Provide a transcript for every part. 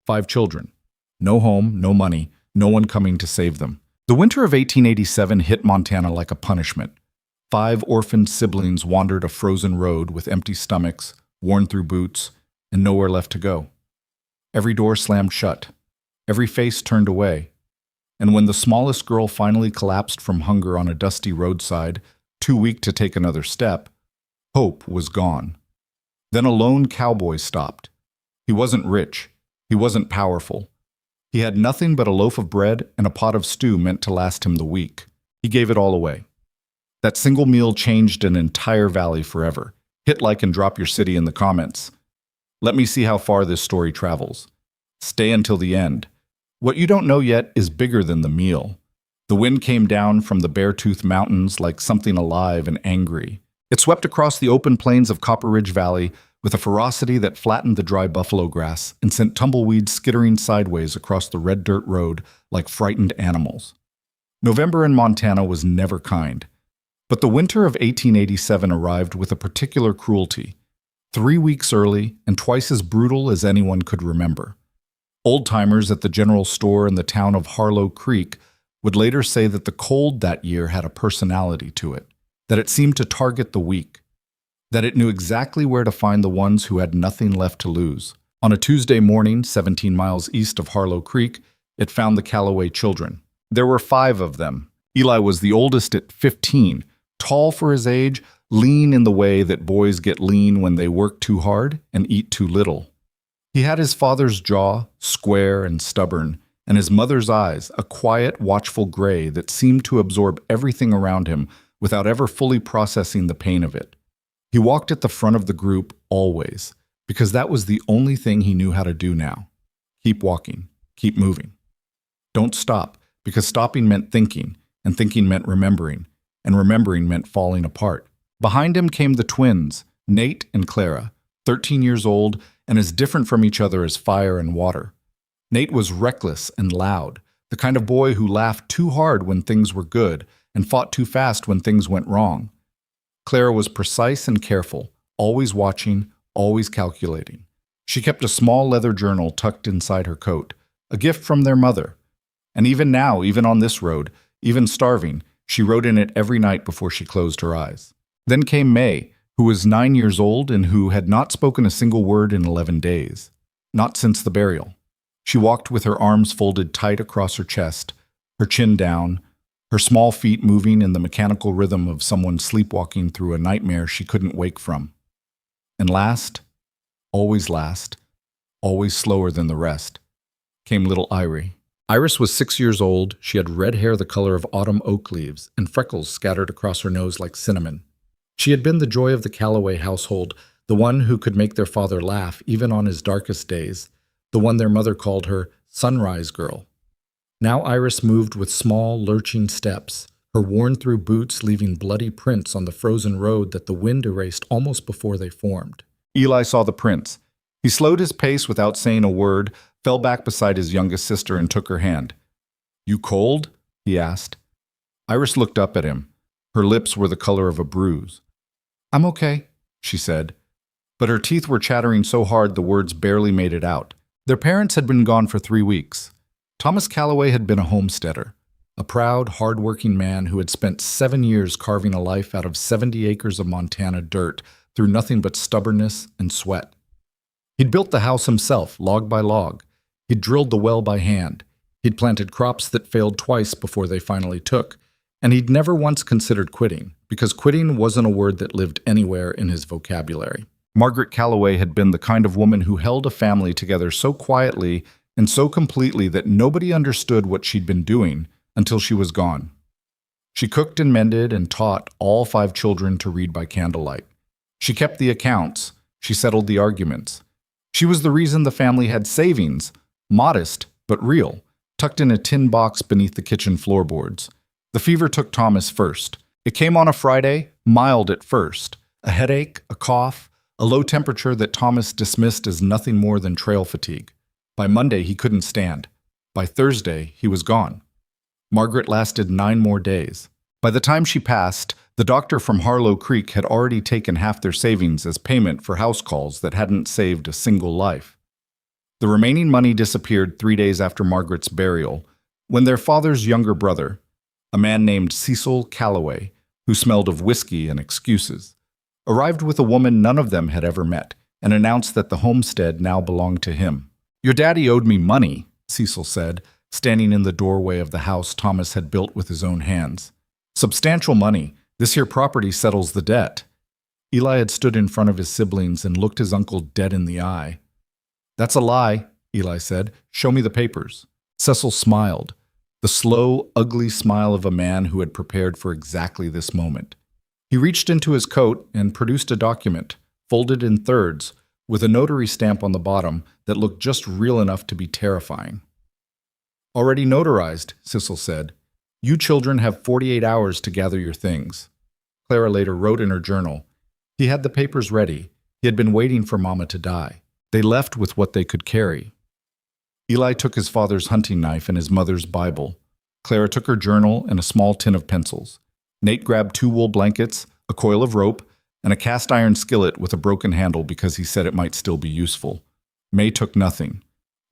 5 children. No home, no money, no one coming to save them. The winter of 1887 hit Montana like a punishment. 5 orphaned siblings wandered a frozen road with empty stomachs, worn-through boots, and nowhere left to go. Every door slammed shut. Every face turned away. And when the smallest girl finally collapsed from hunger on a dusty roadside, too weak to take another step, hope was gone. Then a lone cowboy stopped. He wasn't rich. He wasn't powerful. He had nothing but a loaf of bread and a pot of stew meant to last him the week. He gave it all away. That single meal changed an entire valley forever. Hit like and drop your city in the comments. Let me see how far this story travels. Stay until the end. What you don't know yet is bigger than the meal. The wind came down from the Beartooth Mountains like something alive and angry. It swept across the open plains of Copper Ridge Valley with a ferocity that flattened the dry buffalo grass and sent tumbleweeds skittering sideways across the red dirt road like frightened animals. November in Montana was never kind. But the winter of 1887 arrived with a particular cruelty, 3 weeks early and twice as brutal as anyone could remember. Old-timers at the general store in the town of Harlow Creek would later say that the cold that year had a personality to it, that it seemed to target the weak, that it knew exactly where to find the ones who had nothing left to lose. On a Tuesday morning, 17 miles east of Harlow Creek, it found the Calloway children. There were 5 of them. Eli was the oldest at 15, tall for his age, lean in the way that boys get lean when they work too hard and eat too little. He had his father's jaw, square and stubborn, and his mother's eyes, a quiet, watchful gray that seemed to absorb everything around him without ever fully processing the pain of it. He walked at the front of the group always, because that was the only thing he knew how to do now. Keep walking, keep moving. Don't stop, because stopping meant thinking, and thinking meant remembering, and remembering meant falling apart. Behind him came the twins, Nate and Clara, 13 years old and as different from each other as fire and water. Nate was reckless and loud, the kind of boy who laughed too hard when things were good and fought too fast when things went wrong. Clara was precise and careful, always watching, always calculating. She kept a small leather journal tucked inside her coat, a gift from their mother. And even now, even on this road, even starving, she wrote in it every night before she closed her eyes. Then came May, who was 9 years old and who had not spoken a single word in 11 days, not since the burial. She walked with her arms folded tight across her chest, her chin down, her small feet moving in the mechanical rhythm of someone sleepwalking through a nightmare she couldn't wake from. And last, always slower than the rest, came little Irie. Iris was 6 years old. She had red hair the color of autumn oak leaves and freckles scattered across her nose like cinnamon. She had been the joy of the Calloway household, the one who could make their father laugh even on his darkest days, the one their mother called her sunrise girl. Now Iris moved with small, lurching steps, her worn-through boots leaving bloody prints on the frozen road that the wind erased almost before they formed. Eli saw the prints. He slowed his pace without saying a word, fell back beside his youngest sister and took her hand. "You cold?" he asked. Iris looked up at him. Her lips were the color of a bruise. "I'm okay," she said. But her teeth were chattering so hard the words barely made it out. Their parents had been gone for 3 weeks. Thomas Calloway had been a homesteader, a proud, hard-working man who had spent 7 years carving a life out of 70 acres of Montana dirt through nothing but stubbornness and sweat. He'd built the house himself, log by log. He'd drilled the well by hand. He'd planted crops that failed twice before they finally took. And he'd never once considered quitting, because quitting wasn't a word that lived anywhere in his vocabulary. Margaret Calloway had been the kind of woman who held a family together so quietly and so completely that nobody understood what she'd been doing until she was gone. She cooked and mended and taught all 5 children to read by candlelight. She kept the accounts. She settled the arguments. She was the reason the family had savings, modest but real, tucked in a tin box beneath the kitchen floorboards. The fever took Thomas first. It came on a Friday, mild at first. A headache, a cough, a low temperature that Thomas dismissed as nothing more than trail fatigue. By Monday, he couldn't stand. By Thursday, he was gone. Margaret lasted 9 more days. By the time she passed, the doctor from Harlow Creek had already taken half their savings as payment for house calls that hadn't saved a single life. The remaining money disappeared 3 days after Margaret's burial, when their father's younger brother, a man named Cecil Calloway, who smelled of whiskey and excuses, arrived with a woman none of them had ever met and announced that the homestead now belonged to him. "Your daddy owed me money," Cecil said, standing in the doorway of the house Thomas had built with his own hands. "Substantial money. This here property settles the debt." Eli had stood in front of his siblings and looked his uncle dead in the eye. "That's a lie," Eli said. "Show me the papers." Cecil smiled, the slow, ugly smile of a man who had prepared for exactly this moment. He reached into his coat and produced a document, folded in thirds, with a notary stamp on the bottom that looked just real enough to be terrifying. "Already notarized," Cecil said. "You children have 48 hours to gather your things." Clara later wrote in her journal, "He had the papers ready. He had been waiting for Mama to die. They left with what they could carry." Eli took his father's hunting knife and his mother's Bible. Clara took her journal and a small tin of pencils. Nate grabbed 2 wool blankets, a coil of rope, and a cast iron skillet with a broken handle because he said it might still be useful. May took nothing.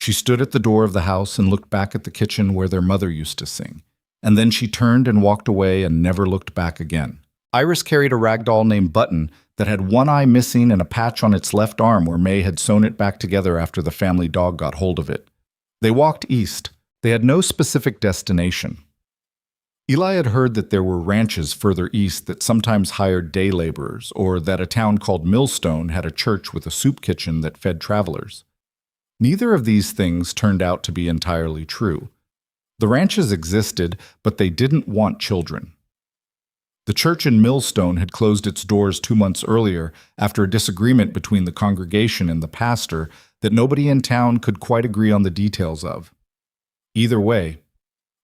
She stood at the door of the house and looked back at the kitchen where their mother used to sing. And then she turned and walked away and never looked back again. Iris carried a rag doll named Button that had one eye missing and a patch on its left arm where May had sewn it back together after the family dog got hold of it. They walked east. They had no specific destination. Eli had heard that there were ranches further east that sometimes hired day laborers, or that a town called Millstone had a church with a soup kitchen that fed travelers. Neither of these things turned out to be entirely true. The ranches existed, but they didn't want children. The church in Millstone had closed its doors 2 months earlier after a disagreement between the congregation and the pastor that nobody in town could quite agree on the details of. Either way,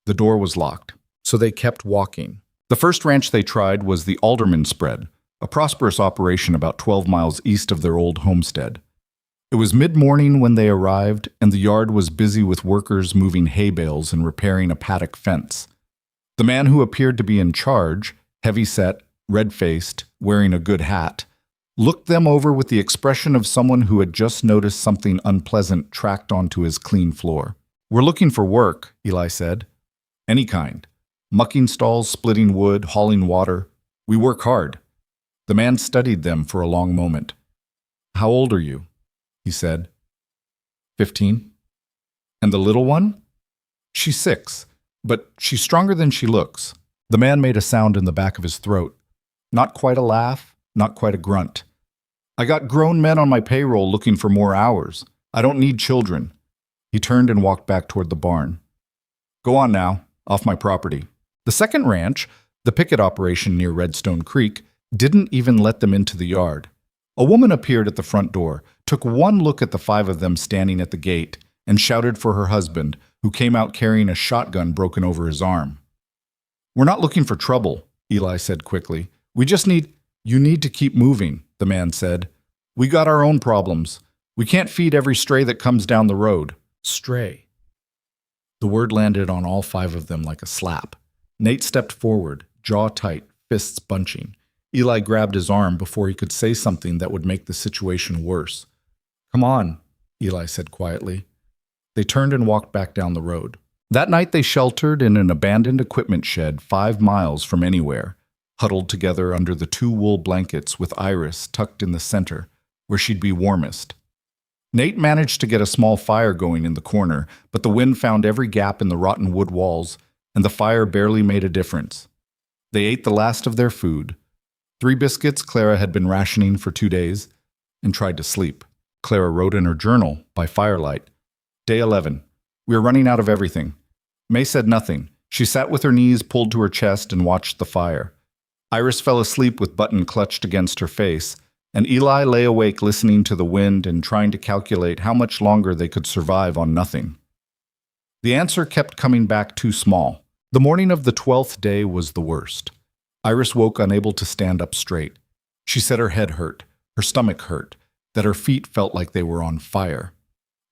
the door was locked, so they kept walking. The first ranch they tried was the Alderman Spread, a prosperous operation about 12 miles east of their old homestead. It was mid-morning when they arrived, and the yard was busy with workers moving hay bales and repairing a paddock fence. The man who appeared to be in charge, heavy-set, red-faced, wearing a good hat, looked them over with the expression of someone who had just noticed something unpleasant tracked onto his clean floor. "We're looking for work," Eli said. "Any kind. Mucking stalls, splitting wood, hauling water. We work hard." The man studied them for a long moment. "How old are you?" he said. 15. "And the little one?" "She's 6, but she's stronger than she looks." The man made a sound in the back of his throat. Not quite a laugh, not quite a grunt. "I got grown men on my payroll looking for more hours. I don't need children." He turned and walked back toward the barn. "Go on now, off my property." The second ranch, the picket operation near Redstone Creek, didn't even let them into the yard. A woman appeared at the front door, took one look at the 5 of them standing at the gate, and shouted for her husband, who came out carrying a shotgun broken over his arm. "We're not looking for trouble," Eli said quickly. "We just need—" "You need to keep moving," the man said. "We got our own problems. We can't feed every stray that comes down the road." Stray. The word landed on all 5 of them like a slap. Nate stepped forward, jaw tight, fists bunching. Eli grabbed his arm before he could say something that would make the situation worse. "Come on," Eli said quietly. They turned and walked back down the road. That night they sheltered in an abandoned equipment shed 5 miles from anywhere, huddled together under the 2 wool blankets with Iris tucked in the center, where she'd be warmest. Nate managed to get a small fire going in the corner, but the wind found every gap in the rotten wood walls, and the fire barely made a difference. They ate the last of their food, 3 biscuits Clara had been rationing for 2 days, and tried to sleep. Clara wrote in her journal, by firelight, "Day 11. We are running out of everything." May said nothing. She sat with her knees pulled to her chest and watched the fire. Iris fell asleep with Button clutched against her face, and Eli lay awake listening to the wind and trying to calculate how much longer they could survive on nothing. The answer kept coming back too small. The morning of the 12th day was the worst. Iris woke unable to stand up straight. She said her head hurt, her stomach hurt, that her feet felt like they were on fire.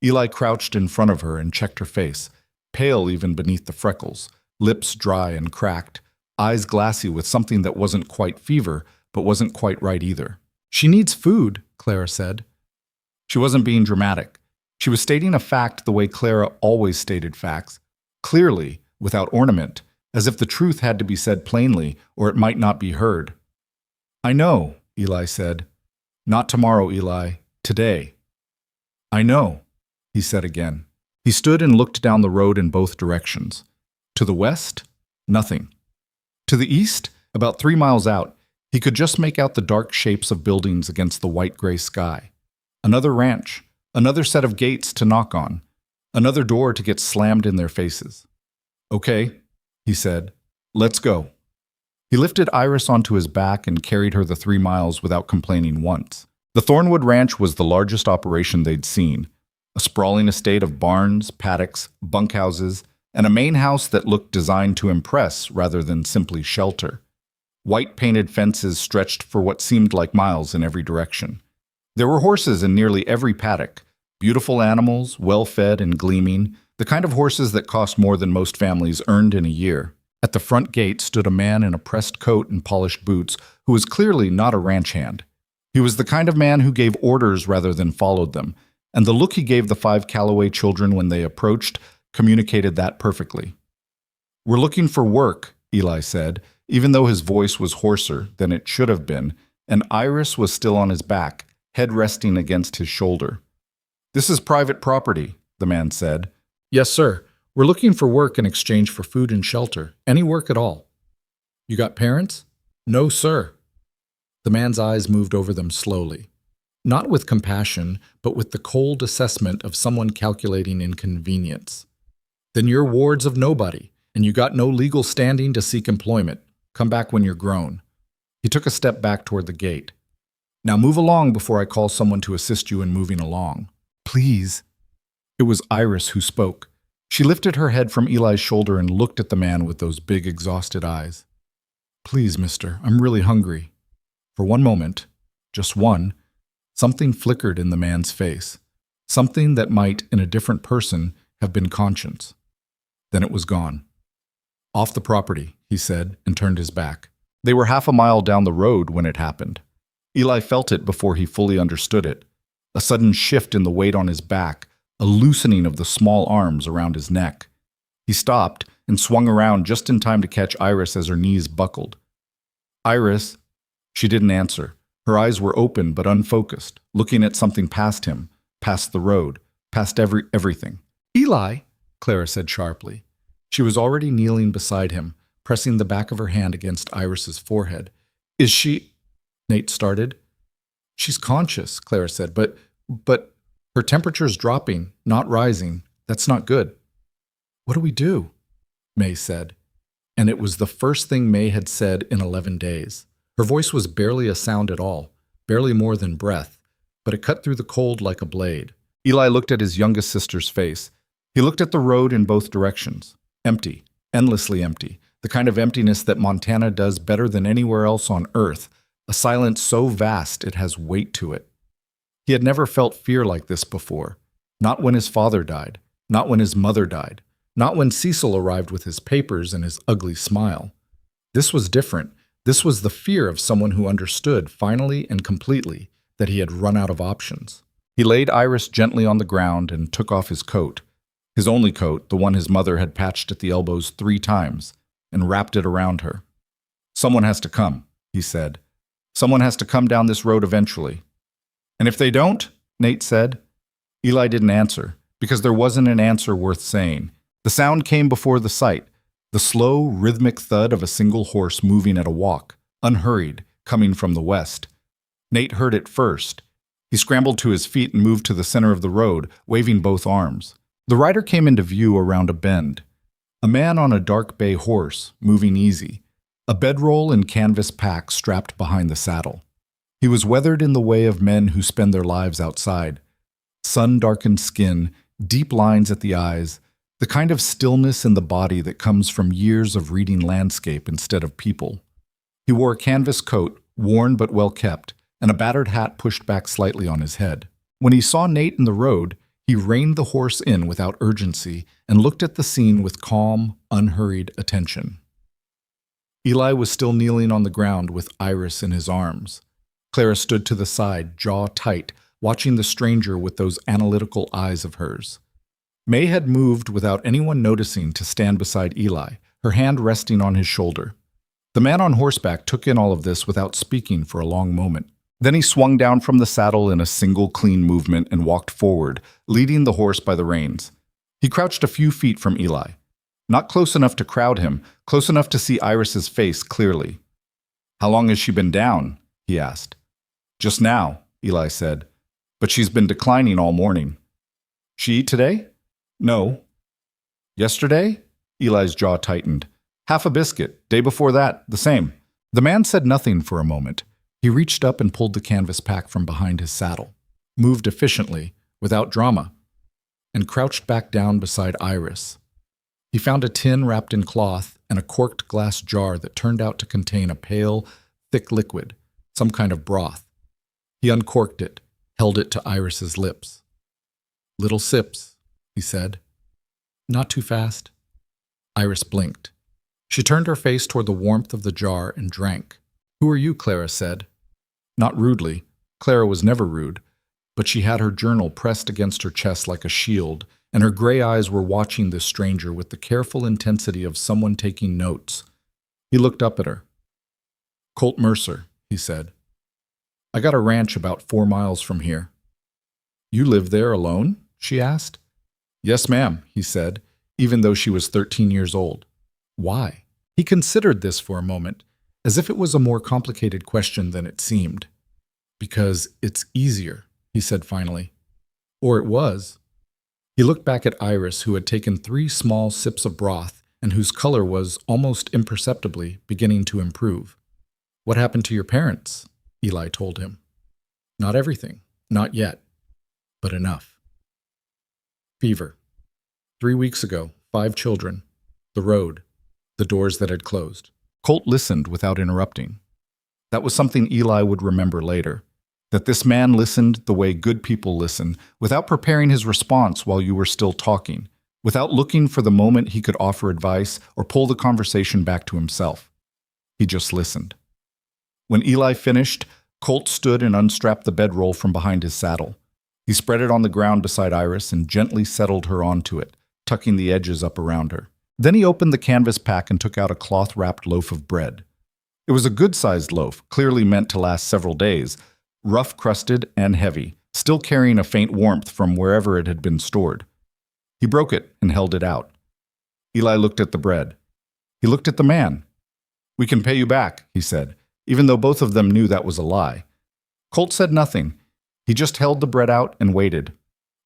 Eli crouched in front of her and checked her face, pale even beneath the freckles, lips dry and cracked, eyes glassy with something that wasn't quite fever, but wasn't quite right either. "She needs food," Clara said. She wasn't being dramatic. She was stating a fact the way Clara always stated facts, clearly, without ornament, as if the truth had to be said plainly or it might not be heard. "I know," Eli said. "Not tomorrow, Eli. Today." "I know," he said again. He stood and looked down the road in both directions. To the west, nothing. To the east, about 3 miles out, he could just make out the dark shapes of buildings against the white-gray sky. Another ranch, another set of gates to knock on, another door to get slammed in their faces. "Okay," he said. "Let's go." He lifted Iris onto his back and carried her the 3 miles without complaining once. The Thornwood Ranch was the largest operation they'd seen, a sprawling estate of barns, paddocks, bunkhouses, and a main house that looked designed to impress rather than simply shelter. White-painted fences stretched for what seemed like miles in every direction. There were horses in nearly every paddock, beautiful animals, well-fed and gleaming, the kind of horses that cost more than most families earned in a year. At the front gate stood a man in a pressed coat and polished boots who was clearly not a ranch hand. He was the kind of man who gave orders rather than followed them, and the look he gave the 5 Calloway children when they approached communicated that perfectly. "We're looking for work," Eli said, even though his voice was hoarser than it should have been, and Iris was still on his back, head resting against his shoulder. "This is private property," the man said. "Yes, sir. We're looking for work in exchange for food and shelter. Any work at all." "You got parents?" "No, sir." The man's eyes moved over them slowly, not with compassion, but with the cold assessment of someone calculating inconvenience. "Then you're wards of nobody, and you got no legal standing to seek employment. Come back when you're grown." He took a step back toward the gate. "Now move along before I call someone to assist you in moving along." "Please." It was Iris who spoke. She lifted her head from Eli's shoulder and looked at the man with those big, exhausted eyes. "Please, mister, I'm really hungry." For one moment, just one, something flickered in the man's face, something that might, in a different person, have been conscience. Then it was gone. "Off the property," he said, and turned his back. They were half a mile down the road when it happened. Eli felt it before he fully understood it. A sudden shift in the weight on his back, a loosening of the small arms around his neck. He stopped and swung around just in time to catch Iris as her knees buckled. "Iris." She didn't answer. Her eyes were open but unfocused, looking at something past him, past the road, past everything. "Eli," Clara said sharply. She was already kneeling beside him, pressing the back of her hand against Iris's forehead. "Is she—" Nate started. "She's conscious," Clara said, but her temperature's dropping, not rising. That's not good." "What do we do?" May said. And it was the first thing May had said in 11 days. Her voice was barely a sound at all, barely more than breath, but it cut through the cold like a blade. Eli looked at his youngest sister's face. He looked at the road in both directions. Empty, endlessly empty, the kind of emptiness that Montana does better than anywhere else on Earth, a silence so vast it has weight to it. He had never felt fear like this before, not when his father died, not when his mother died, not when Cecil arrived with his papers and his ugly smile. This was different. This was the fear of someone who understood, finally and completely, that he had run out of options. He laid Iris gently on the ground and took off his coat, his only coat, the one his mother had patched at the elbows 3 times, and wrapped it around her. "Someone has to come," he said. "Someone has to come down this road eventually." "And if they don't?" Nate said. Eli didn't answer, because there wasn't an answer worth saying. The sound came before the sight, the slow, rhythmic thud of a single horse moving at a walk, unhurried, coming from the west. Nate heard it first. He scrambled to his feet and moved to the center of the road, waving both arms. The rider came into view around a bend. A man on a dark bay horse, moving easy, a bedroll and canvas pack strapped behind the saddle. He was weathered in the way of men who spend their lives outside. Sun-darkened skin, deep lines at the eyes, the kind of stillness in the body that comes from years of reading landscape instead of people. He wore a canvas coat, worn but well kept, and a battered hat pushed back slightly on his head. When he saw Nate in the road, he reined the horse in without urgency and looked at the scene with calm, unhurried attention. Eli was still kneeling on the ground with Iris in his arms. Clara stood to the side, jaw tight, watching the stranger with those analytical eyes of hers. May had moved without anyone noticing to stand beside Eli, her hand resting on his shoulder. The man on horseback took in all of this without speaking for a long moment. Then he swung down from the saddle in a single clean movement and walked forward, leading the horse by the reins. He crouched a few feet from Eli. Not close enough to crowd him, close enough to see Iris's face clearly. "How long has she been down?" he asked. "Just now," Eli said. "But she's been declining all morning." "She eat today?" "No." "Yesterday?" Eli's jaw tightened. "Half a biscuit. Day before that, the same." The man said nothing for a moment. He reached up and pulled the canvas pack from behind his saddle, moved efficiently, without drama, and crouched back down beside Iris. He found a tin wrapped in cloth and a corked glass jar that turned out to contain a pale, thick liquid, some kind of broth. He uncorked it, held it to Iris's lips. "Little sips," he said. "Not too fast." Iris blinked. She turned her face toward the warmth of the jar and drank. "Who are you?" Clara said. Not rudely. Clara was never rude, but she had her journal pressed against her chest like a shield, and her gray eyes were watching this stranger with the careful intensity of someone taking notes. He looked up at her. "Colt Mercer," he said. "I got a ranch about 4 miles from here." "You live there alone?" she asked. "Yes, ma'am," he said, even though she was 13 years old. Why? He considered this for a moment, as if it was a more complicated question than it seemed. "Because it's easier," he said finally. Or it was. He looked back at Iris, who had taken 3 small sips of broth and whose color was, almost imperceptibly, beginning to improve. "What happened to your parents?" Eli told him. "Not everything. Not yet. But enough." Fever. 3 weeks ago, 5 children. The road. The doors that had closed. Colt listened without interrupting. That was something Eli would remember later. That this man listened the way good people listen, without preparing his response while you were still talking, without looking for the moment he could offer advice or pull the conversation back to himself. He just listened. When Eli finished, Colt stood and unstrapped the bedroll from behind his saddle. He spread it on the ground beside Iris and gently settled her onto it, tucking the edges up around her. Then he opened the canvas pack and took out a cloth-wrapped loaf of bread. It was a good-sized loaf, clearly meant to last several days, rough-crusted and heavy, still carrying a faint warmth from wherever it had been stored. He broke it and held it out. Eli looked at the bread. He looked at the man. "We can pay you back," he said, even though both of them knew that was a lie. Colt said nothing. He just held the bread out and waited.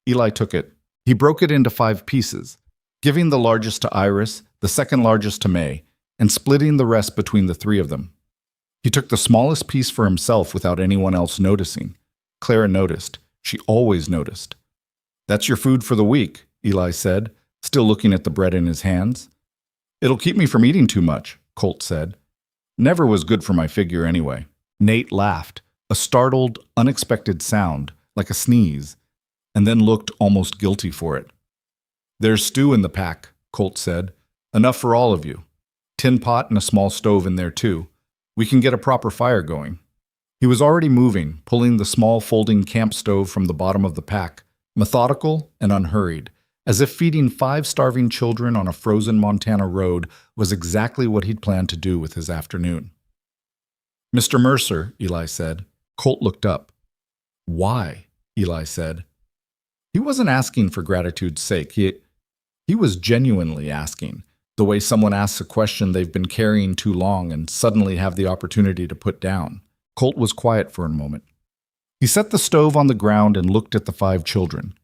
Eli took it. He broke it into 5 pieces, giving the largest to Iris, the second largest to May, and splitting the rest between the 3 of them. He took the smallest piece for himself without anyone else noticing. Clara noticed. She always noticed. "That's your food for the week," Eli said, still looking at the bread in his hands. "It'll keep me from eating too much," Colt said. "Never was good for my figure anyway." Nate laughed, a startled, unexpected sound, like a sneeze, and then looked almost guilty for it. "There's stew in the pack," Colt said. "Enough for all of you. Tin pot and a small stove in there too. We can get a proper fire going." He was already moving, pulling the small folding camp stove from the bottom of the pack, methodical and unhurried, as if feeding 5 starving children on a frozen Montana road was exactly what he'd planned to do with his afternoon. "Mr. Mercer," Eli said. Colt looked up. "Why?" Eli said. He wasn't asking for gratitude's sake. He was genuinely asking, the way someone asks a question they've been carrying too long and suddenly have the opportunity to put down. Colt was quiet for a moment. He set the stove on the ground and looked at the 5 children.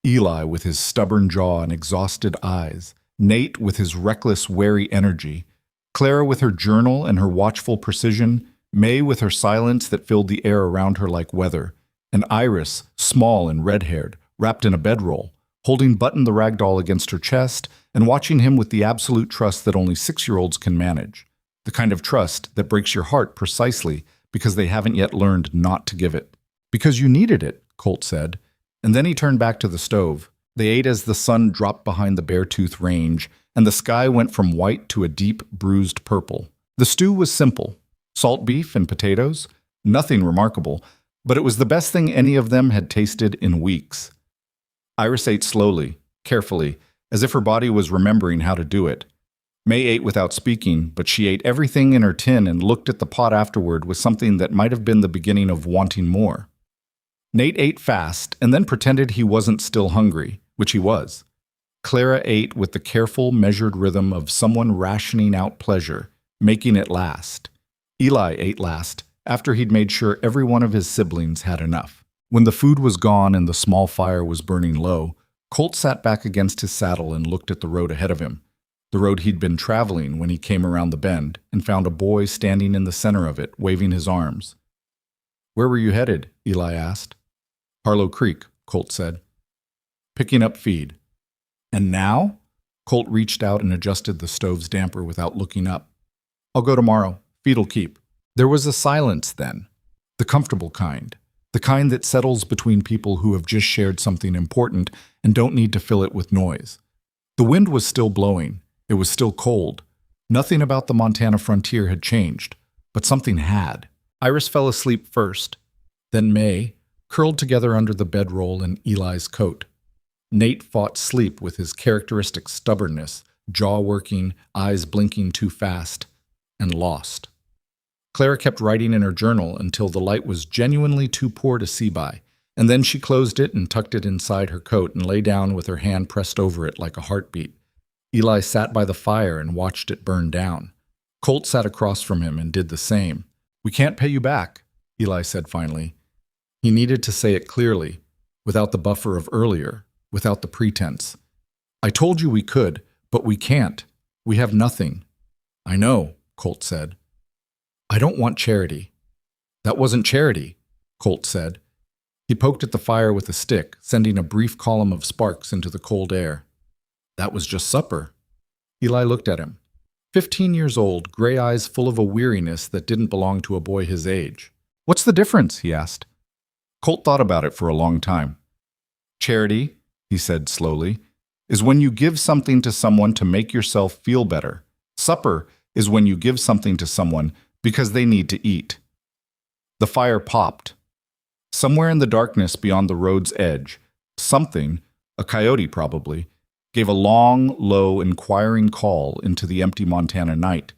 Eli with his stubborn jaw and exhausted eyes, Nate with his reckless, wary energy, Clara with her journal and her watchful precision, May with her silence that filled the air around her like weather, and Iris, small and red-haired, wrapped in a bedroll, holding Button the ragdoll against her chest and watching him with the absolute trust that only 6-year-olds can manage, the kind of trust that breaks your heart precisely because they haven't yet learned not to give it. "Because you needed it," Colt said, and then he turned back to the stove. They ate as the sun dropped behind the Beartooth Range, and the sky went from white to a deep, bruised purple. The stew was simple. Salt beef and potatoes, nothing remarkable, but it was the best thing any of them had tasted in weeks. Iris ate slowly, carefully, as if her body was remembering how to do it. May ate without speaking, but she ate everything in her tin and looked at the pot afterward with something that might have been the beginning of wanting more. Nate ate fast and then pretended he wasn't still hungry, which he was. Clara ate with the careful, measured rhythm of someone rationing out pleasure, making it last. Eli ate last, after he'd made sure every one of his siblings had enough. When the food was gone and the small fire was burning low, Colt sat back against his saddle and looked at the road ahead of him, the road he'd been traveling when he came around the bend and found a boy standing in the center of it, waving his arms. "Where were you headed?" Eli asked. "Harlow Creek," Colt said. "Picking up feed." "And now?" Colt reached out and adjusted the stove's damper without looking up. "I'll go tomorrow. Feed'll keep." There was a silence then, the comfortable kind, the kind that settles between people who have just shared something important and don't need to fill it with noise. The wind was still blowing. It was still cold. Nothing about the Montana frontier had changed, but something had. Iris fell asleep first, then May, curled together under the bedroll in Eli's coat. Nate fought sleep with his characteristic stubbornness, jaw working, eyes blinking too fast, and lost. Clara kept writing in her journal until the light was genuinely too poor to see by, and then she closed it and tucked it inside her coat and lay down with her hand pressed over it like a heartbeat. Eli sat by the fire and watched it burn down. Colt sat across from him and did the same. "We can't pay you back," Eli said finally. He needed to say it clearly, without the buffer of earlier, without the pretense. "I told you we could, but we can't. We have nothing." "I know," Colt said. "I don't want charity." "That wasn't charity," Colt said. He poked at the fire with a stick, sending a brief column of sparks into the cold air. "That was just supper." Eli looked at him. 15 years old, gray eyes full of a weariness that didn't belong to a boy his age. "What's the difference?" he asked. Colt thought about it for a long time. "Charity," he said slowly, "is when you give something to someone to make yourself feel better. Supper is when you give something to someone because they need to eat." The fire popped. Somewhere in the darkness beyond the road's edge, something, a coyote probably, gave a long, low, inquiring call into the empty Montana night.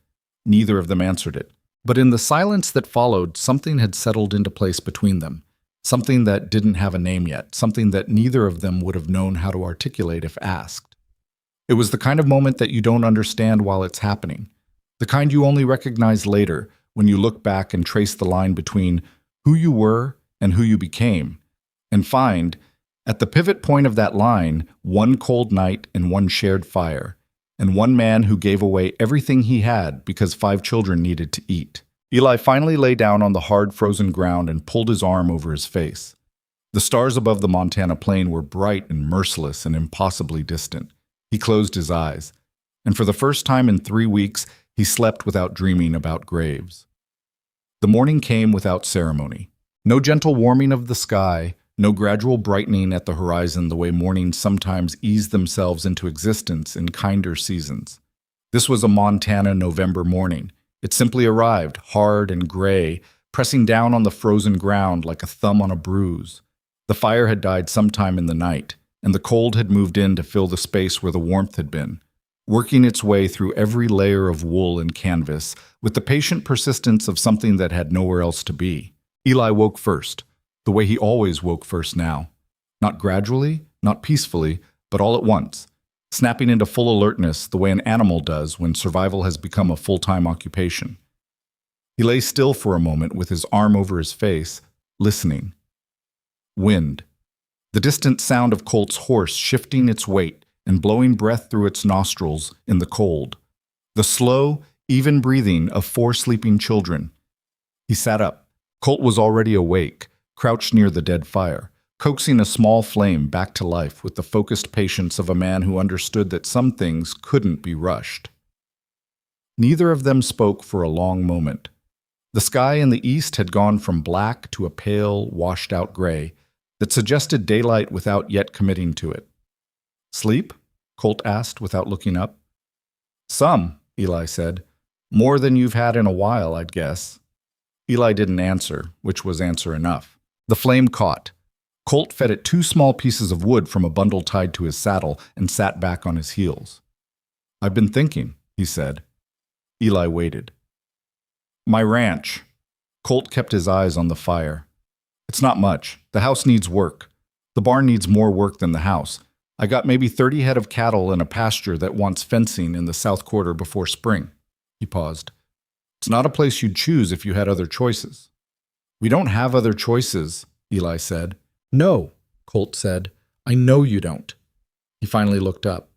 Neither of them answered it. But in the silence that followed, something had settled into place between them. Something that didn't have a name yet, something that neither of them would have known how to articulate if asked. It was the kind of moment that you don't understand while it's happening. The kind you only recognize later, when you look back and trace the line between who you were and who you became, and find, at the pivot point of that line, one cold night and one shared fire, and one man who gave away everything he had because 5 children needed to eat. Eli finally lay down on the hard, frozen ground and pulled his arm over his face. The stars above the Montana plain were bright and merciless and impossibly distant. He closed his eyes, and for the first time in 3 weeks, he slept without dreaming about graves. The morning came without ceremony. No gentle warming of the sky, no gradual brightening at the horizon the way mornings sometimes ease themselves into existence in kinder seasons. This was a Montana November morning. It simply arrived, hard and gray, pressing down on the frozen ground like a thumb on a bruise. The fire had died sometime in the night, and the cold had moved in to fill the space where the warmth had been, working its way through every layer of wool and canvas with the patient persistence of something that had nowhere else to be. Eli woke first, the way he always woke first now. Not gradually, not peacefully, but all at once, snapping into full alertness the way an animal does when survival has become a full-time occupation. He lay still for a moment with his arm over his face, listening. Wind. The distant sound of Colt's horse shifting its weight and blowing breath through its nostrils in the cold. The slow, even breathing of 4 sleeping children. He sat up. Colt was already awake, crouched near the dead fire, coaxing a small flame back to life with the focused patience of a man who understood that some things couldn't be rushed. Neither of them spoke for a long moment. The sky in the east had gone from black to a pale, washed-out gray that suggested daylight without yet committing to it. "Sleep?" Colt asked without looking up. "Some," Eli said. "More than you've had in a while, I'd guess." Eli didn't answer, which was answer enough. The flame caught. Colt fed it 2 small pieces of wood from a bundle tied to his saddle and sat back on his heels. "I've been thinking," he said. Eli waited. "My ranch." Colt kept his eyes on the fire. "It's not much. The house needs work. The barn needs more work than the house. I got maybe 30 head of cattle in a pasture that wants fencing in the south quarter before spring." He paused. "It's not a place you'd choose if you had other choices." "We don't have other choices," Eli said. "No," Colt said. "I know you don't." He finally looked up.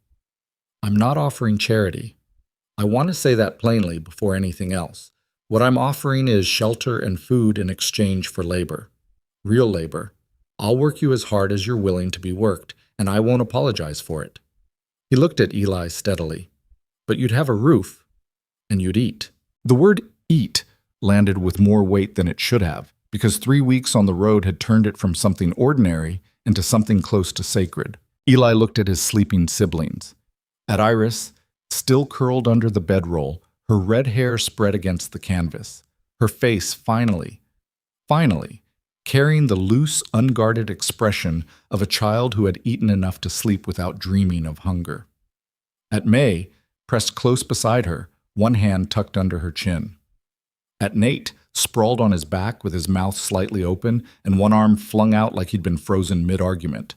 "I'm not offering charity. I want to say that plainly before anything else. What I'm offering is shelter and food in exchange for labor. Real labor. I'll work you as hard as you're willing to be worked, and I won't apologize for it." He looked at Eli steadily. "But you'd have a roof, and you'd eat." The word eat landed with more weight than it should have, because 3 weeks on the road had turned it from something ordinary into something close to sacred. Eli looked at his sleeping siblings. At Iris, still curled under the bedroll, her red hair spread against the canvas, her face finally, carrying the loose, unguarded expression of a child who had eaten enough to sleep without dreaming of hunger. At May, pressed close beside her, one hand tucked under her chin. At Nate, sprawled on his back with his mouth slightly open and one arm flung out like he'd been frozen mid-argument.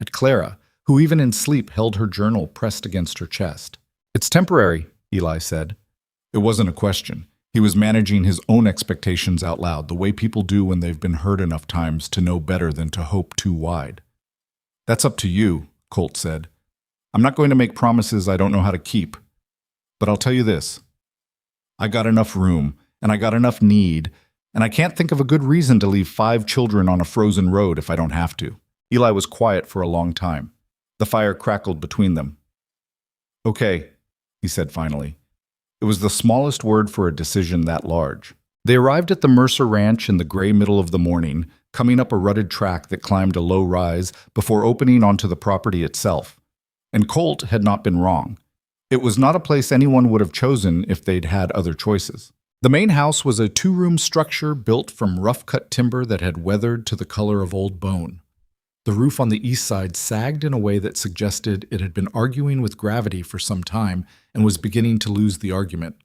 At Clara, who even in sleep held her journal pressed against her chest. "It's temporary," Eli said. It wasn't a question. He was managing his own expectations out loud, the way people do when they've been hurt enough times to know better than to hope too wide. "That's up to you," Colt said. "I'm not going to make promises I don't know how to keep. But I'll tell you this. I got enough room, and I got enough need, and I can't think of a good reason to leave 5 children on a frozen road if I don't have to." Eli was quiet for a long time. The fire crackled between them. "Okay," he said finally. It was the smallest word for a decision that large. They arrived at the Mercer Ranch in the gray middle of the morning, coming up a rutted track that climbed a low rise before opening onto the property itself. And Colt had not been wrong. It was not a place anyone would have chosen if they'd had other choices. The main house was a 2-room structure built from rough-cut timber that had weathered to the color of old bone. The roof on the east side sagged in a way that suggested it had been arguing with gravity for some time and was beginning to lose the argument.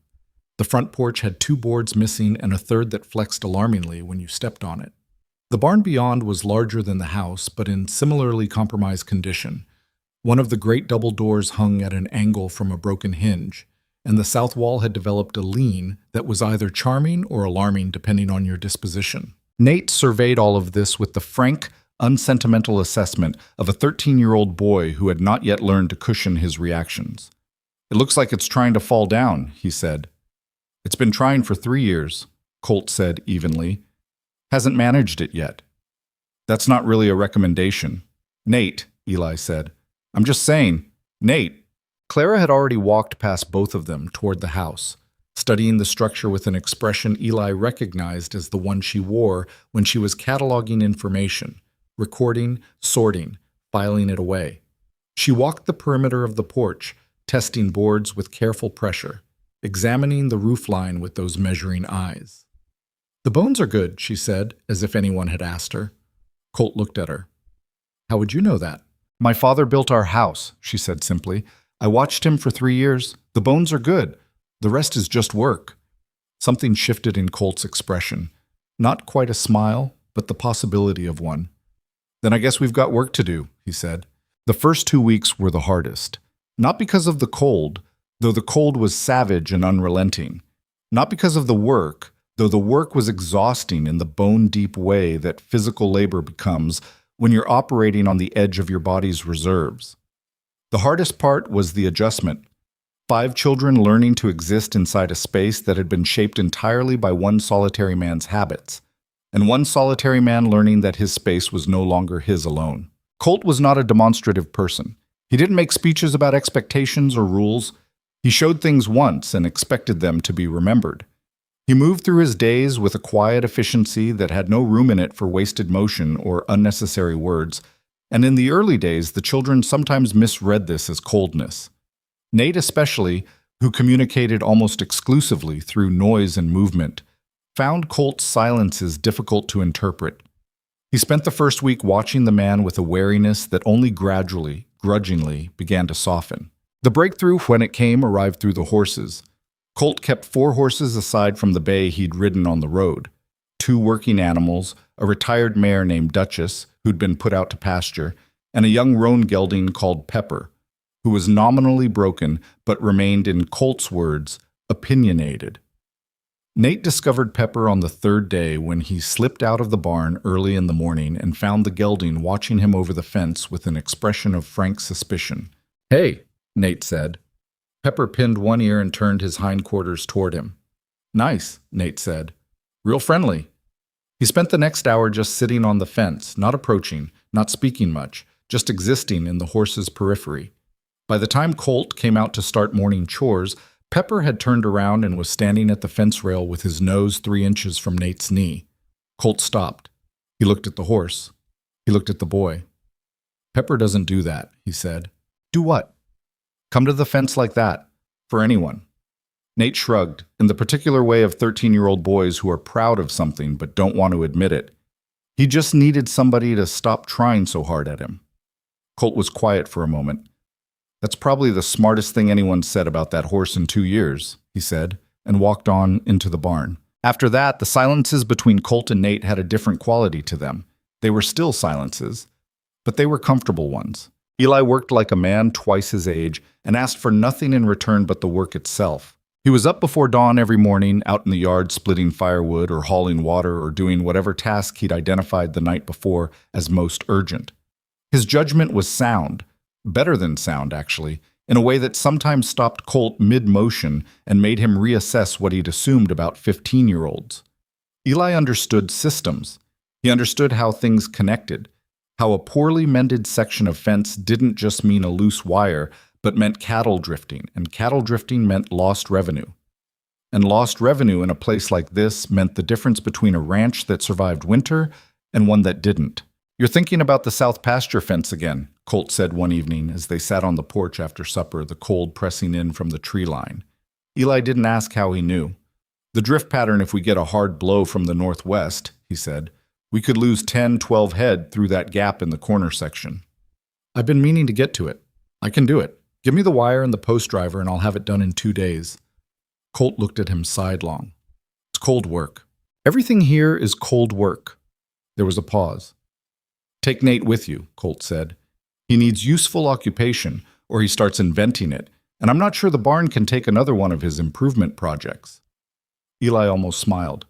The front porch had 2 boards missing and a third that flexed alarmingly when you stepped on it. The barn beyond was larger than the house, but in similarly compromised condition. One of the great double doors hung at an angle from a broken hinge, and the south wall had developed a lean that was either charming or alarming depending on your disposition. Nate surveyed all of this with the frank, unsentimental assessment of a 13-year-old boy who had not yet learned to cushion his reactions. "It looks like it's trying to fall down," he said. "It's been trying for 3 years," Colt said evenly. "Hasn't managed it yet." "That's not really a recommendation." "Nate," Eli said. "I'm just saying, Nate." Clara had already walked past both of them toward the house, studying the structure with an expression Eli recognized as the one she wore when she was cataloging information, recording, sorting, filing it away. She walked the perimeter of the porch, testing boards with careful pressure, examining the roofline with those measuring eyes. "The bones are good," she said, as if anyone had asked her. Colt looked at her. "How would you know that?" "My father built our house," she said simply. "I watched him for 3 years. The bones are good. The rest is just work." Something shifted in Colt's expression. Not quite a smile, but the possibility of one. "Then I guess we've got work to do," he said. The first 2 weeks were the hardest. Not because of the cold, though the cold was savage and unrelenting. Not because of the work, though the work was exhausting in the bone-deep way that physical labor becomes when you're operating on the edge of your body's reserves. The hardest part was the adjustment. 5 children learning to exist inside a space that had been shaped entirely by one solitary man's habits, and one solitary man learning that his space was no longer his alone. Colt was not a demonstrative person. He didn't make speeches about expectations or rules. He showed things once and expected them to be remembered. He moved through his days with a quiet efficiency that had no room in it for wasted motion or unnecessary words, and in the early days the children sometimes misread this as coldness. Nate especially, who communicated almost exclusively through noise and movement, found Colt's silences difficult to interpret. He spent the first week watching the man with a wariness that only gradually, grudgingly, began to soften. The breakthrough, when it came, arrived through the horses. Colt kept 4 horses aside from the bay he'd ridden on the road. 2 working animals, a retired mare named Duchess, who'd been put out to pasture, and a young roan gelding called Pepper, who was nominally broken but remained, in Colt's words, opinionated. Nate discovered Pepper on the 3rd day when he slipped out of the barn early in the morning and found the gelding watching him over the fence with an expression of frank suspicion. "Hey," Nate said. Pepper pinned one ear and turned his hindquarters toward him. "Nice," Nate said. "Real friendly." He spent the next hour just sitting on the fence, not approaching, not speaking much, just existing in the horse's periphery. By the time Colt came out to start morning chores, Pepper had turned around and was standing at the fence rail with his nose 3 inches from Nate's knee. Colt stopped. He looked at the horse. He looked at the boy. "Pepper doesn't do that," he said. "Do what?" "Come to the fence like that. For anyone." Nate shrugged, in the particular way of 13-year-old boys who are proud of something but don't want to admit it. He just needed somebody to stop trying so hard at him. Colt was quiet for a moment. "That's probably the smartest thing anyone said about that horse in 2 years," he said, and walked on into the barn. After that, the silences between Colt and Nate had a different quality to them. They were still silences, but they were comfortable ones. Eli worked like a man twice his age and asked for nothing in return but the work itself. He was up before dawn every morning, out in the yard splitting firewood or hauling water or doing whatever task he'd identified the night before as most urgent. His judgment was sound, better than sound actually, in a way that sometimes stopped Colt mid-motion and made him reassess what he'd assumed about 15-year-olds. Eli understood systems. He understood how things connected, how a poorly mended section of fence didn't just mean a loose wire, but meant cattle drifting, and cattle drifting meant lost revenue. And lost revenue in a place like this meant the difference between a ranch that survived winter and one that didn't. "You're thinking about the south pasture fence again," Colt said one evening as they sat on the porch after supper, the cold pressing in from the tree line. Eli didn't ask how he knew. "The drift pattern if we get a hard blow from the northwest," he said. "We could lose 10, 12 head through that gap in the corner section." "I've been meaning to get to it. I can do it. Give me the wire and the post driver and I'll have it done in 2 days. Colt looked at him sidelong. "It's cold work. Everything here is cold work." There was a pause. "Take Nate with you," Colt said. "He needs useful occupation, or he starts inventing it, and I'm not sure the barn can take another one of his improvement projects." Eli almost smiled.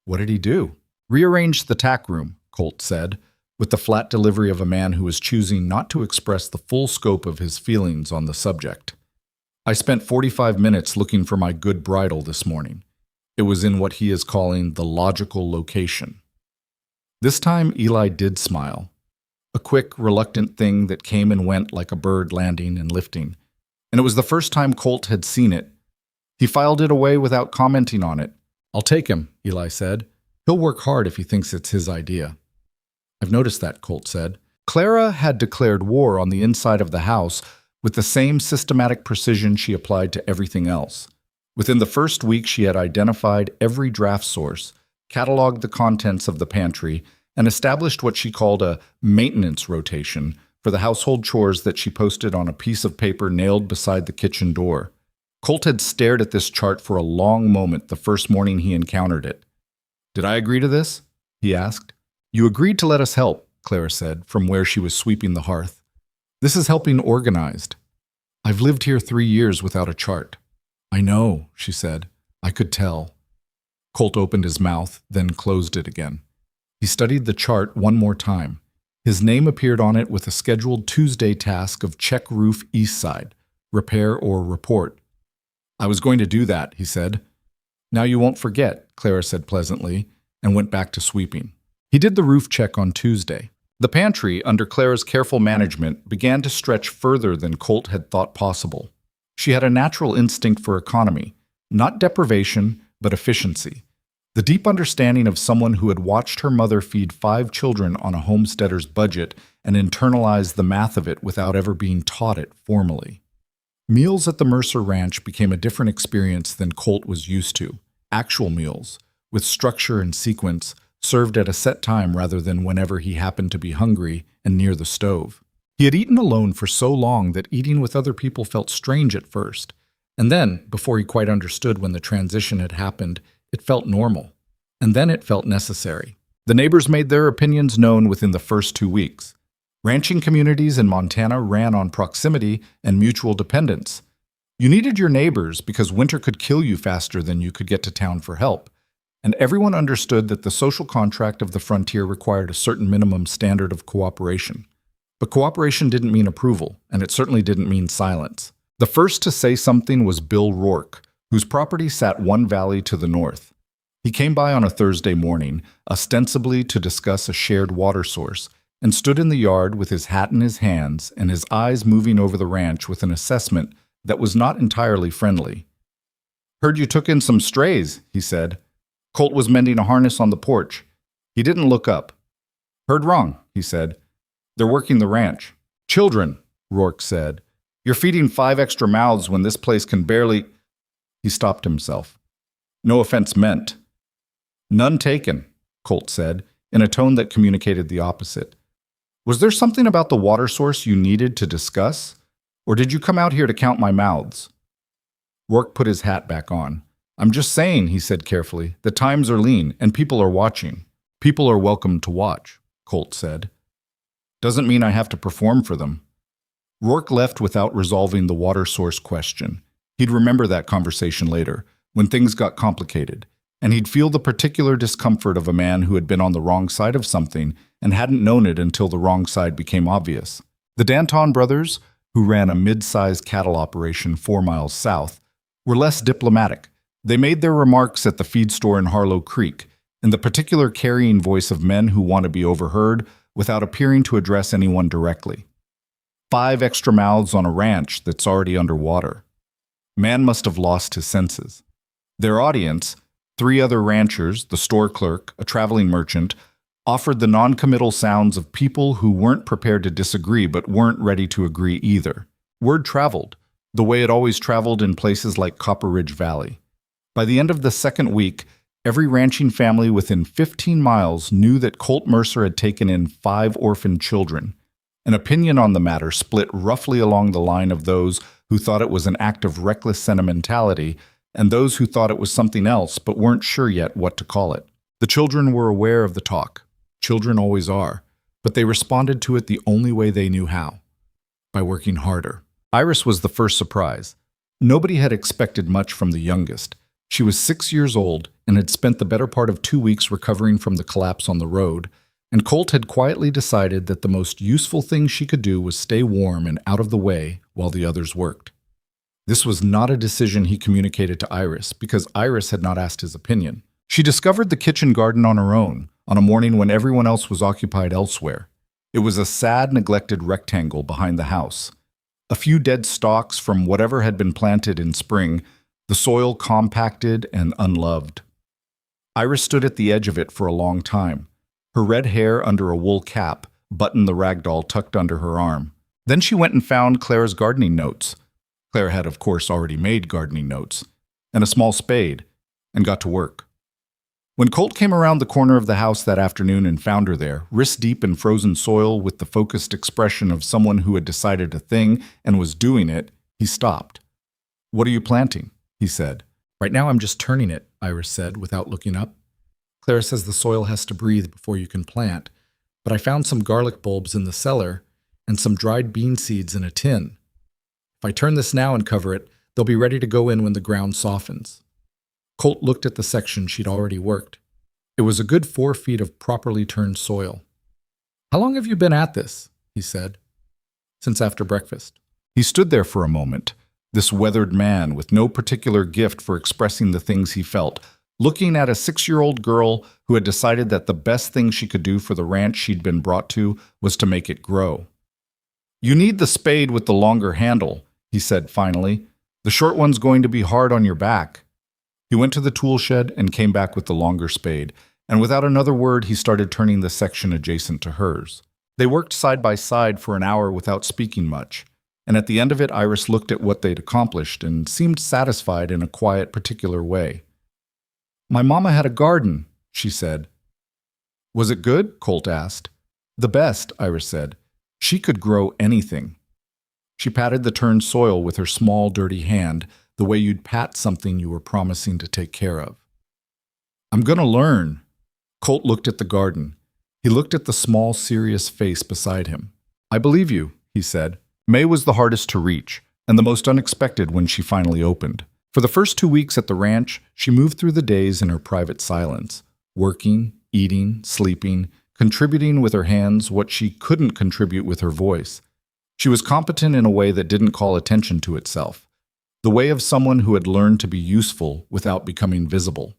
"What did he do?" "Rearranged the tack room," Colt said, with the flat delivery of a man who was choosing not to express the full scope of his feelings on the subject. "I spent 45 minutes looking for my good bridle this morning. It was in what he is calling the logical location." This time Eli did smile. A quick, reluctant thing that came and went like a bird landing and lifting. And it was the first time Colt had seen it. He filed it away without commenting on it. "I'll take him," Eli said. "He'll work hard if he thinks it's his idea." "I've noticed that," Colt said. Clara had declared war on the inside of the house with the same systematic precision she applied to everything else. Within the first week, she had identified every draft source, cataloged the contents of the pantry, and established what she called a maintenance rotation for the household chores that she posted on a piece of paper nailed beside the kitchen door. Colt had stared at this chart for a long moment the first morning he encountered it. "Did I agree to this?" he asked. "You agreed to let us help," Clara said, from where she was sweeping the hearth. "This is helping organized. I've lived here 3 years without a chart." "I know," she said. "I could tell." Colt opened his mouth, then closed it again. He studied the chart one more time. His name appeared on it with a scheduled Tuesday task of check roof east side, repair or report. "I was going to do that," he said. "Now you won't forget," Clara said pleasantly, and went back to sweeping. He did the roof check on Tuesday. The pantry, under Clara's careful management, began to stretch further than Colt had thought possible. She had a natural instinct for economy, not deprivation, but efficiency. The deep understanding of someone who had watched her mother feed 5 children on a homesteader's budget and internalized the math of it without ever being taught it formally. Meals at the Mercer Ranch became a different experience than Colt was used to. Actual meals, with structure and sequence, served at a set time rather than whenever he happened to be hungry and near the stove. He had eaten alone for so long that eating with other people felt strange at first, and then, before he quite understood when the transition had happened, it felt normal. And then it felt necessary. The neighbors made their opinions known within the first 2 weeks. Ranching communities in Montana ran on proximity and mutual dependence. You needed your neighbors because winter could kill you faster than you could get to town for help. And everyone understood that the social contract of the frontier required a certain minimum standard of cooperation. But cooperation didn't mean approval, and it certainly didn't mean silence. The first to say something was Bill Rourke, whose property sat one valley to the north. He came by on a Thursday morning, ostensibly to discuss a shared water source, and stood in the yard with his hat in his hands and his eyes moving over the ranch with an assessment that was not entirely friendly. "Heard you took in some strays," he said. Colt was mending a harness on the porch. He didn't look up. "Heard wrong," he said. "They're working the ranch." "Children," Rourke said. "You're feeding 5 extra mouths when this place can barely—" He stopped himself. "No offense meant." "None taken," Colt said, in a tone that communicated the opposite. "Was there something about the water source you needed to discuss? Or did you come out here to count my mouths?" Rourke put his hat back on. "I'm just saying," he said carefully, "the times are lean and people are watching." "People are welcome to watch," Colt said. "Doesn't mean I have to perform for them." Rourke left without resolving the water source question. He'd remember that conversation later, when things got complicated, and he'd feel the particular discomfort of a man who had been on the wrong side of something and hadn't known it until the wrong side became obvious. The Danton brothers, who ran a mid-sized cattle operation 4 miles south, were less diplomatic. They made their remarks at the feed store in Harlow Creek, in the particular carrying voice of men who want to be overheard without appearing to address anyone directly. 5 extra mouths on a ranch that's already underwater. Man must have lost his senses. Their audience, 3 other ranchers, the store clerk, a traveling merchant, offered the non-committal sounds of people who weren't prepared to disagree but weren't ready to agree either. Word traveled, the way it always traveled in places like Copper Ridge Valley. By the end of the second week, every ranching family within 15 miles knew that Colt Mercer had taken in 5 orphaned children. An opinion on the matter split roughly along the line of those who thought it was an act of reckless sentimentality and those who thought it was something else but weren't sure yet what to call it. The children were aware of the talk. Children always are, but they responded to it the only way they knew how, by working harder. Iris was the first surprise. Nobody had expected much from the youngest. She was 6 years old and had spent the better part of 2 weeks recovering from the collapse on the road, and Colt had quietly decided that the most useful thing she could do was stay warm and out of the way while the others worked. This was not a decision he communicated to Iris because Iris had not asked his opinion. She discovered the kitchen garden on her own, on a morning when everyone else was occupied elsewhere. It was a sad, neglected rectangle behind the house. A few dead stalks from whatever had been planted in spring, the soil compacted and unloved. Iris stood at the edge of it for a long time. Her red hair under a wool cap buttoned the ragdoll tucked under her arm. Then she went and found Clara's gardening notes. Clara had, of course, already made gardening notes, and a small spade, and got to work. When Colt came around the corner of the house that afternoon and found her there, wrist-deep in frozen soil with the focused expression of someone who had decided a thing and was doing it, he stopped. "What are you planting?" he said. "Right now I'm just turning it," Iris said, without looking up. "Clara says the soil has to breathe before you can plant, but I found some garlic bulbs in the cellar and some dried bean seeds in a tin. If I turn this now and cover it, they'll be ready to go in when the ground softens." Colt looked at the section she'd already worked. It was a good 4 feet of properly turned soil. "How long have you been at this?" he said. "Since after breakfast." He stood there for a moment, this weathered man with no particular gift for expressing the things he felt, looking at a 6-year-old girl who had decided that the best thing she could do for the ranch she'd been brought to was to make it grow. "You need the spade with the longer handle," he said finally. "The short one's going to be hard on your back." He went to the tool shed and came back with the longer spade, and without another word he started turning the section adjacent to hers. They worked side by side for an hour without speaking much, and at the end of it Iris looked at what they'd accomplished and seemed satisfied in a quiet, particular way. "My mama had a garden," she said. Was it good? Colt asked. The best, Iris said. She could grow anything. She patted the turned soil with her small, dirty hand, the way you'd pat something you were promising to take care of. I'm gonna learn. Colt looked at the garden. He looked at the small, serious face beside him. I believe you, he said. May was the hardest to reach, and the most unexpected when she finally opened. For the first 2 weeks at the ranch, she moved through the days in her private silence, working, eating, sleeping, contributing with her hands what she couldn't contribute with her voice. She was competent in a way that didn't call attention to itself, the way of someone who had learned to be useful without becoming visible.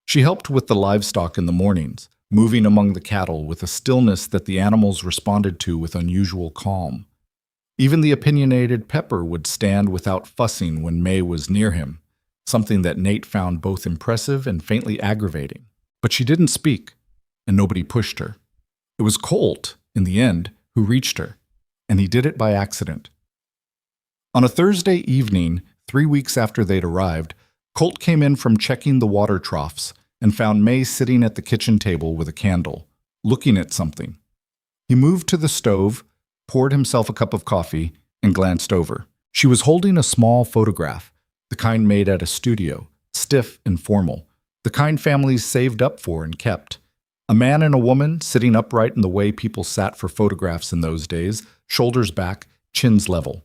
She helped with the livestock in the mornings, moving among the cattle with a stillness that the animals responded to with unusual calm. Even the opinionated Pepper would stand without fussing when May was near him, something that Nate found both impressive and faintly aggravating. But she didn't speak, and nobody pushed her. It was Colt, in the end, who reached her, and he did it by accident. On a Thursday evening, 3 weeks after they'd arrived, Colt came in from checking the water troughs and found May sitting at the kitchen table with a candle, looking at something. He moved to the stove, poured himself a cup of coffee, and glanced over. She was holding a small photograph, the kind made at a studio, stiff and formal, the kind families saved up for and kept. A man and a woman sitting upright in the way people sat for photographs in those days, shoulders back, chins level.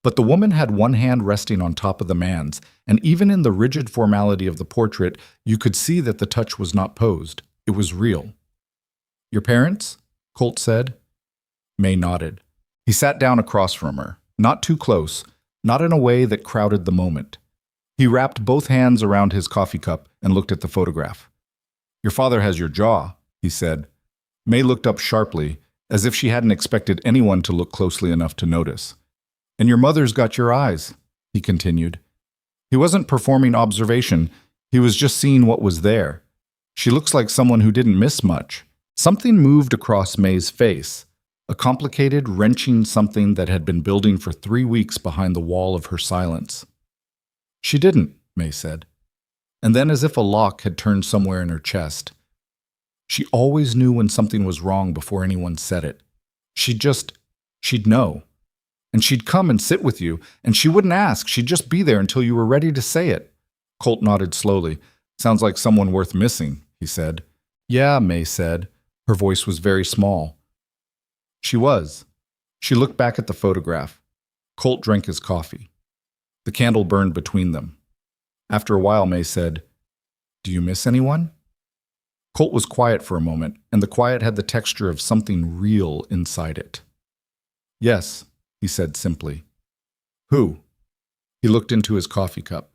But the woman had one hand resting on top of the man's, and even in the rigid formality of the portrait, you could see that the touch was not posed. It was real. Your parents? Colt said. May nodded. He sat down across from her, not too close, not in a way that crowded the moment. He wrapped both hands around his coffee cup and looked at the photograph. Your father has your jaw, he said. May looked up sharply, as if she hadn't expected anyone to look closely enough to notice. And your mother's got your eyes, he continued. He wasn't performing observation, he was just seeing what was there. She looks like someone who didn't miss much. Something moved across May's face, a complicated, wrenching something that had been building for 3 weeks behind the wall of her silence. She didn't, May said. And then as if a lock had turned somewhere in her chest. She always knew when something was wrong before anyone said it. She'd know. And she'd come and sit with you, and she wouldn't ask. She'd just be there until you were ready to say it. Colt nodded slowly. Sounds like someone worth missing, he said. Yeah, May said. Her voice was very small. She was. She looked back at the photograph. Colt drank his coffee. The candle burned between them. After a while, May said, Do you miss anyone? Colt was quiet for a moment, and the quiet had the texture of something real inside it. Yes, he said simply. Who? He looked into his coffee cup.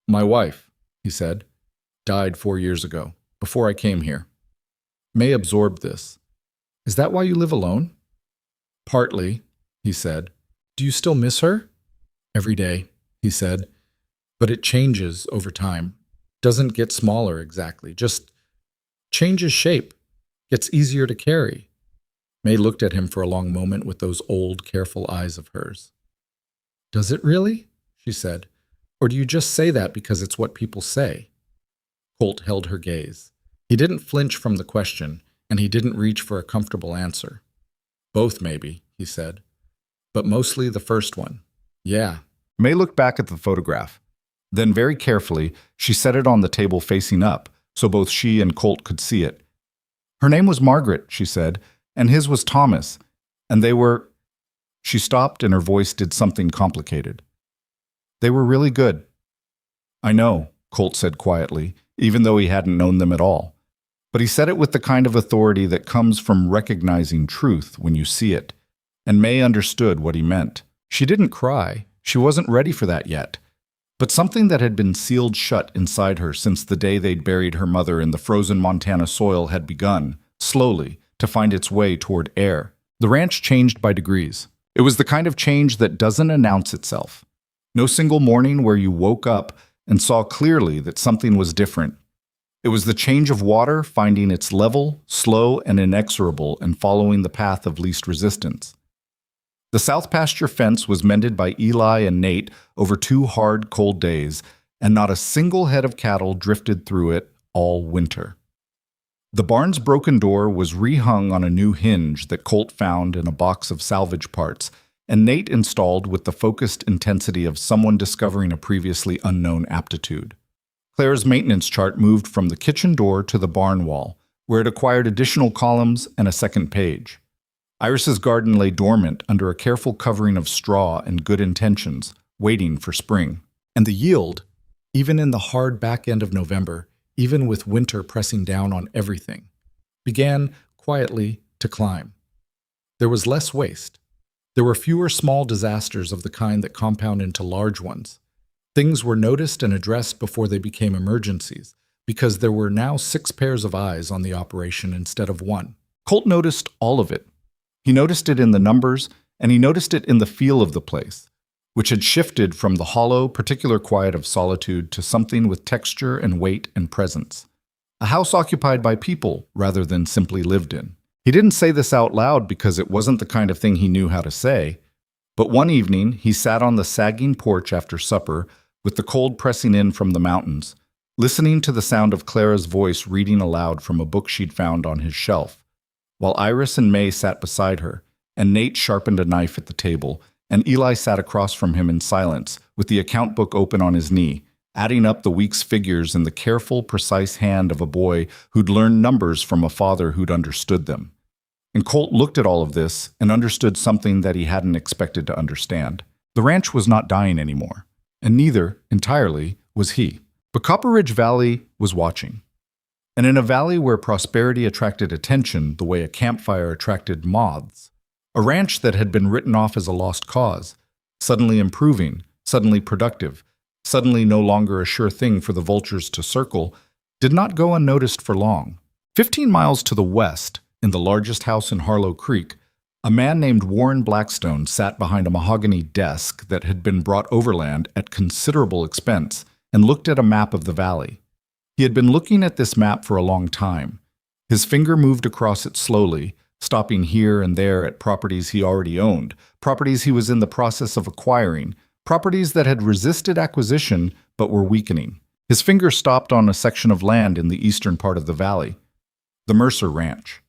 My wife, he said, died 4 years ago, before I came here. May absorbed this. Is that why you live alone? Partly, he said. Do you still miss her? Every day, he said. But it changes over time. Doesn't get smaller exactly, just changes shape, gets easier to carry. May looked at him for a long moment with those old, careful eyes of hers. Does it really? She said. Or do you just say that because it's what people say? Colt held her gaze. He didn't flinch from the question, and he didn't reach for a comfortable answer. Both, maybe, he said. But mostly the first one. Yeah. May looked back at the photograph. Then, very carefully, she set it on the table facing up, so both she and Colt could see it. Her name was Margaret, she said, and his was Thomas, and they were... She stopped and her voice did something complicated. They were really good. I know, Colt said quietly, even though he hadn't known them at all. But he said it with the kind of authority that comes from recognizing truth when you see it, and May understood what he meant. She didn't cry. She wasn't ready for that yet. But something that had been sealed shut inside her since the day they'd buried her mother in the frozen Montana soil had begun, slowly, to find its way toward air. The ranch changed by degrees. It was the kind of change that doesn't announce itself. No single morning where you woke up and saw clearly that something was different. It was the change of water finding its level, slow and inexorable, and following the path of least resistance. The south pasture fence was mended by Eli and Nate over 2 hard, cold days, and not a single head of cattle drifted through it all winter. The barn's broken door was rehung on a new hinge that Colt found in a box of salvage parts, and Nate installed with the focused intensity of someone discovering a previously unknown aptitude. Claire's maintenance chart moved from the kitchen door to the barn wall, where it acquired additional columns and a second page. Iris's garden lay dormant under a careful covering of straw and good intentions, waiting for spring. And the yield, even in the hard back end of November, even with winter pressing down on everything, began quietly to climb. There was less waste. There were fewer small disasters of the kind that compound into large ones. Things were noticed and addressed before they became emergencies, because there were now 6 pairs of eyes on the operation instead of 1. Colt noticed all of it. He noticed it in the numbers, and he noticed it in the feel of the place, which had shifted from the hollow, particular quiet of solitude to something with texture and weight and presence. A house occupied by people rather than simply lived in. He didn't say this out loud because it wasn't the kind of thing he knew how to say, but one evening he sat on the sagging porch after supper with the cold pressing in from the mountains, listening to the sound of Clara's voice reading aloud from a book she'd found on his shelf, while Iris and May sat beside her, and Nate sharpened a knife at the table, and Eli sat across from him in silence, with the account book open on his knee, adding up the week's figures in the careful, precise hand of a boy who'd learned numbers from a father who'd understood them. And Colt looked at all of this and understood something that he hadn't expected to understand. The ranch was not dying anymore, and neither, entirely, was he. But Copper Ridge Valley was watching. And in a valley where prosperity attracted attention the way a campfire attracted moths, a ranch that had been written off as a lost cause, suddenly improving, suddenly productive, suddenly no longer a sure thing for the vultures to circle, did not go unnoticed for long. 15 miles to the west, in the largest house in Harlow Creek, a man named Warren Blackstone sat behind a mahogany desk that had been brought overland at considerable expense and looked at a map of the valley. He had been looking at this map for a long time. His finger moved across it slowly, stopping here and there at properties he already owned, properties he was in the process of acquiring, properties that had resisted acquisition but were weakening. His finger stopped on a section of land in the eastern part of the valley, the Mercer Ranch.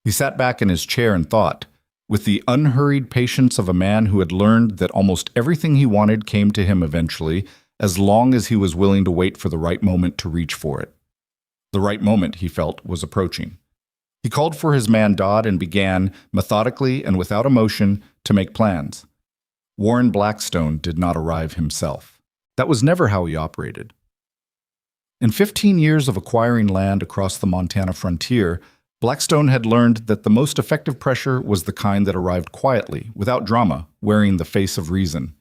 He sat back in his chair and thought, with the unhurried patience of a man who had learned that almost everything he wanted came to him eventually, as long as he was willing to wait for the right moment to reach for it. The right moment, he felt, was approaching. He called for his man Dodd and began, methodically and without emotion, to make plans. Warren Blackstone did not arrive himself. That was never how he operated. In 15 years of acquiring land across the Montana frontier, Blackstone had learned that the most effective pressure was the kind that arrived quietly, without drama, wearing the face of reason.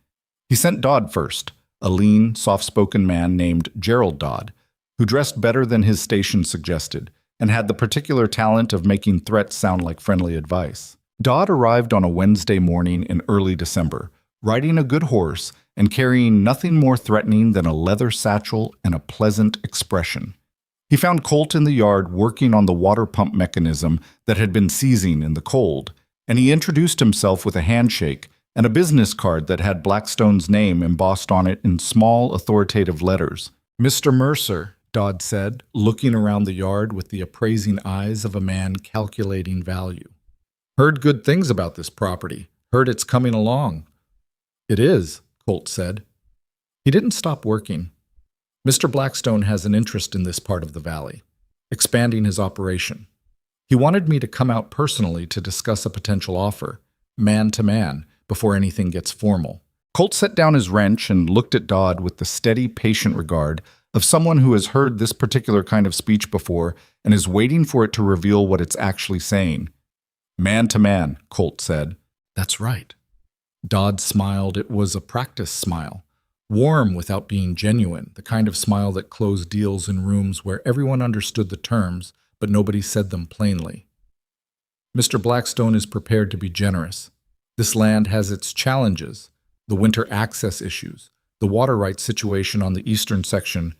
He sent Dodd first, a lean, soft-spoken man named Gerald Dodd, who dressed better than his station suggested, and had the particular talent of making threats sound like friendly advice. Dodd arrived on a Wednesday morning in early December, riding a good horse and carrying nothing more threatening than a leather satchel and a pleasant expression. He found Colt in the yard working on the water pump mechanism that had been seizing in the cold, and he introduced himself with a handshake and a business card that had Blackstone's name embossed on it in small, authoritative letters. "Mr. Mercer," Dodd said, looking around the yard with the appraising eyes of a man calculating value. "Heard good things about this property. Heard it's coming along." "It is," Colt said. He didn't stop working. Mr. Blackstone has an interest in this part of the valley, expanding his operation. He wanted me to come out personally to discuss a potential offer, man to man, before anything gets formal. Colt set down his wrench and looked at Dodd with the steady, patient regard of someone who has heard this particular kind of speech before and is waiting for it to reveal what it's actually saying. "Man to man," Colt said. "That's right." Dodd smiled. It was a practice smile. Warm without being genuine, the kind of smile that closed deals in rooms where everyone understood the terms, but nobody said them plainly. "Mr. Blackstone is prepared to be generous. This land has its challenges, the winter access issues, the water rights situation on the eastern section."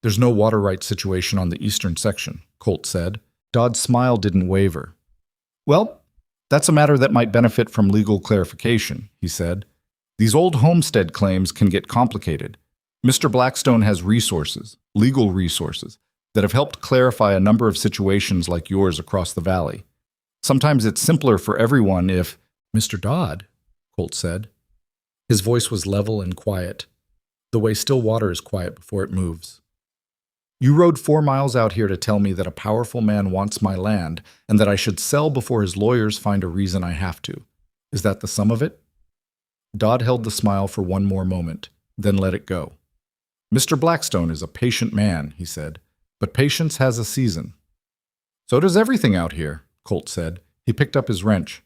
"There's no water rights situation on the eastern section," Colt said. Dodd's smile didn't waver. "Well, that's a matter that might benefit from legal clarification," he said. "These old homestead claims can get complicated. Mr. Blackstone has resources, legal resources, that have helped clarify a number of situations like yours across the valley. Sometimes it's simpler for everyone if— Mr. Dodd, Colt said. His voice was level and quiet, the way still water is quiet before it moves. You rode 4 miles out here to tell me that a powerful man wants my land and that I should sell before his lawyers find a reason I have to. Is that the sum of it? Dodd held the smile for one more moment, then let it go. Mr. Blackstone is a patient man, he said, but patience has a season. So does everything out here, Colt said. He picked up his wrench.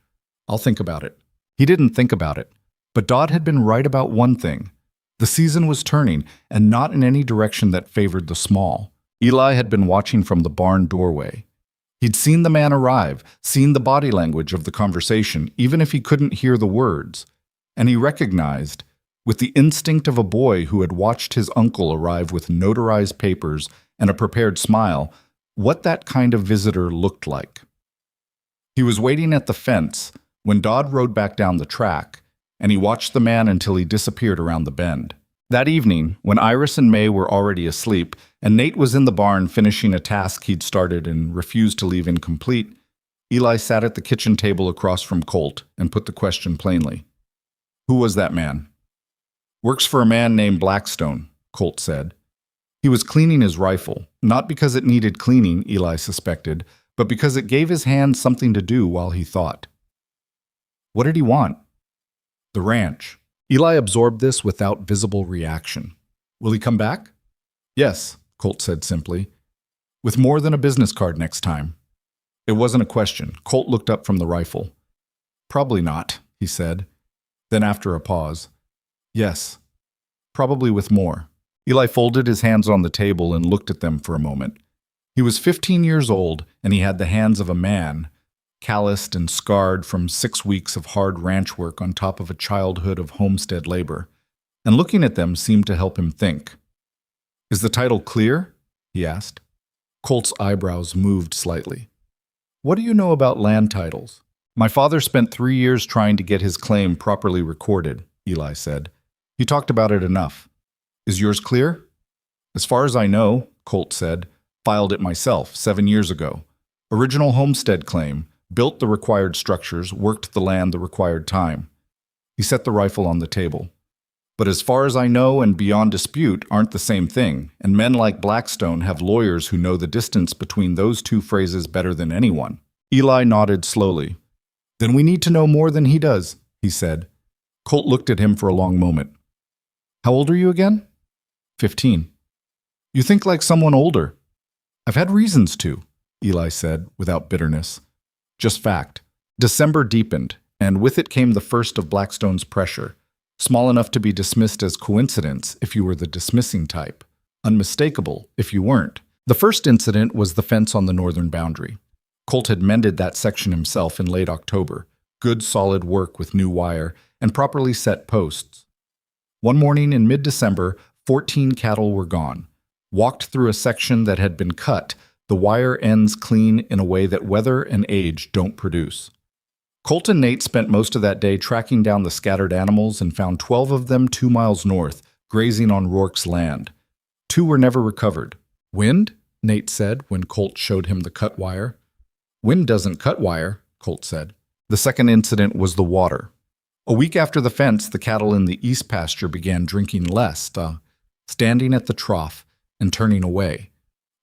I'll think about it. He didn't think about it, but Dodd had been right about one thing. The season was turning, and not in any direction that favored the small. Eli had been watching from the barn doorway. He'd seen the man arrive, seen the body language of the conversation, even if he couldn't hear the words. And he recognized, with the instinct of a boy who had watched his uncle arrive with notarized papers and a prepared smile, what that kind of visitor looked like. He was waiting at the fence when Dodd rode back down the track, and he watched the man until he disappeared around the bend. That evening, when Iris and May were already asleep, and Nate was in the barn finishing a task he'd started and refused to leave incomplete, Eli sat at the kitchen table across from Colt and put the question plainly. Who was that man? Works for a man named Blackstone, Colt said. He was cleaning his rifle, not because it needed cleaning, Eli suspected, but because it gave his hands something to do while he thought. What did he want? The ranch. Eli absorbed this without visible reaction. Will he come back? Yes, Colt said simply. With more than a business card next time. It wasn't a question. Colt looked up from the rifle. Probably not, he said. Then after a pause, yes, probably with more. Eli folded his hands on the table and looked at them for a moment. He was 15 years old, and he had the hands of a man, calloused and scarred from 6 weeks of hard ranch work on top of a childhood of homestead labor, and looking at them seemed to help him think. Is the title clear? He asked. Colt's eyebrows moved slightly. What do you know about land titles? My father spent 3 years trying to get his claim properly recorded, Eli said. He talked about it enough. Is yours clear? As far as I know, Colt said, filed it myself 7 years ago. Original homestead claim, built the required structures, worked the land the required time. He set the rifle on the table. But as far as I know and beyond dispute aren't the same thing, and men like Blackstone have lawyers who know the distance between those two phrases better than anyone. Eli nodded slowly. Then we need to know more than he does, he said. Colt looked at him for a long moment. How old are you again? 15. You think like someone older. I've had reasons to, Eli said, without bitterness. Just fact. December deepened, and with it came the first of Blackstone's pressure, small enough to be dismissed as coincidence if you were the dismissing type, unmistakable if you weren't. The first incident was the fence on the northern boundary. Colt had mended that section himself in late October, good solid work with new wire and properly set posts. One morning in mid-December, 14 cattle were gone. Walked through a section that had been cut, the wire ends clean in a way that weather and age don't produce. Colt and Nate spent most of that day tracking down the scattered animals and found 12 of them 2 miles north, grazing on Rourke's land. 2 were never recovered. Wind? Nate said when Colt showed him the cut wire. Wind doesn't cut wire, Colt said. The second incident was the water. A week after the fence, the cattle in the east pasture began drinking less, standing at the trough and turning away,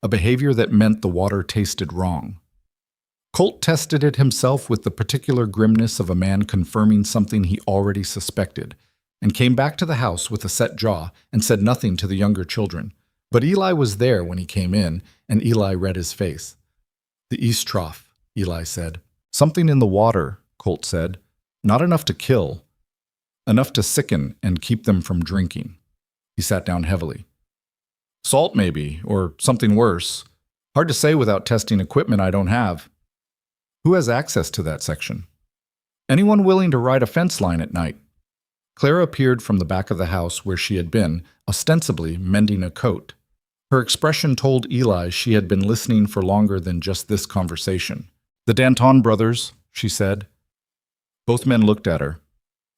a behavior that meant the water tasted wrong. Colt tested it himself with the particular grimness of a man confirming something he already suspected, and came back to the house with a set jaw and said nothing to the younger children. But Eli was there when he came in, and Eli read his face. The east trough, Eli said. Something in the water, Colt said. Not enough to kill. Enough to sicken and keep them from drinking. He sat down heavily. Salt, maybe, or something worse. Hard to say without testing equipment I don't have. Who has access to that section? Anyone willing to ride a fence line at night? Clara appeared from the back of the house where she had been, ostensibly mending a coat. Her expression told Eli she had been listening for longer than just this conversation. The Danton brothers, she said. Both men looked at her.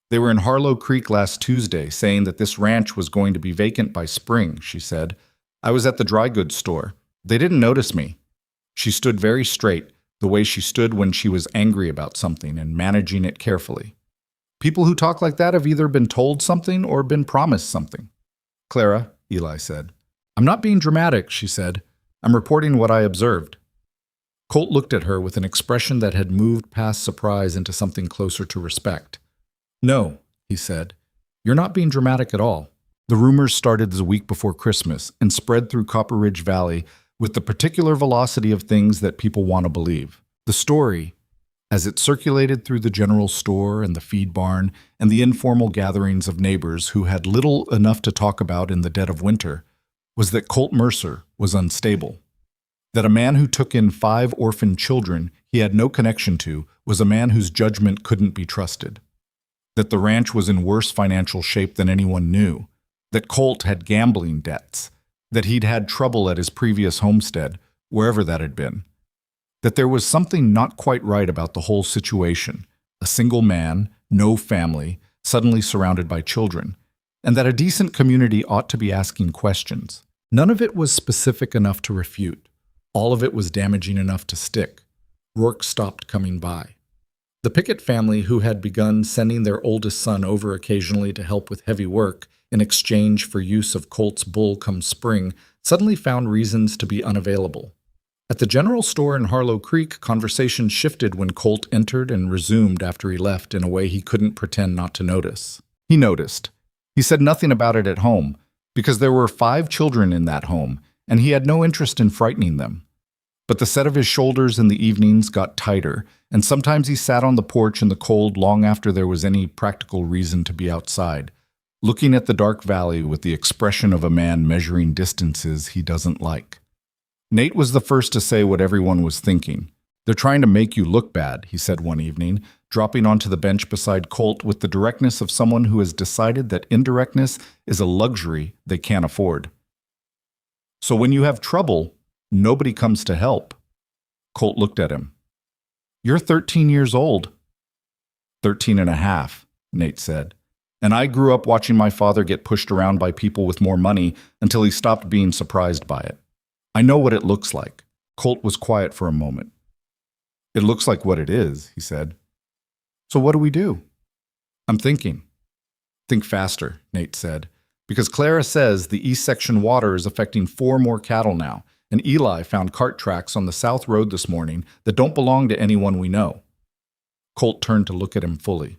They were in Harlow Creek last Tuesday, saying that this ranch was going to be vacant by spring, she said. I was at the dry goods store. They didn't notice me. She stood very straight, the way she stood when she was angry about something and managing it carefully. People who talk like that have either been told something or been promised something. Clara, Eli said. I'm not being dramatic, she said. I'm reporting what I observed. Colt looked at her with an expression that had moved past surprise into something closer to respect. No, he said. You're not being dramatic at all. The rumors started the week before Christmas and spread through Copper Ridge Valley with the particular velocity of things that people want to believe. The story, as it circulated through the general store and the feed barn and the informal gatherings of neighbors who had little enough to talk about in the dead of winter, was that Colt Mercer was unstable. That a man who took in 5 orphaned children he had no connection to was a man whose judgment couldn't be trusted. That the ranch was in worse financial shape than anyone knew. That Colt had gambling debts. That he'd had trouble at his previous homestead, wherever that had been. That there was something not quite right about the whole situation. A single man, no family, suddenly surrounded by children. And that a decent community ought to be asking questions. None of it was specific enough to refute. All of it was damaging enough to stick. Rourke stopped coming by. The Pickett family, who had begun sending their oldest son over occasionally to help with heavy work in exchange for use of Colt's bull come spring, suddenly found reasons to be unavailable. At the general store in Harlow Creek, conversation shifted when Colt entered and resumed after he left in a way he couldn't pretend not to notice. He noticed. He said nothing about it at home, because there were 5 children in that home, and he had no interest in frightening them. But the set of his shoulders in the evenings got tighter, and sometimes he sat on the porch in the cold long after there was any practical reason to be outside, looking at the dark valley with the expression of a man measuring distances he doesn't like. Nate was the first to say what everyone was thinking. They're trying to make you look bad, he said one evening, dropping onto the bench beside Colt with the directness of someone who has decided that indirectness is a luxury they can't afford. So when you have trouble, nobody comes to help. Colt looked at him. You're 13 years old. 13 and a half, Nate said. And I grew up watching my father get pushed around by people with more money until he stopped being surprised by it. I know what it looks like. Colt was quiet for a moment. It looks like what it is, he said. So what do we do? I'm thinking. Think faster, Nate said. Because Clara says the east section water is affecting 4 more cattle now, and Eli found cart tracks on the south road this morning that don't belong to anyone we know. Colt turned to look at him fully.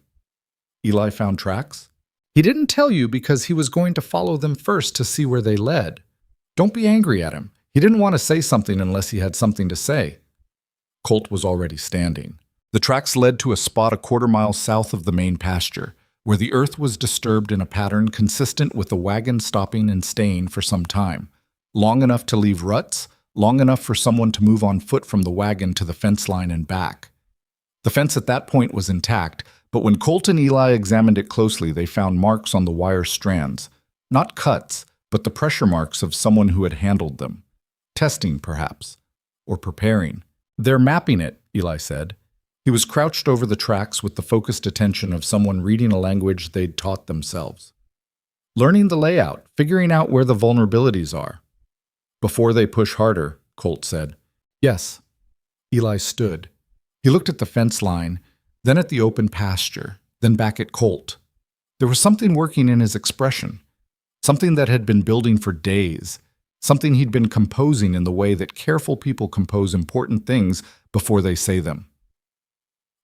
Eli found tracks? He didn't tell you because he was going to follow them first to see where they led. Don't be angry at him. He didn't want to say something unless he had something to say. Colt was already standing. The tracks led to a spot a quarter-mile south of the main pasture, where the earth was disturbed in a pattern consistent with the wagon stopping and staying for some time, long enough to leave ruts, long enough for someone to move on foot from the wagon to the fence line and back. The fence at that point was intact, but when Colt and Eli examined it closely, they found marks on the wire strands. Not cuts, but the pressure marks of someone who had handled them. Testing, perhaps. Or preparing. They're mapping it, Eli said. He was crouched over the tracks with the focused attention of someone reading a language they'd taught themselves. Learning the layout, figuring out where the vulnerabilities are. Before they push harder, Colt said. Yes. Eli stood. He looked at the fence line, then at the open pasture, then back at Colt. There was something working in his expression, something that had been building for days, something he'd been composing in the way that careful people compose important things before they say them.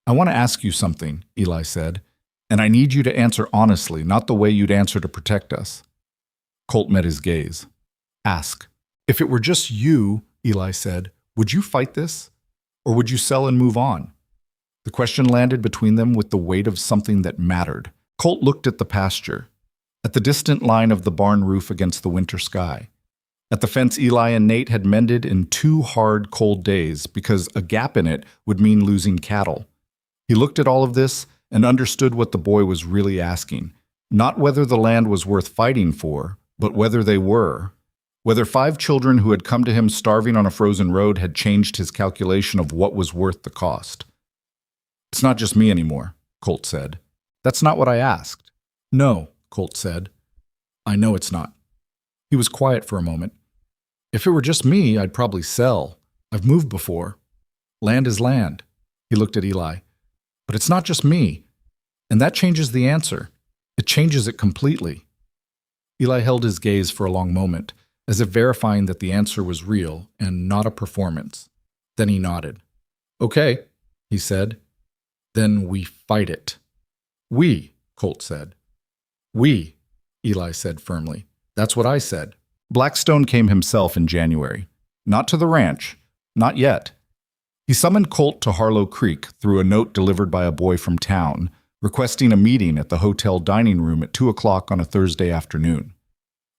I want to ask you something, Eli said, and I need you to answer honestly, not the way you'd answer to protect us. Colt met his gaze. Ask. If it were just you, Eli said, would you fight this? Or would you sell and move on? The question landed between them with the weight of something that mattered. Colt looked at the pasture, at the distant line of the barn roof against the winter sky, at the fence Eli and Nate had mended in 2 hard, cold days because a gap in it would mean losing cattle. He looked at all of this and understood what the boy was really asking, not whether the land was worth fighting for, but whether they were. Whether 5 children who had come to him starving on a frozen road had changed his calculation of what was worth the cost. It's not just me anymore, Colt said. That's not what I asked. No, Colt said. I know it's not. He was quiet for a moment. If it were just me, I'd probably sell. I've moved before. Land is land. He looked at Eli. But it's not just me. And that changes the answer. It changes it completely. Eli held his gaze for a long moment, as if verifying that the answer was real and not a performance. Then he nodded. Okay, he said. Then we fight it. We, Colt said. We, Eli said firmly. That's what I said. Blackstone came himself in January. Not to the ranch. Not yet. He summoned Colt to Harlow Creek through a note delivered by a boy from town, requesting a meeting at the hotel dining room at 2 o'clock on a Thursday afternoon.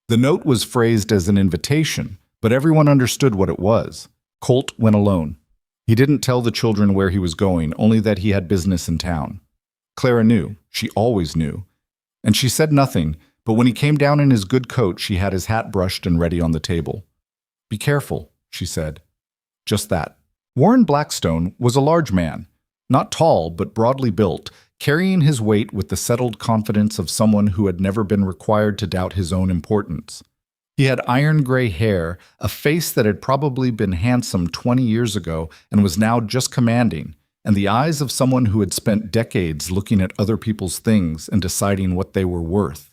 The note was phrased as an invitation, but everyone understood what it was. Colt went alone. He didn't tell the children where he was going, only that he had business in town. Clara knew. She always knew. And she said nothing, but when he came down in his good coat, she had his hat brushed and ready on the table. Be careful, she said. Just that. Warren Blackstone was a large man, not tall but broadly built, carrying his weight with the settled confidence of someone who had never been required to doubt his own importance. He had iron gray hair, a face that had probably been handsome 20 years ago and was now just commanding, and the eyes of someone who had spent decades looking at other people's things and deciding what they were worth.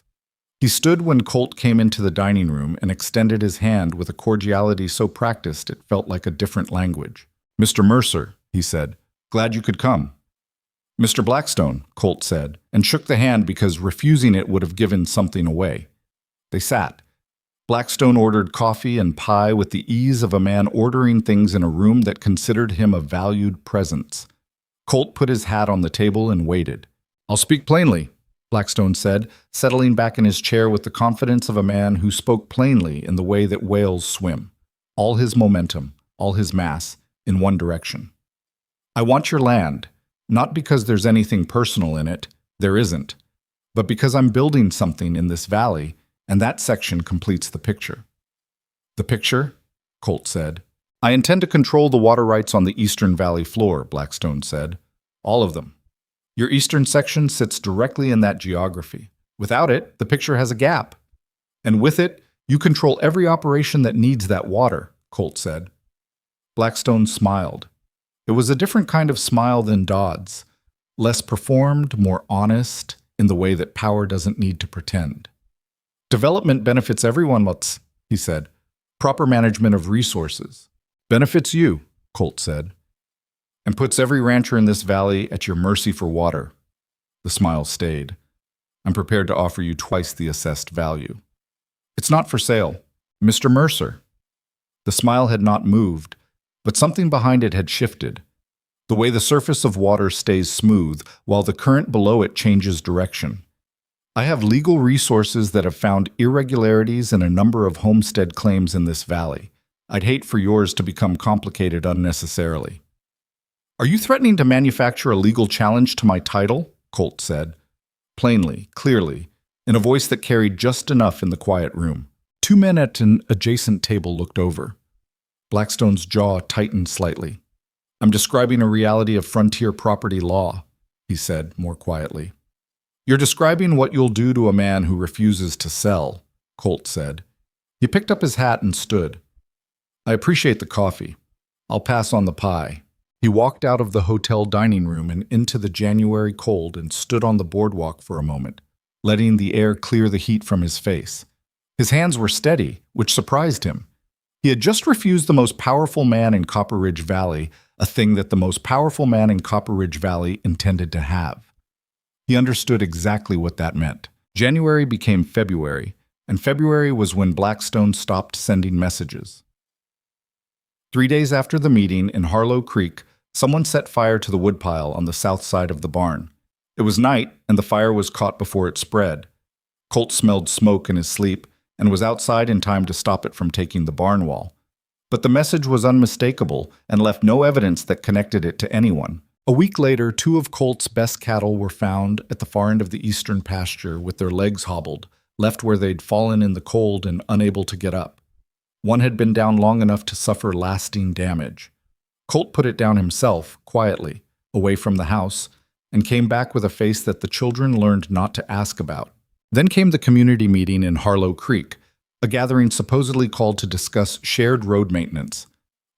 He stood when Colt came into the dining room and extended his hand with a cordiality so practiced it felt like a different language. Mr. Mercer, he said, glad you could come. Mr. Blackstone, Colt said, and shook the hand because refusing it would have given something away. They sat. Blackstone ordered coffee and pie with the ease of a man ordering things in a room that considered him a valued presence. Colt put his hat on the table and waited. I'll speak plainly, Blackstone said, settling back in his chair with the confidence of a man who spoke plainly in the way that whales swim. All his momentum, all his mass, in one direction. I want your land, not because there's anything personal in it, there isn't, but because I'm building something in this valley, and that section completes the picture. The picture? Colt said. I intend to control the water rights on the eastern valley floor, Blackstone said. All of them. Your eastern section sits directly in that geography. Without it, the picture has a gap. And with it, you control every operation that needs that water, Colt said. Blackstone smiled. It was a different kind of smile than Dodd's, less performed, more honest, in the way that power doesn't need to pretend. Development benefits everyone, he said. Proper management of resources. Benefits you, Colt said. And puts every rancher in this valley at your mercy for water. The smile stayed. I'm prepared to offer you twice the assessed value. It's not for sale. Mr. Mercer. The smile had not moved, but something behind it had shifted. The way the surface of water stays smooth, while the current below it changes direction. I have legal resources that have found irregularities in a number of homestead claims in this valley. I'd hate for yours to become complicated unnecessarily. Are you threatening to manufacture a legal challenge to my title? Colt said. Plainly, clearly, in a voice that carried just enough in the quiet room. Two men at an adjacent table looked over. Blackstone's jaw tightened slightly. I'm describing a reality of frontier property law, he said more quietly. You're describing what you'll do to a man who refuses to sell, Colt said. He picked up his hat and stood. I appreciate the coffee. I'll pass on the pie. He walked out of the hotel dining room and into the January cold and stood on the boardwalk for a moment, letting the air clear the heat from his face. His hands were steady, which surprised him. He had just refused the most powerful man in Copper Ridge Valley, a thing that the most powerful man in Copper Ridge Valley intended to have. He understood exactly what that meant. January became February, and February was when Blackstone stopped sending messages. 3 days after the meeting in Harlow Creek, someone set fire to the woodpile on the south side of the barn. It was night, and the fire was caught before it spread. Colt smelled smoke in his sleep and was outside in time to stop it from taking the barn wall. But the message was unmistakable and left no evidence that connected it to anyone. A week later, 2 of Colt's best cattle were found at the far end of the eastern pasture with their legs hobbled, left where they'd fallen in the cold and unable to get up. One had been down long enough to suffer lasting damage. Colt put it down himself, quietly, away from the house, and came back with a face that the children learned not to ask about. Then came the community meeting in Harlow Creek, a gathering supposedly called to discuss shared road maintenance,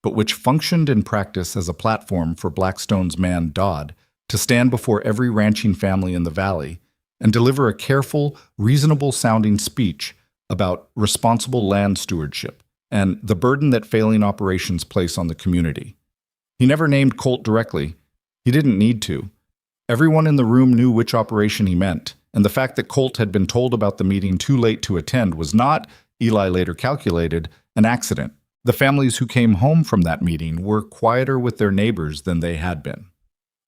but which functioned in practice as a platform for Blackstone's man Dodd to stand before every ranching family in the valley and deliver a careful, reasonable-sounding speech about responsible land stewardship and the burden that failing operations place on the community. He never named Colt directly. He didn't need to. Everyone in the room knew which operation he meant, and the fact that Colt had been told about the meeting too late to attend was not, Eli later calculated, an accident. The families who came home from that meeting were quieter with their neighbors than they had been.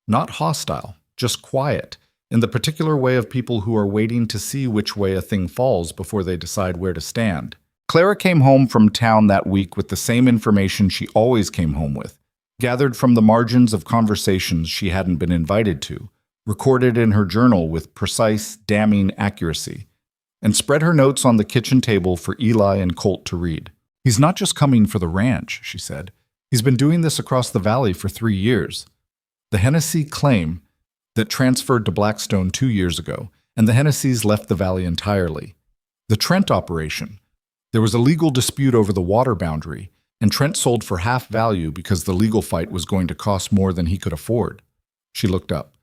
Not hostile, just quiet, in the particular way of people who are waiting to see which way a thing falls before they decide where to stand. Clara came home from town that week with the same information she always came home with, gathered from the margins of conversations she hadn't been invited to, recorded in her journal with precise, damning accuracy, and spread her notes on the kitchen table for Eli and Colt to read. "He's not just coming for the ranch," she said. "He's been doing this across the valley for 3 years. The Hennessy claim that transferred to Blackstone 2 years ago, and the Hennessy's left the valley entirely. The Trent operation. There was a legal dispute over the water boundary, and Trent sold for half value because the legal fight was going to cost more than he could afford." She looked up.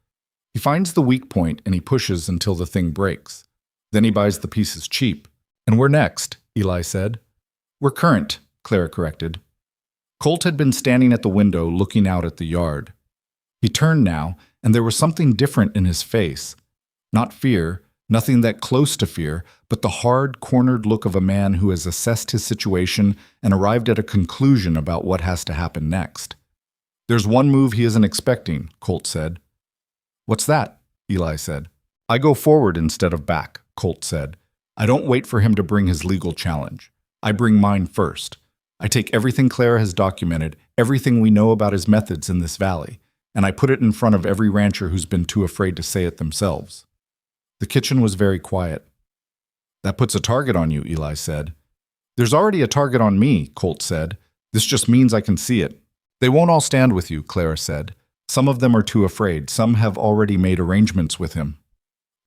"He finds the weak point and he pushes until the thing breaks. Then he buys the pieces cheap." "And we're next," Eli said. "We're current," Clara corrected. Colt had been standing at the window looking out at the yard. He turned now, and there was something different in his face. Not fear, nothing that close to fear, but the hard, cornered look of a man who has assessed his situation and arrived at a conclusion about what has to happen next. "There's one move he isn't expecting," Colt said. "What's that?" Eli said. "I go forward instead of back," Colt said. "I don't wait for him to bring his legal challenge. I bring mine first. I take everything Clara has documented, everything we know about his methods in this valley, and I put it in front of every rancher who's been too afraid to say it themselves." The kitchen was very quiet. "That puts a target on you," Eli said. "There's already a target on me," Colt said. "This just means I can see it." "They won't all stand with you," Clara said. "Some of them are too afraid. Some have already made arrangements with him."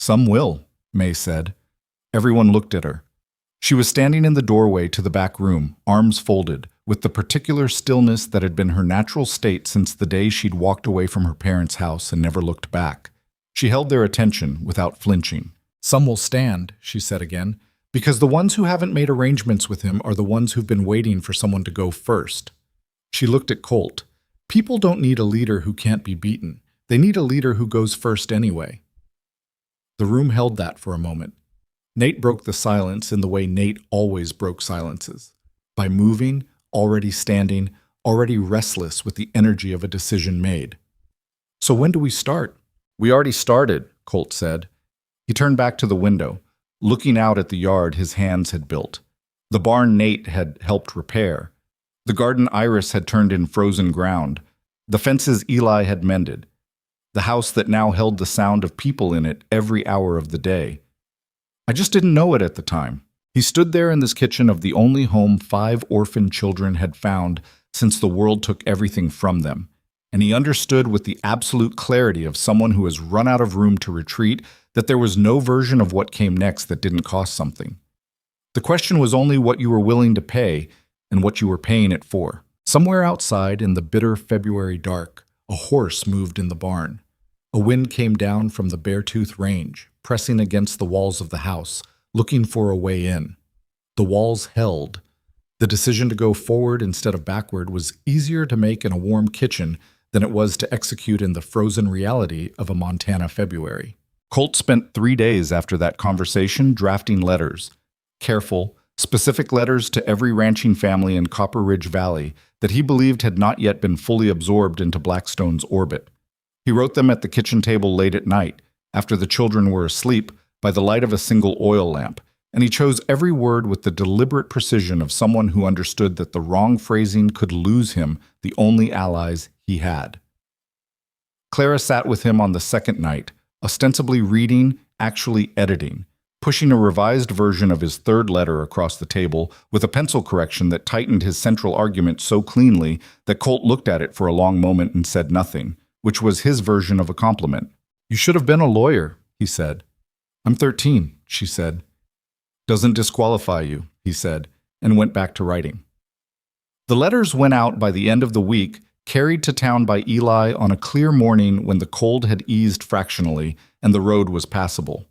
"Some will," May said. Everyone looked at her. She was standing in the doorway to the back room, arms folded, with the particular stillness that had been her natural state since the day she'd walked away from her parents' house and never looked back. She held their attention without flinching. "Some will stand," she said again, "because the ones who haven't made arrangements with him are the ones who've been waiting for someone to go first." She looked at Colt. "People don't need a leader who can't be beaten. They need a leader who goes first anyway." The room held that for a moment. Nate broke the silence in the way Nate always broke silences, by moving, already standing, already restless with the energy of a decision made. "So when do we start?" "We already started," Colt said. He turned back to the window, looking out at the yard his hands had built. The barn Nate had helped repair. The garden Iris had turned in frozen ground. The fences Eli had mended. The house that now held the sound of people in it every hour of the day. "I just didn't know it at the time." He stood there in this kitchen of the only home 5 orphaned children had found since the world took everything from them, and he understood with the absolute clarity of someone who has run out of room to retreat that there was no version of what came next that didn't cost something. The question was only what you were willing to pay and what you were paying it for. Somewhere outside in the bitter February dark, a horse moved in the barn. A wind came down from the Beartooth Range, pressing against the walls of the house, looking for a way in. The walls held. The decision to go forward instead of backward was easier to make in a warm kitchen than it was to execute in the frozen reality of a Montana February. Colt spent 3 days after that conversation drafting letters, careful, specific letters to every ranching family in Copper Ridge Valley that he believed had not yet been fully absorbed into Blackstone's orbit. He wrote them at the kitchen table late at night, after the children were asleep, by the light of a single oil lamp, and he chose every word with the deliberate precision of someone who understood that the wrong phrasing could lose him the only allies he had. Clara sat with him on the second night, ostensibly reading, actually editing, pushing a revised version of his third letter across the table with a pencil correction that tightened his central argument so cleanly that Colt looked at it for a long moment and said nothing, which was his version of a compliment. "You should have been a lawyer," he said. "I'm 13, she said. "Doesn't disqualify you," he said, and went back to writing. The letters went out by the end of the week, carried to town by Eli on a clear morning when the cold had eased fractionally and the road was passable.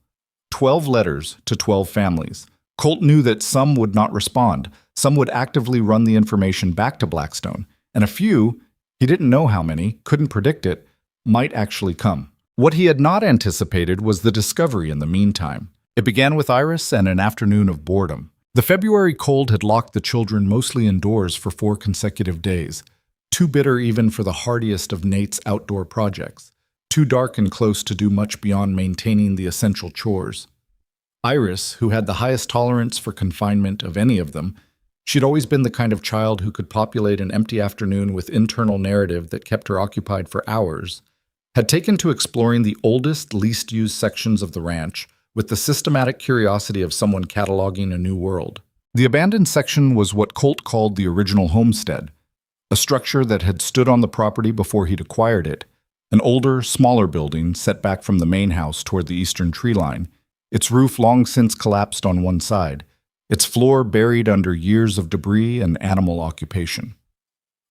12 letters to 12 families. Colt knew that some would not respond, some would actively run the information back to Blackstone, and a few, he didn't know how many, couldn't predict it, might actually come. What he had not anticipated was the discovery in the meantime. It began with Iris and an afternoon of boredom. The February cold had locked the children mostly indoors for 4 consecutive days, too bitter even for the hardiest of Nate's outdoor projects, too dark and close to do much beyond maintaining the essential chores. Iris, who had the highest tolerance for confinement of any of them, she'd always been the kind of child who could populate an empty afternoon with internal narrative that kept her occupied for hours, had taken to exploring the oldest, least used sections of the ranch with the systematic curiosity of someone cataloging a new world. The abandoned section was what Colt called the original homestead, a structure that had stood on the property before he'd acquired it, an older, smaller building set back from the main house toward the eastern tree line, its roof long since collapsed on one side, its floor buried under years of debris and animal occupation.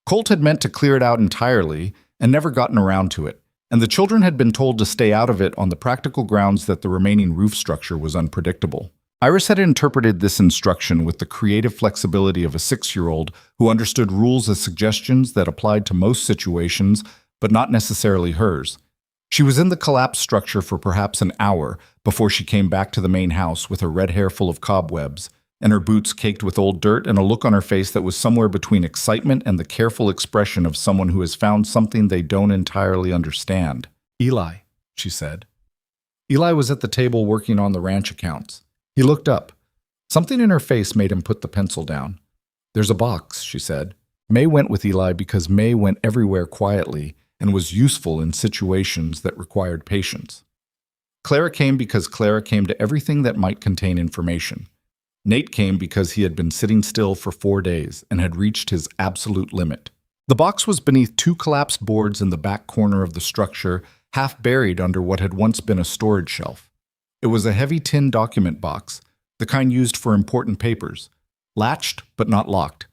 Colt had meant to clear it out entirely and never gotten around to it, and the children had been told to stay out of it on the practical grounds that the remaining roof structure was unpredictable. Iris had interpreted this instruction with the creative flexibility of a 6-year-old who understood rules as suggestions that applied to most situations, but not necessarily hers. She was in the collapsed structure for perhaps an hour before she came back to the main house with her red hair full of cobwebs, and her boots caked with old dirt and a look on her face that was somewhere between excitement and the careful expression of someone who has found something they don't entirely understand. "Eli," she said. Eli was at the table working on the ranch accounts. He looked up. Something in her face made him put the pencil down. "There's a box," she said. May went with Eli because May went everywhere quietly and was useful in situations that required patience. Clara came because Clara came to everything that might contain information. Nate came because he had been sitting still for 4 days and had reached his absolute limit. The box was beneath 2 collapsed boards in the back corner of the structure, half buried under what had once been a storage shelf. It was a heavy tin document box, the kind used for important papers, latched but not locked,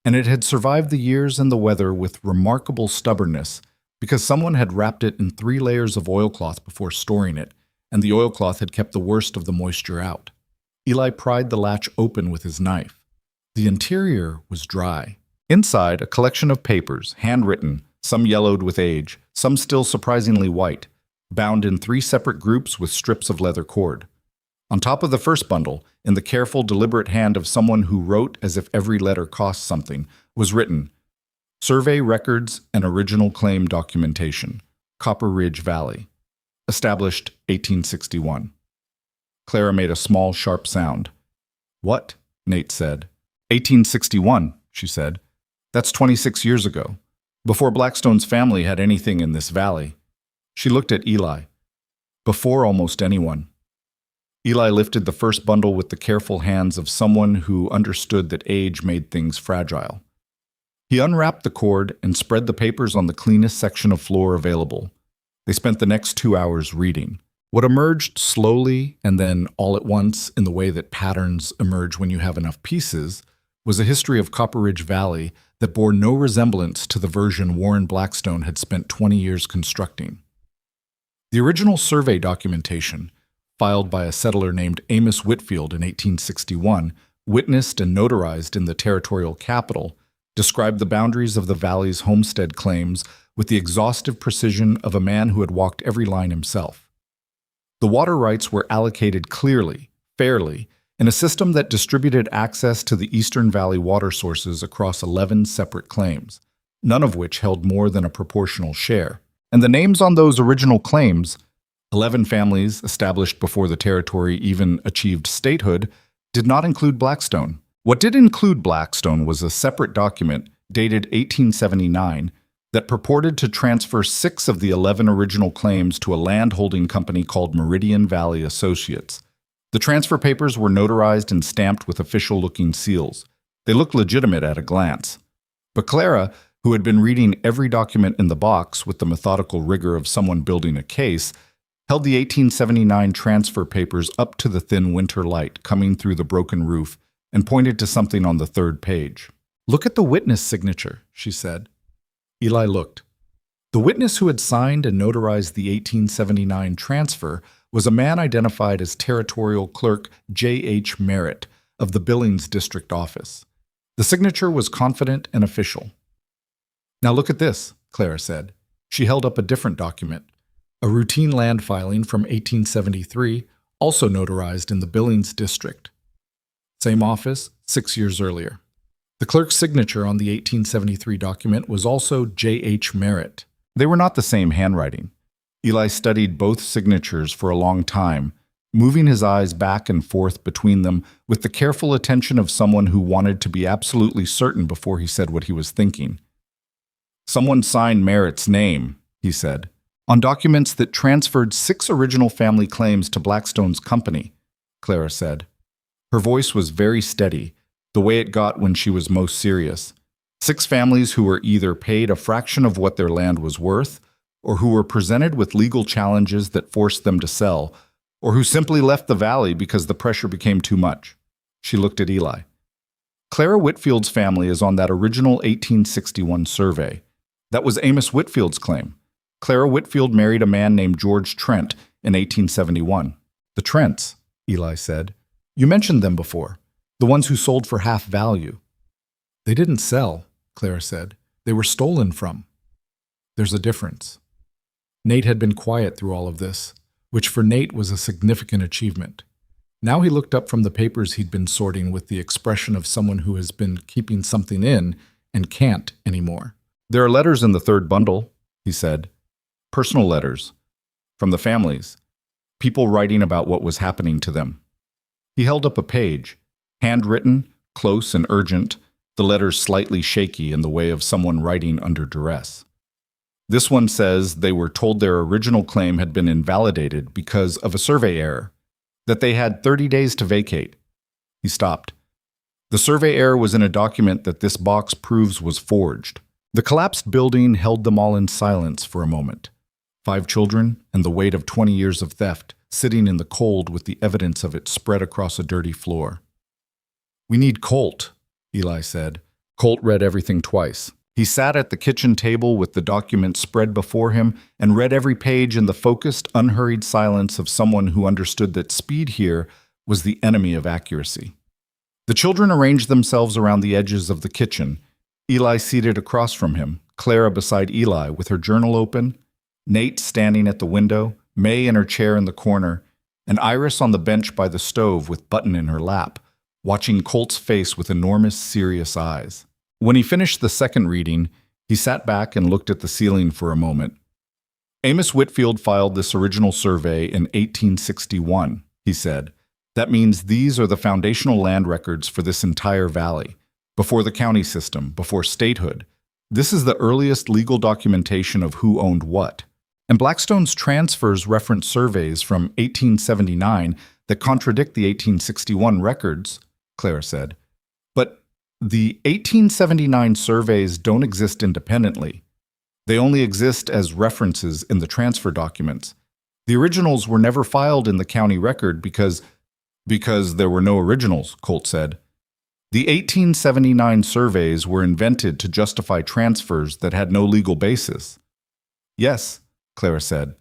and it had survived the years and the weather with remarkable stubbornness because someone had wrapped it in 3 layers of oilcloth before storing it, and the oilcloth had kept the worst of the moisture out. Eli pried the latch open with his knife. The interior was dry. Inside, a collection of papers, handwritten, some yellowed with age, some still surprisingly white, bound in 3 separate groups with strips of leather cord. On top of the first bundle, in the careful, deliberate hand of someone who wrote as if every letter cost something, was written, "Survey records and original claim documentation, Copper Ridge Valley. Established 1861. Clara made a small, sharp sound. "What?" Nate said. 1861, she said. "That's 26 years ago, before Blackstone's family had anything in this valley." She looked at Eli. "Before almost anyone." Eli lifted the first bundle with the careful hands of someone who understood that age made things fragile. He unwrapped the cord and spread the papers on the cleanest section of floor available. They spent the next 2 hours reading. What emerged slowly and then all at once in the way that patterns emerge when you have enough pieces was a history of Copper Ridge Valley that bore no resemblance to the version Warren Blackstone had spent 20 years constructing. The original survey documentation, filed by a settler named Amos Whitfield in 1861, witnessed and notarized in the territorial capital, described the boundaries of the valley's homestead claims with the exhaustive precision of a man who had walked every line himself. The water rights were allocated clearly, fairly, in a system that distributed access to the Eastern Valley water sources across 11 separate claims, none of which held more than a proportional share. And the names on those original claims, 11 families established before the territory even achieved statehood, did not include Blackstone. What did include Blackstone was a separate document dated 1879 that purported to transfer 6 of the 11 original claims to a land-holding company called Meridian Valley Associates. The transfer papers were notarized and stamped with official-looking seals. They looked legitimate at a glance. But Clara, who had been reading every document in the box with the methodical rigor of someone building a case, held the 1879 transfer papers up to the thin winter light coming through the broken roof and pointed to something on the third page. "Look at the witness signature," she said. Eli looked. The witness who had signed and notarized the 1879 transfer was a man identified as Territorial Clerk J.H. Merritt of the Billings District Office. The signature was confident and official. "Now look at this," Clara said. She held up a different document, a routine land filing from 1873, also notarized in the Billings District. Same office, 6 years earlier. The clerk's signature on the 1873 document was also J.H. Merritt. They were not the same handwriting. Eli studied both signatures for a long time, moving his eyes back and forth between them with the careful attention of someone who wanted to be absolutely certain before he said what he was thinking. "Someone signed Merritt's name," he said, "on documents that transferred 6 original family claims to Blackstone's company," Clara said. Her voice was very steady, the way it got when she was most serious. 6 families who were either paid a fraction of what their land was worth, or who were presented with legal challenges that forced them to sell, or who simply left the valley because the pressure became too much. She looked at Eli. "Clara Whitfield's family is on that original 1861 survey. That was Amos Whitfield's claim. Clara Whitfield married a man named George Trent in 1871. "The Trents," Eli said. "You mentioned them before, the ones who sold for half value." "They didn't sell," Clara said. "They were stolen from." "There's a difference." Nate had been quiet through all of this, which for Nate was a significant achievement. Now he looked up from the papers he'd been sorting with the expression of someone who has been keeping something in and can't anymore. "There are letters in the third bundle," he said. "Personal letters. From the families. People writing about what was happening to them." He held up a page, handwritten, close and urgent, the letters slightly shaky in the way of someone writing under duress. "This one says they were told their original claim had been invalidated because of a survey error, that they had 30 days to vacate." He stopped. "The survey error was in a document that this box proves was forged." The collapsed building held them all in silence for a moment. 5 children and the weight of 20 years of theft, sitting in the cold with the evidence of it spread across a dirty floor. "We need Colt," Eli said. Colt read everything twice. He sat at the kitchen table with the document spread before him and read every page in the focused, unhurried silence of someone who understood that speed here was the enemy of accuracy. The children arranged themselves around the edges of the kitchen, Eli seated across from him, Clara beside Eli with her journal open, Nate standing at the window, May in her chair in the corner, and Iris on the bench by the stove with Button in her lap, watching Colt's face with enormous, serious eyes. When he finished the second reading, he sat back and looked at the ceiling for a moment. "Amos Whitfield filed this original survey in 1861, he said. "That means these are the foundational land records for this entire valley, before the county system, before statehood. This is the earliest legal documentation of who owned what. And Blackstone's transfers reference surveys from 1879 that contradict the 1861 records," Clara said. "But the 1879 surveys don't exist independently. They only exist as references in the transfer documents. The originals were never filed in the county record because there were no originals," Colt said. "The 1879 surveys were invented to justify transfers that had no legal basis." "Yes," Clara said.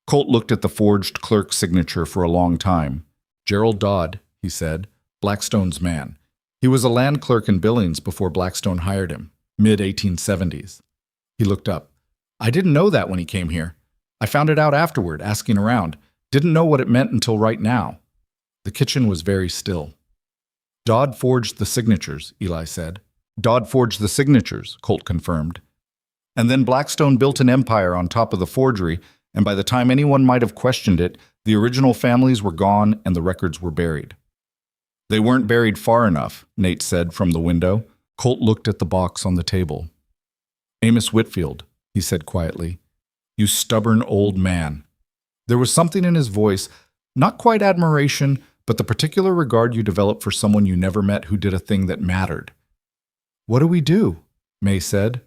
Colt looked at the forged clerk's signature for a long time. "Gerald Dodd," he said, "Blackstone's man. He was a land clerk in Billings before Blackstone hired him, mid-1870s. He looked up. "I didn't know that when he came here. I found it out afterward, asking around. Didn't know what it meant until right now." The kitchen was very still. "Dodd forged the signatures," Eli said. "Dodd forged the signatures," Colt confirmed. "And then Blackstone built an empire on top of the forgery, and by the time anyone might have questioned it, the original families were gone and the records were buried." "They weren't buried far enough," Nate said from the window. Colt looked at the box on the table. "Amos Whitfield," he said quietly. "You stubborn old man." There was something in his voice, not quite admiration, but the particular regard you develop for someone you never met who did a thing that mattered. "What do we do?" May said.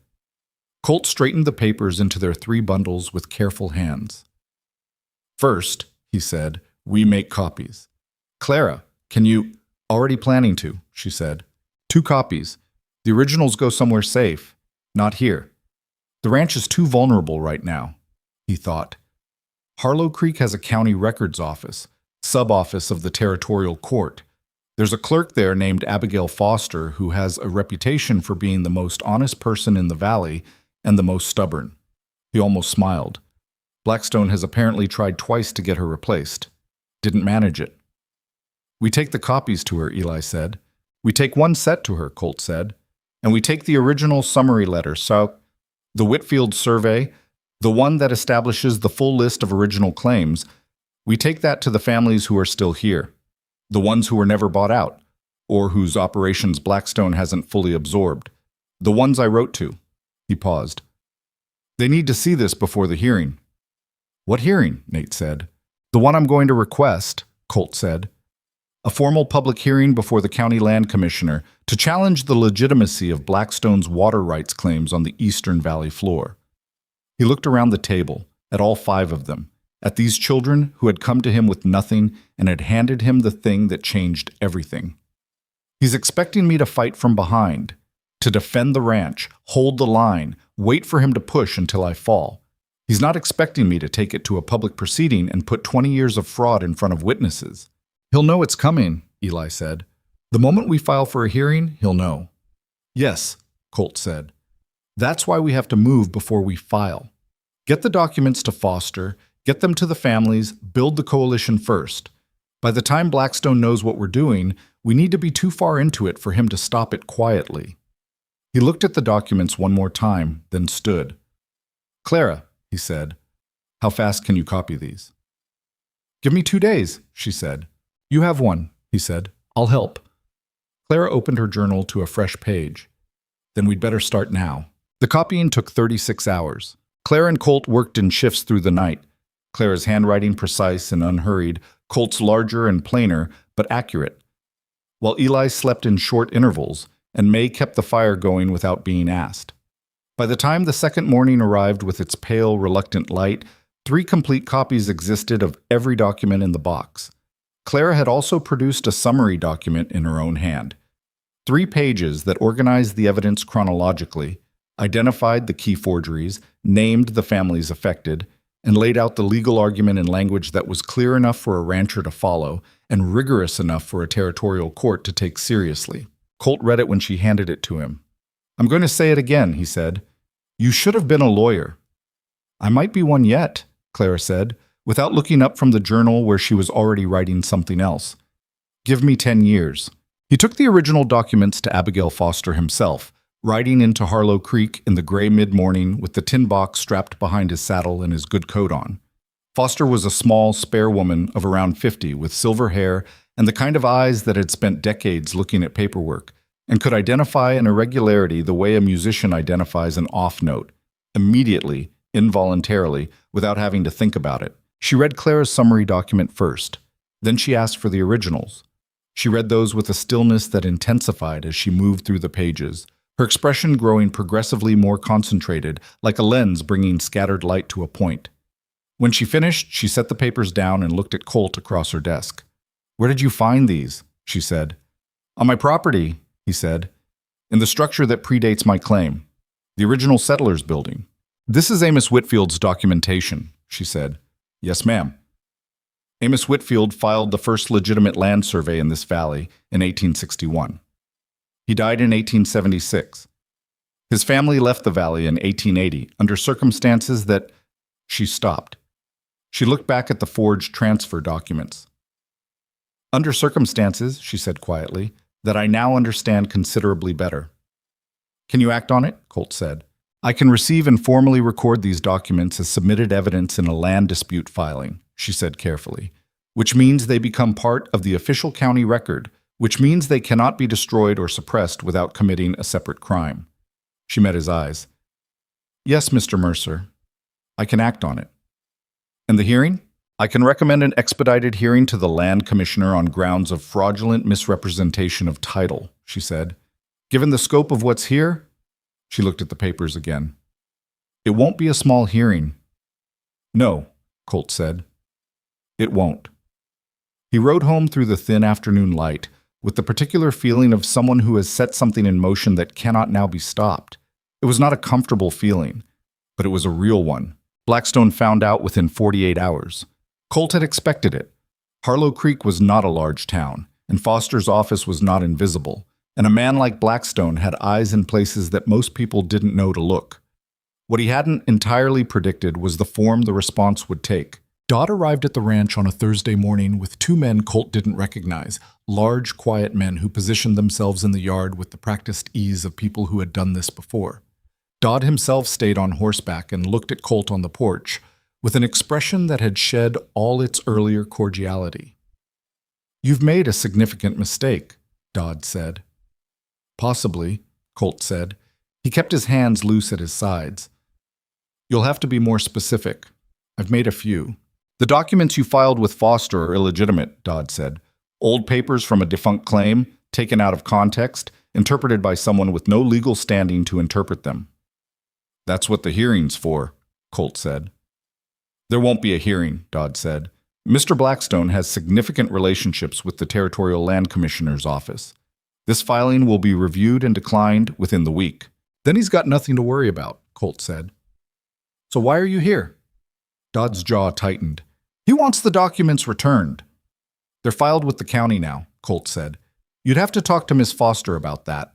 Colt straightened the papers into their 3 bundles with careful hands. First, he said, we make copies. Clara, can you— Already planning to, she said. 2 copies. The originals go somewhere safe. Not here. The ranch is too vulnerable right now, he thought. Harlow Creek has a county records office, sub-office of the territorial court. There's a clerk there named Abigail Foster who has a reputation for being the most honest person in the valley and the most stubborn. He almost smiled. Blackstone has apparently tried twice to get her replaced. Didn't manage it. We take the copies to her, Eli said. We take 1 set to her, Colt said. And we take the original summary letter, so the Whitfield survey, the one that establishes the full list of original claims, we take that to the families who are still here, the ones who were never bought out, or whose operations Blackstone hasn't fully absorbed, the ones I wrote to. He paused. They need to see this before the hearing. What hearing? Nate said. The one I'm going to request, Colt said. A formal public hearing before the county land commissioner to challenge the legitimacy of Blackstone's water rights claims on the Eastern Valley floor. He looked around the table, at all 5 of them, at these children who had come to him with nothing and had handed him the thing that changed everything. He's expecting me to fight from behind, to defend the ranch, hold the line, wait for him to push until I fall. He's not expecting me to take it to a public proceeding and put 20 years of fraud in front of witnesses. He'll know it's coming, Eli said. The moment we file for a hearing, he'll know. Yes, Colt said. That's why we have to move before we file. Get the documents to Foster, get them to the families, build the coalition first. By the time Blackstone knows what we're doing, we need to be too far into it for him to stop it quietly. He looked at the documents one more time, then stood. Clara, he said, how fast can you copy these? Give me 2 days, she said. You have 1, he said. I'll help. Clara opened her journal to a fresh page. Then we'd better start now. The copying took 36 hours. Clara and Colt worked in shifts through the night. Clara's handwriting precise and unhurried, Colt's larger and plainer, but accurate. While Eli slept in short intervals, and May kept the fire going without being asked. By the time the second morning arrived with its pale, reluctant light, 3 complete copies existed of every document in the box. Clara had also produced a summary document in her own hand. 3 pages that organized the evidence chronologically, identified the key forgeries, named the families affected, and laid out the legal argument in language that was clear enough for a rancher to follow and rigorous enough for a territorial court to take seriously. Colt read it when she handed it to him. I'm going to say it again, he said. You should have been a lawyer. I might be one yet, Clara said, without looking up from the journal where she was already writing something else. Give me 10 years. He took the original documents to Abigail Foster himself, riding into Harlow Creek in the gray mid-morning with the tin box strapped behind his saddle and his good coat on. Foster was a small, spare woman of around 50 with silver hair and the kind of eyes that had spent decades looking at paperwork and could identify an irregularity the way a musician identifies an off note, immediately, involuntarily, without having to think about it. She read Clara's summary document first. Then she asked for the originals. She read those with a stillness that intensified as she moved through the pages, her expression growing progressively more concentrated, like a lens bringing scattered light to a point. When she finished, she set the papers down and looked at Colt across her desk. Where did you find these? She said. On my property, he said, in the structure that predates my claim, the original settlers building. This is Amos Whitfield's documentation, she said. Yes, ma'am. Amos Whitfield filed the first legitimate land survey in this valley in 1861. He died in 1876. His family left the valley in 1880 under circumstances that— She stopped. She looked back at the forged transfer documents. Under circumstances, she said quietly, that I now understand considerably better. Can you act on it? Colt said. I can receive and formally record these documents as submitted evidence in a land dispute filing, she said carefully, which means they become part of the official county record, which means they cannot be destroyed or suppressed without committing a separate crime. She met his eyes. Yes, Mr. Mercer, I can act on it. And the hearing? I can recommend an expedited hearing to the land commissioner on grounds of fraudulent misrepresentation of title, she said. Given the scope of what's here, she looked at the papers again. It won't be a small hearing. No, Colt said. It won't. He rode home through the thin afternoon light, with the particular feeling of someone who has set something in motion that cannot now be stopped. It was not a comfortable feeling, but it was a real one. Blackstone found out within 48 hours. Colt had expected it. Harlow Creek was not a large town, and Foster's office was not invisible, and a man like Blackstone had eyes in places that most people didn't know to look. What he hadn't entirely predicted was the form the response would take. Dodd arrived at the ranch on a Thursday morning with two men Colt didn't recognize, large, quiet men who positioned themselves in the yard with the practiced ease of people who had done this before. Dodd himself stayed on horseback and looked at Colt on the porch, with an expression that had shed all its earlier cordiality. "You've made a significant mistake," Dodd said. "Possibly," Colt said. He kept his hands loose at his sides. "You'll have to be more specific. I've made a few." "The documents you filed with Foster are illegitimate," Dodd said. "Old papers from a defunct claim, taken out of context, interpreted by someone with no legal standing to interpret them." "That's what the hearing's for," Colt said. "There won't be a hearing," Dodd said. "Mr. Blackstone has significant relationships with the Territorial Land Commissioner's office. This filing will be reviewed and declined within the week." "Then he's got nothing to worry about," Colt said. "So why are you here?" Dodd's jaw tightened. "He wants the documents returned." "They're filed with the county now," Colt said. "You'd have to talk to Miss Foster about that."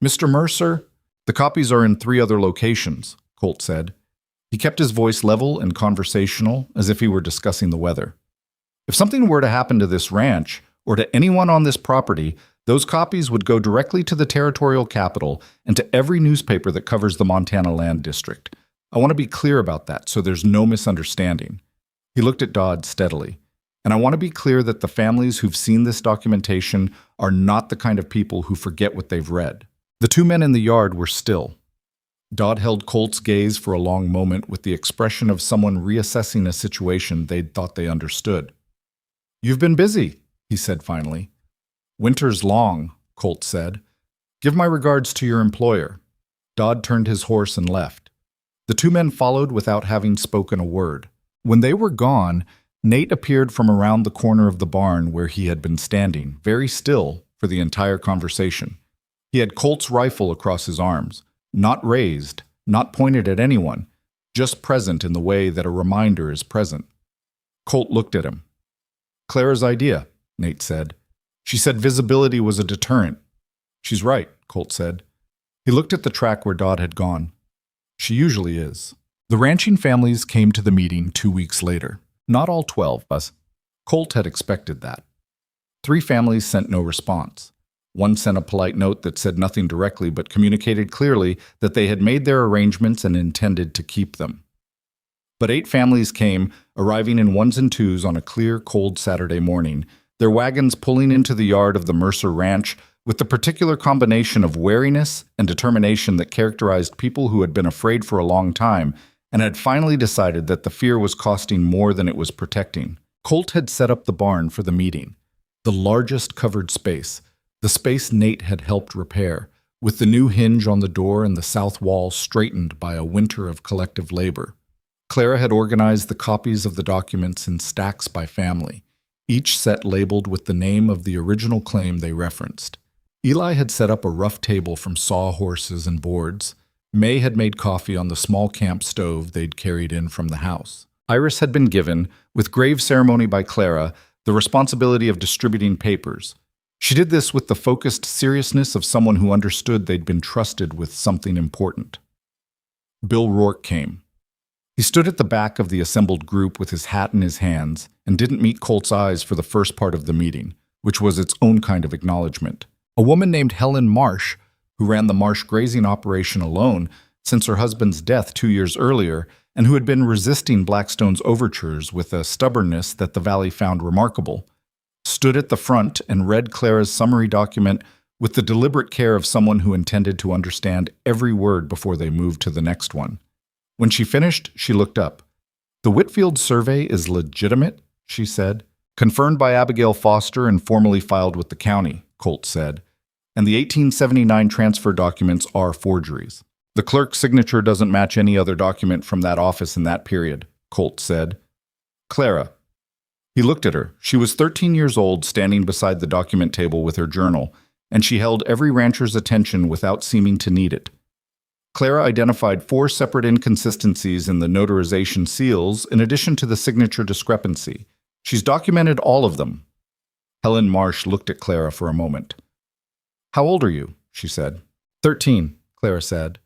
"Mr. Mercer, the copies are in 3 other locations," Colt said. He kept his voice level and conversational, as if he were discussing the weather. "If something were to happen to this ranch, or to anyone on this property, those copies would go directly to the territorial capital and to every newspaper that covers the Montana Land District. I want to be clear about that so there's no misunderstanding." He looked at Dodd steadily. "And I want to be clear that the families who've seen this documentation are not the kind of people who forget what they've read." The two men in the yard were still. Dodd held Colt's gaze for a long moment with the expression of someone reassessing a situation they'd thought they understood. "You've been busy," he said finally. "Winter's long," Colt said. "Give my regards to your employer." Dodd turned his horse and left. The two men followed without having spoken a word. When they were gone, Nate appeared from around the corner of the barn where he had been standing, very still, for the entire conversation. He had Colt's rifle across his arms, not raised, not pointed at anyone, just present in the way that a reminder is present. Colt looked at him. "Clara's idea," Nate said. "She said visibility was a deterrent." "She's right," Colt said. He looked at the track where Dodd had gone. "She usually is." The ranching families came to the meeting 2 weeks later. Not all 12, but Colt had expected that. 3 families sent no response. One sent a polite note that said nothing directly but communicated clearly that they had made their arrangements and intended to keep them. But 8 families came, arriving in 1s and 2s on a clear, cold Saturday morning, their wagons pulling into the yard of the Mercer Ranch with the particular combination of wariness and determination that characterized people who had been afraid for a long time and had finally decided that the fear was costing more than it was protecting. Colt had set up the barn for the meeting, the largest covered space, the space Nate had helped repair, with the new hinge on the door and the south wall straightened by a winter of collective labor. Clara had organized the copies of the documents in stacks by family, each set labeled with the name of the original claim they referenced. Eli had set up a rough table from sawhorses and boards. May had made coffee on the small camp stove they'd carried in from the house. Iris had been given, with grave ceremony by Clara, the responsibility of distributing papers. She did this with the focused seriousness of someone who understood they'd been trusted with something important. Bill Rourke came. He stood at the back of the assembled group with his hat in his hands and didn't meet Colt's eyes for the first part of the meeting, which was its own kind of acknowledgement. A woman named Helen Marsh, who ran the Marsh grazing operation alone since her husband's death 2 years earlier, and who had been resisting Blackstone's overtures with a stubbornness that the valley found remarkable, stood at the front and read Clara's summary document with the deliberate care of someone who intended to understand every word before they moved to the next one. When she finished, she looked up. "The Whitfield survey is legitimate," she said. "Confirmed by Abigail Foster and formally filed with the county," Colt said. "And the 1879 transfer documents are forgeries. The clerk's signature doesn't match any other document from that office in that period," Colt said. "Clara, He looked at her. She was 13 years old, standing beside the document table with her journal, and she held every rancher's attention without seeming to need it. Clara identified 4 separate inconsistencies in the notarization seals in addition to the signature discrepancy. She's documented all of them. Helen Marsh looked at Clara for a moment. "How old are you?" she said. 13, Clara said.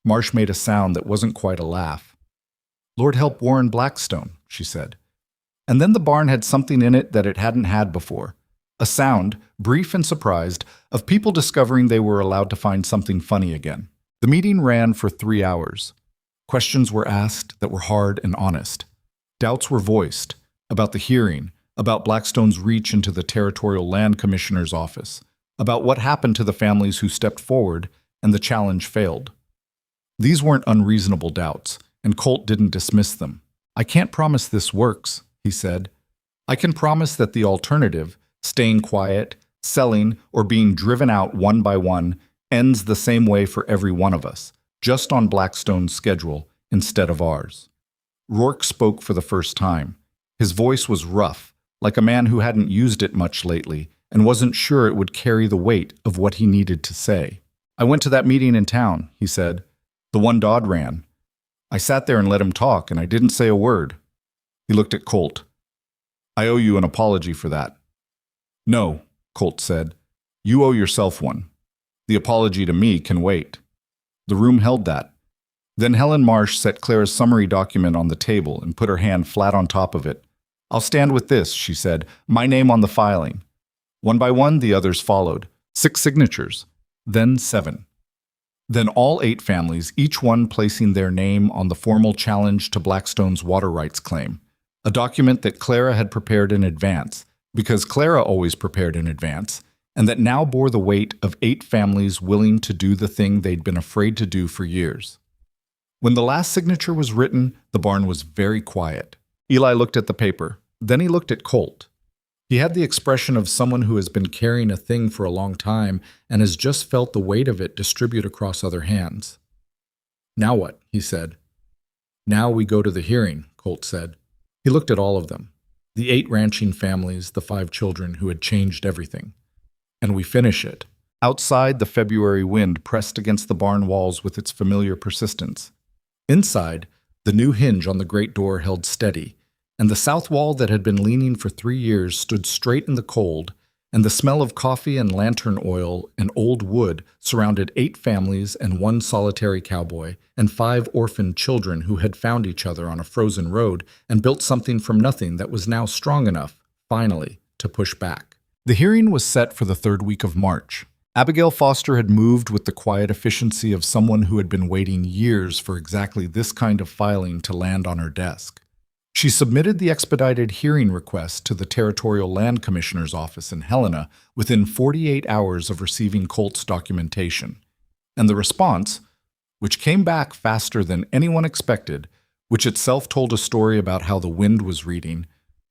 Marsh made a sound that wasn't quite a laugh. "Lord help Warren Blackstone," she said. And then the barn had something in it that it hadn't had before. A sound, brief and surprised, of people discovering they were allowed to find something funny again. The meeting ran for 3 hours. Questions were asked that were hard and honest. Doubts were voiced about the hearing, about Blackstone's reach into the Territorial Land Commissioner's office, about what happened to the families who stepped forward and the challenge failed. These weren't unreasonable doubts, and Colt didn't dismiss them. "I can't promise this works," he said. "I can promise that the alternative, staying quiet, selling, or being driven out one by one, ends the same way for every one of us, just on Blackstone's schedule instead of ours." Rourke spoke for the first time. His voice was rough, like a man who hadn't used it much lately and wasn't sure it would carry the weight of what he needed to say. "I went to that meeting in town," he said. "The one Dodd ran. I sat there and let him talk, and I didn't say a word." He looked at Colt. "I owe you an apology for that." "No," Colt said. "You owe yourself one. The apology to me can wait." The room held that. Then Helen Marsh set Clara's summary document on the table and put her hand flat on top of it. "I'll stand with this," she said. "My name on the filing." One by one, the others followed. 6 signatures. Then 7. Then all 8 families, each one placing their name on the formal challenge to Blackstone's water rights claim. A document that Clara had prepared in advance, because Clara always prepared in advance, and that now bore the weight of 8 families willing to do the thing they'd been afraid to do for years. When the last signature was written, the barn was very quiet. Eli looked at the paper. Then he looked at Colt. He had the expression of someone who has been carrying a thing for a long time and has just felt the weight of it distribute across other hands. "Now what?" he said. "Now we go to the hearing," Colt said. He looked at all of them. The 8 ranching families, the 5 children who had changed everything. "And we finish it." Outside, the February wind pressed against the barn walls with its familiar persistence. Inside, the new hinge on the great door held steady, and the south wall that had been leaning for 3 years stood straight in the cold, and the smell of coffee and lantern oil and old wood surrounded 8 families and 1 solitary cowboy, and 5 orphaned children who had found each other on a frozen road and built something from nothing that was now strong enough, finally, to push back. The hearing was set for the 3rd week of March. Abigail Foster had moved with the quiet efficiency of someone who had been waiting years for exactly this kind of filing to land on her desk. She submitted the expedited hearing request to the Territorial Land Commissioner's office in Helena within 48 hours of receiving Colt's documentation. And the response, which came back faster than anyone expected, which itself told a story about how the wind was reading,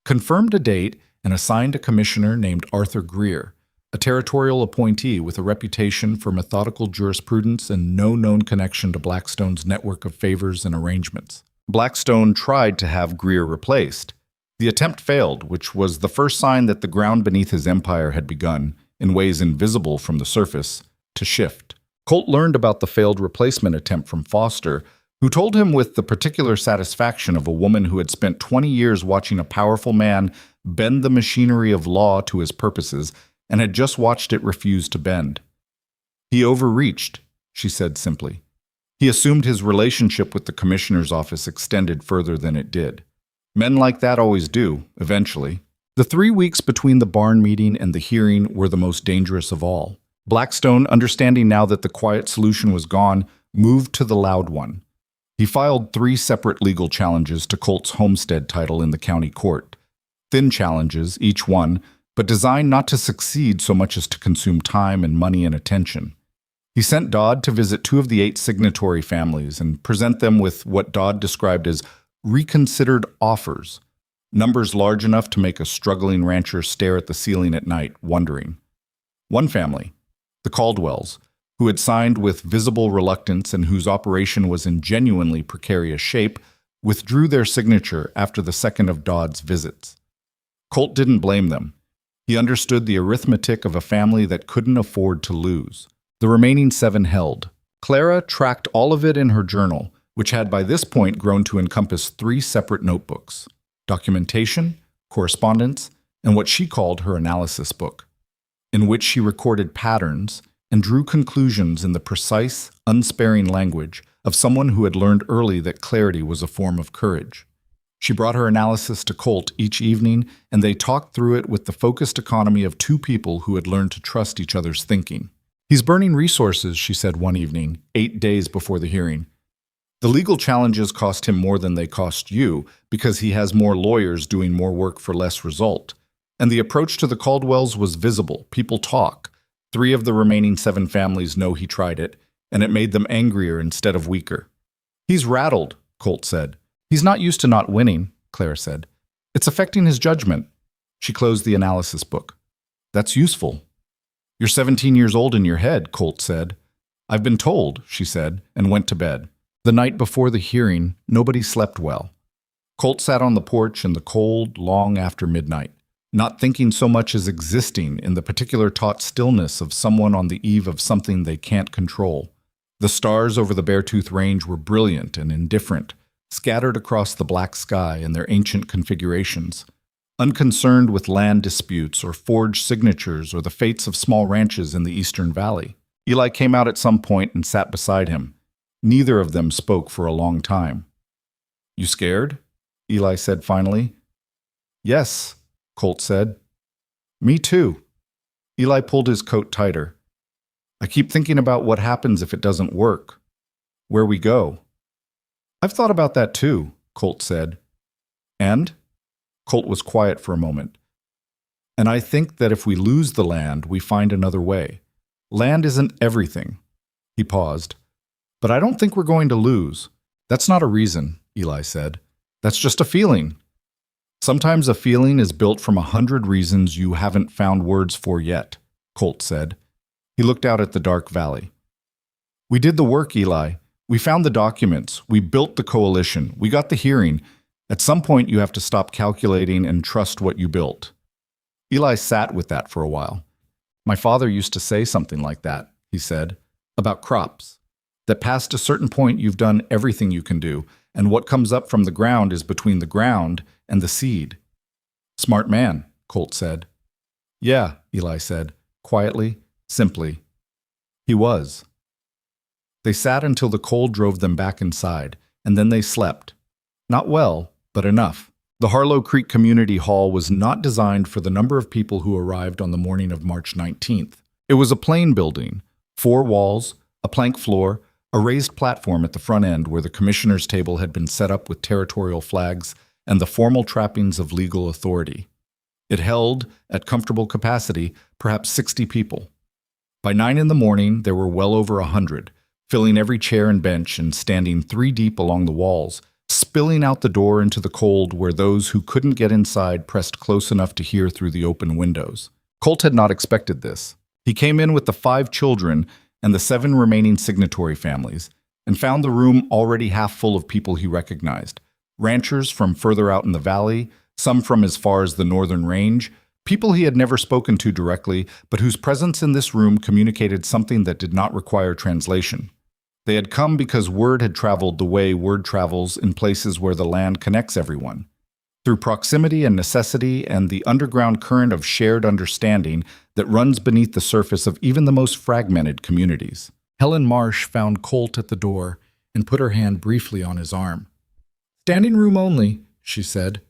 confirmed a date and assigned a commissioner named Arthur Greer, a territorial appointee with a reputation for methodical jurisprudence and no known connection to Blackstone's network of favors and arrangements. Blackstone tried to have Greer replaced. The attempt failed, which was the first sign that the ground beneath his empire had begun, in ways invisible from the surface, to shift. Colt learned about the failed replacement attempt from Foster, who told him with the particular satisfaction of a woman who had spent 20 years watching a powerful man bend the machinery of law to his purposes and had just watched it refuse to bend. "He overreached," she said simply. He assumed his relationship with the commissioner's office extended further than it did. Men like that always do, eventually. The 3 weeks between the barn meeting and the hearing were the most dangerous of all. Blackstone, understanding now that the quiet solution was gone, moved to the loud one. He filed 3 separate legal challenges to Colt's homestead title in the county court. Thin challenges, each one, but designed not to succeed so much as to consume time and money and attention. He sent Dodd to visit 2 of the 8 signatory families and present them with what Dodd described as reconsidered offers, numbers large enough to make a struggling rancher stare at the ceiling at night, wondering. One family, the Caldwells, who had signed with visible reluctance and whose operation was in genuinely precarious shape, withdrew their signature after the second of Dodd's visits. Colt didn't blame them. He understood the arithmetic of a family that couldn't afford to lose. The remaining 7 held. Clara tracked all of it in her journal, which had by this point grown to encompass 3 separate notebooks: documentation, correspondence, and what she called her analysis book, in which she recorded patterns and drew conclusions in the precise, unsparing language of someone who had learned early that clarity was a form of courage. She brought her analysis to Colt each evening, and they talked through it with the focused economy of 2 people who had learned to trust each other's thinking. "He's burning resources," she said one evening, 8 days before the hearing. "The legal challenges cost him more than they cost you because he has more lawyers doing more work for less result. And the approach to the Caldwells was visible. People talk. 3 of the remaining 7 families know he tried it, and it made them angrier instead of weaker." "He's rattled," Colt said. "He's not used to not winning," Clara said. "It's affecting his judgment." She closed the analysis book. "That's useful." "You're 17 years old in your head," Colt said. "I've been told," she said, and went to bed. The night before the hearing, nobody slept well. Colt sat on the porch in the cold, long after midnight, not thinking so much as existing in the particular taut stillness of someone on the eve of something they can't control. The stars over the Beartooth Range were brilliant and indifferent, scattered across the black sky in their ancient configurations, unconcerned with land disputes or forged signatures or the fates of small ranches in the Eastern Valley. Eli came out at some point and sat beside him. Neither of them spoke for a long time. "You scared?" Eli said finally. "Yes," Colt said. "Me too." Eli pulled his coat tighter. "I keep thinking about what happens if it doesn't work. Where we go." "I've thought about that too," Colt said. "And?" Colt was quiet for a moment. "And I think that if we lose the land, we find another way. Land isn't everything." He paused. "But I don't think we're going to lose." "That's not a reason," Eli said. "That's just a feeling." "Sometimes a feeling is built from 100 reasons you haven't found words for yet," Colt said. He looked out at the dark valley. "We did the work, Eli. We found the documents. We built the coalition. We got the hearing. At some point, you have to stop calculating and trust what you built." Eli sat with that for a while. "My father used to say something like that," he said, "about crops. That past a certain point, you've done everything you can do, and what comes up from the ground is between the ground and the seed." "Smart man," Colt said. "Yeah," Eli said, quietly, simply. He was. They sat until the cold drove them back inside, and then they slept. Not well, but enough. The Harlow Creek Community Hall was not designed for the number of people who arrived on the morning of March 19th. It was a plain building, 4 walls, a plank floor, a raised platform at the front end where the commissioner's table had been set up with territorial flags and the formal trappings of legal authority. It held, at comfortable capacity, perhaps 60 people. By 9 in the morning, there were well over 100, filling every chair and bench and standing 3 deep along the walls, spilling out the door into the cold where those who couldn't get inside pressed close enough to hear through the open windows. Colt had not expected this. He came in with the 5 children and the 7 remaining signatory families, and found the room already half full of people he recognized. Ranchers from further out in the valley, some from as far as the northern range, people he had never spoken to directly, but whose presence in this room communicated something that did not require translation. They had come because word had traveled the way word travels in places where the land connects everyone. Through proximity and necessity and the underground current of shared understanding that runs beneath the surface of even the most fragmented communities. Helen Marsh found Colt at the door and put her hand briefly on his arm. "Standing room only," she said.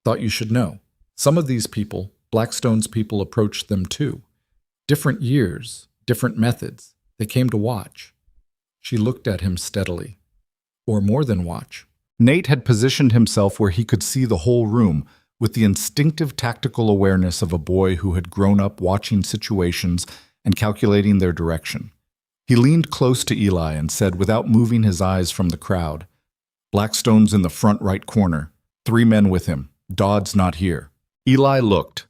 "Thought you should know. Some of these people, Blackstone's people, approached them too. Different years, different methods. They came to watch." She looked at him steadily. "Or more than watch." Nate had positioned himself where he could see the whole room, with the instinctive tactical awareness of a boy who had grown up watching situations and calculating their direction. He leaned close to Eli and said, without moving his eyes from the crowd, "Blackstone's in the front right corner. 3 men with him. Dodd's not here." Eli looked.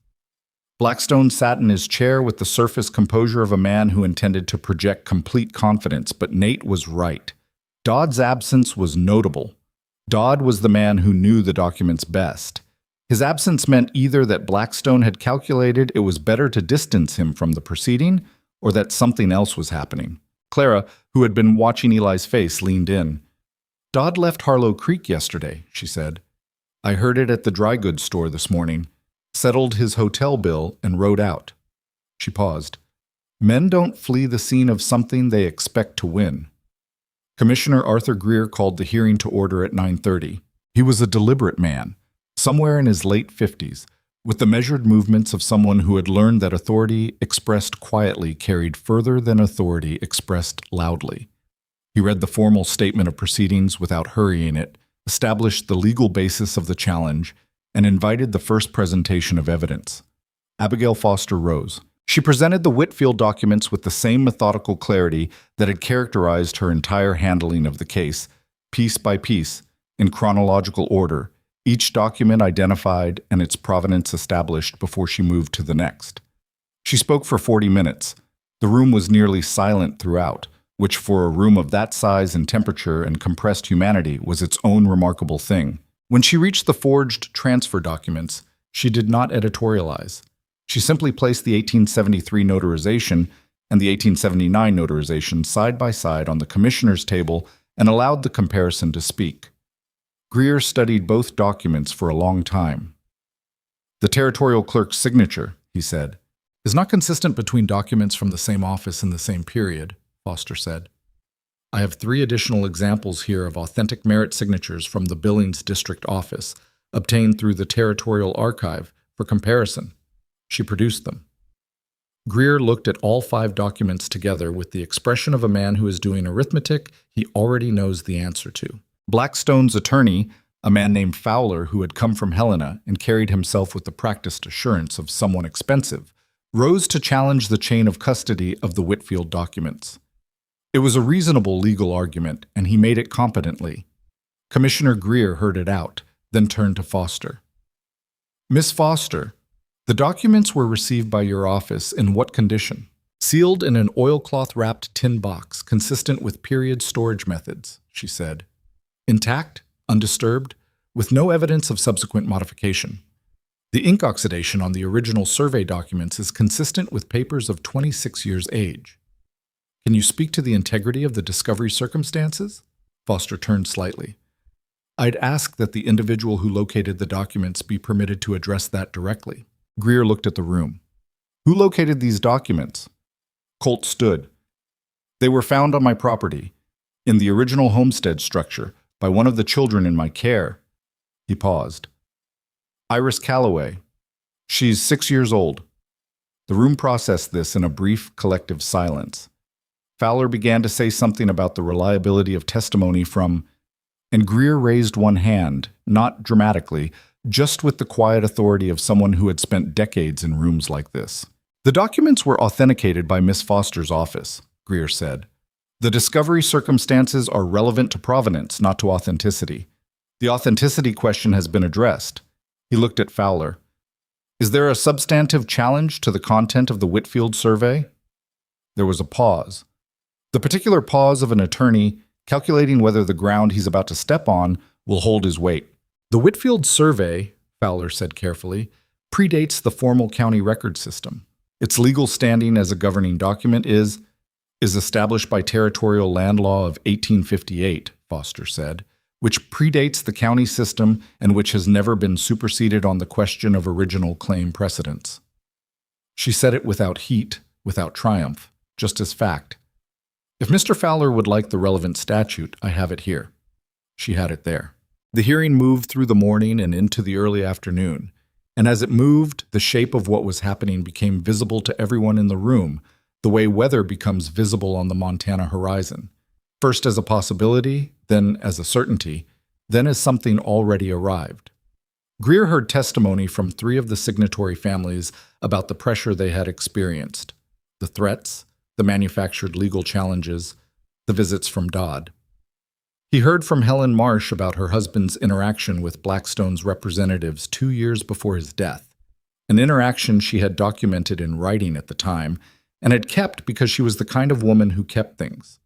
Blackstone sat in his chair with the surface composure of a man who intended to project complete confidence, but Nate was right. Dodd's absence was notable. Dodd was the man who knew the documents best. His absence meant either that Blackstone had calculated it was better to distance him from the proceeding, or that something else was happening. Clara, who had been watching Eli's face, leaned in. "Dodd left Harlow Creek yesterday," she said. "I heard it at the dry goods store this morning. Settled his hotel bill and rode out." She paused. Men don't flee the scene of something they expect to win. Commissioner Arthur Greer called the hearing to order at 9:30. He was a deliberate man, somewhere in his late 50s, with the measured movements of someone who had learned that authority expressed quietly carried further than authority expressed loudly. He read the formal statement of proceedings without hurrying it, established the legal basis of the challenge, and invited the first presentation of evidence. Abigail Foster rose. She presented the Whitfield documents with the same methodical clarity that had characterized her entire handling of the case, piece by piece, in chronological order, each document identified and its provenance established before she moved to the next. She spoke for 40 minutes. The room was nearly silent throughout, which for a room of that size and temperature and compressed humanity was its own remarkable thing. When she reached the forged transfer documents, she did not editorialize. She simply placed the 1873 notarization and the 1879 notarization side by side on the commissioner's table and allowed the comparison to speak. Greer studied both documents for a long time. "The territorial clerk's signature," he said, "is not consistent between documents from the same office in the same period," Foster said. "I have 3 additional examples here of authentic merit signatures from the Billings District Office, obtained through the Territorial Archive, for comparison." She produced them. Greer looked at all 5 documents together with the expression of a man who is doing arithmetic he already knows the answer to. Blackstone's attorney, a man named Fowler who had come from Helena and carried himself with the practiced assurance of someone expensive, rose to challenge the chain of custody of the Whitfield documents. It was a reasonable legal argument, and he made it competently. Commissioner Greer heard it out, then turned to Foster. "Miss Foster, the documents were received by your office in what condition?" "Sealed in an oilcloth-wrapped tin box, consistent with period storage methods," she said. "Intact, undisturbed, with no evidence of subsequent modification. The ink oxidation on the original survey documents is consistent with papers of 26 years' age. Can you speak to the integrity of the discovery circumstances?" Foster turned slightly. "I'd ask that the individual who located the documents be permitted to address that directly." Greer looked at the room. "Who located these documents?" Colt stood. "They were found on my property, in the original homestead structure, by one of the children in my care." He paused. "Iris Calloway. She's 6 years old." The room processed this in a brief, collective silence. Fowler began to say something about the reliability of testimony from, and Greer raised one hand, not dramatically, just with the quiet authority of someone who had spent decades in rooms like this. "The documents were authenticated by Miss Foster's office," Greer said. "The discovery circumstances are relevant to provenance, not to authenticity. The authenticity question has been addressed." He looked at Fowler. "Is there a substantive challenge to the content of the Whitfield survey?" There was a pause. The particular pause of an attorney calculating whether the ground he's about to step on will hold his weight. "The Whitfield survey," Fowler said carefully, "predates the formal county record system. Its legal standing as a governing document is established by territorial land law of 1858, Foster said, which predates the county system and which has never been superseded on the question of original claim precedence." She said it without heat, without triumph, just as fact. "If Mr. Fowler would like the relevant statute, I have it here." She had it there. The hearing moved through the morning and into the early afternoon, and as it moved, the shape of what was happening became visible to everyone in the room, the way weather becomes visible on the Montana horizon, first as a possibility, then as a certainty, then as something already arrived. Greer heard testimony from 3 of the signatory families about the pressure they had experienced, the threats, the manufactured legal challenges, the visits from Dodd. He heard from Helen Marsh about her husband's interaction with Blackstone's representatives 2 years before his death, an interaction she had documented in writing at the time and had kept because she was the kind of woman who kept things.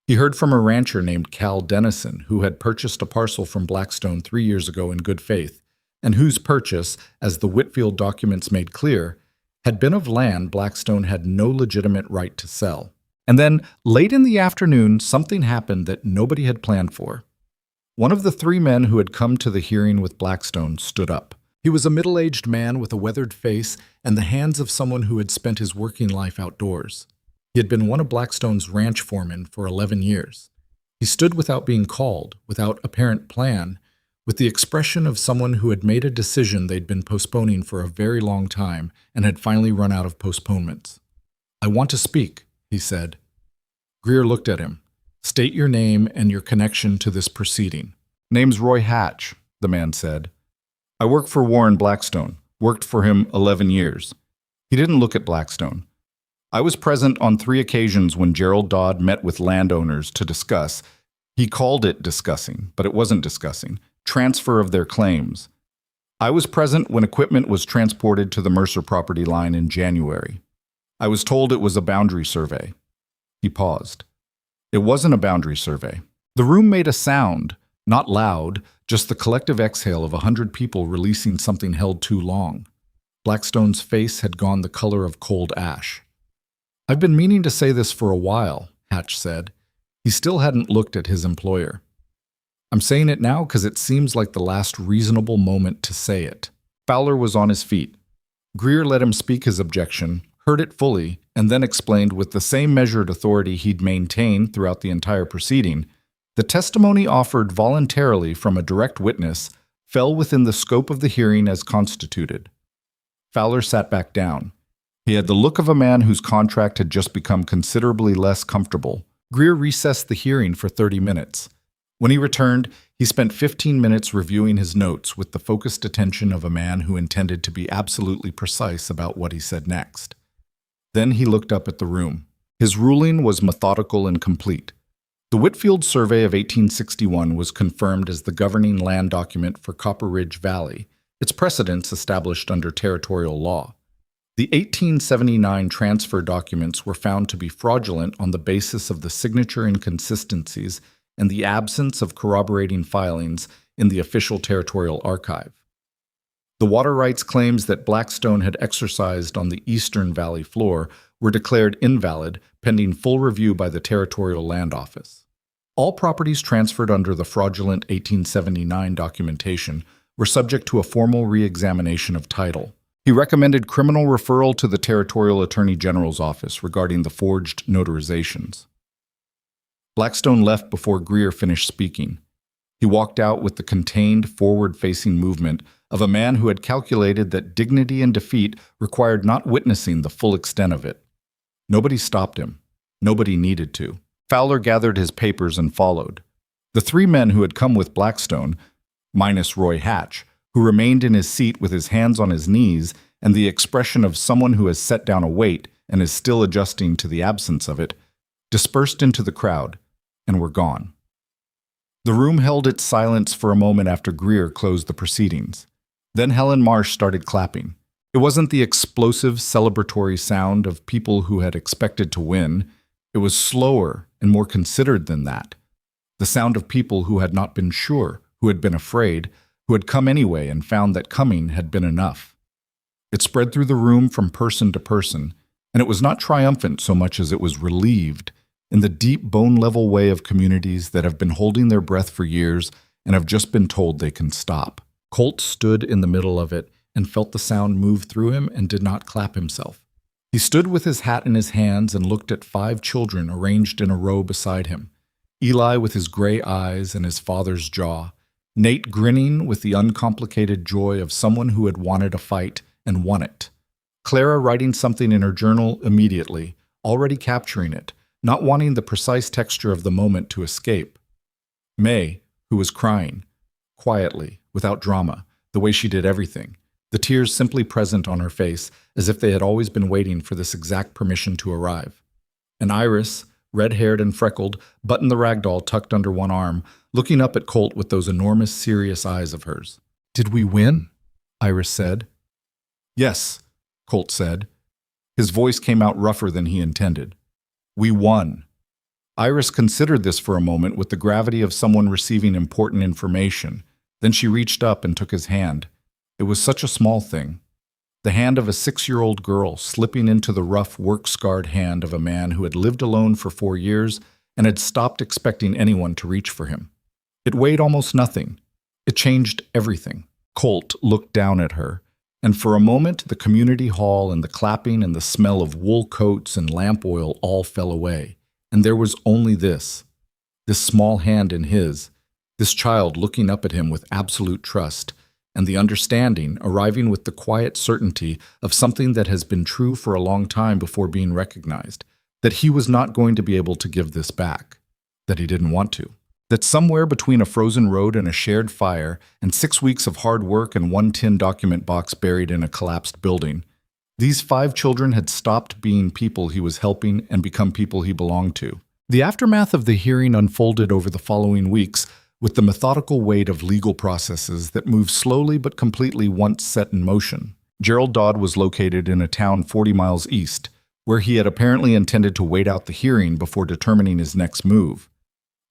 He heard from a rancher named Cal Dennison who had purchased a parcel from Blackstone 3 years ago in good faith, and whose purchase, as the Whitfield documents made clear, had been of land Blackstone had no legitimate right to sell. And then, late in the afternoon, something happened that nobody had planned for. One of the three men who had come to the hearing with Blackstone stood up. He was a middle-aged man with a weathered face and the hands of someone who had spent his working life outdoors. He had been one of Blackstone's ranch foremen for 11 years. He stood without being called, without apparent plan, with the expression of someone who had made a decision they'd been postponing for a very long time and had finally run out of postponements. "I want to speak," he said. Greer looked at him. "State your name and your connection to this proceeding." "Name's Roy Hatch," the man said. "I work for Warren Blackstone. Worked for him 11 years. He didn't look at Blackstone. I was present on 3 occasions when Gerald Dodd met with landowners to discuss. He called it discussing, but it wasn't discussing. Transfer of their claims. I was present when equipment was transported to the Mercer property line in January. I was told it was a boundary survey." He paused. "It wasn't a boundary survey." The room made a sound, not loud, just the collective exhale of 100 people releasing something held too long. Blackstone's face had gone the color of cold ash. "I've been meaning to say this for a while," Hatch said. He still hadn't looked at his employer. "I'm saying it now because it seems like the last reasonable moment to say it." Fowler was on his feet. Greer let him speak his objection, heard it fully, and then explained with the same measured authority he'd maintained throughout the entire proceeding. The testimony offered voluntarily from a direct witness fell within the scope of the hearing as constituted. Fowler sat back down. He had the look of a man whose contract had just become considerably less comfortable. Greer recessed the hearing for 30 minutes. When he returned, he spent 15 minutes reviewing his notes with the focused attention of a man who intended to be absolutely precise about what he said next. Then he looked up at the room. His ruling was methodical and complete. The Whitfield Survey of 1861 was confirmed as the governing land document for Copper Ridge Valley, its precedents established under territorial law. The 1879 transfer documents were found to be fraudulent on the basis of the signature inconsistencies and the absence of corroborating filings in the official territorial archive. The water rights claims that Blackstone had exercised on the Eastern Valley floor were declared invalid pending full review by the Territorial Land Office. All properties transferred under the fraudulent 1879 documentation were subject to a formal re-examination of title. He recommended criminal referral to the Territorial Attorney General's office regarding the forged notarizations. Blackstone left before Greer finished speaking. He walked out with the contained, forward-facing movement of a man who had calculated that dignity and defeat required not witnessing the full extent of it. Nobody stopped him. Nobody needed to. Fowler gathered his papers and followed. The 3 men who had come with Blackstone, minus Roy Hatch, who remained in his seat with his hands on his knees and the expression of someone who has set down a weight and is still adjusting to the absence of it, dispersed into the crowd and were gone. The room held its silence for a moment after Greer closed the proceedings. Then Helen Marsh started clapping. It wasn't the explosive, celebratory sound of people who had expected to win. It was slower and more considered than that. The sound of people who had not been sure, who had been afraid, who had come anyway and found that coming had been enough. It spread through the room from person to person, and it was not triumphant so much as it was relieved, in the deep bone-level way of communities that have been holding their breath for years and have just been told they can stop. Colt stood in the middle of it and felt the sound move through him and did not clap himself. He stood with his hat in his hands and looked at 5 children arranged in a row beside him. Eli with his gray eyes and his father's jaw. Nate grinning with the uncomplicated joy of someone who had wanted a fight and won it. Clara writing something in her journal immediately, already capturing it, not wanting the precise texture of the moment to escape. May, who was crying, quietly, without drama, the way she did everything, the tears simply present on her face, as if they had always been waiting for this exact permission to arrive. And Iris, red-haired and freckled, buttoned the ragdoll tucked under one arm, looking up at Colt with those enormous, serious eyes of hers. "Did we win?" Iris said. "Yes," Colt said. His voice came out rougher than he intended. "We won." Iris considered this for a moment with the gravity of someone receiving important information. Then she reached up and took his hand. It was such a small thing. The hand of a 6-year-old girl slipping into the rough, work-scarred hand of a man who had lived alone for 4 years and had stopped expecting anyone to reach for him. It weighed almost nothing. It changed everything. Colt looked down at her, and for a moment the community hall and the clapping and the smell of wool coats and lamp oil all fell away, and there was only this small hand in his, this child looking up at him with absolute trust, and the understanding arriving with the quiet certainty of something that has been true for a long time before being recognized, that he was not going to be able to give this back, that he didn't want to. That somewhere between a frozen road and a shared fire and 6 weeks of hard work and one tin document box buried in a collapsed building, these 5 children had stopped being people he was helping and become people he belonged to. The aftermath of the hearing unfolded over the following weeks with the methodical weight of legal processes that moved slowly but completely once set in motion. Gerald Dodd was located in a town 40 miles east, where he had apparently intended to wait out the hearing before determining his next move.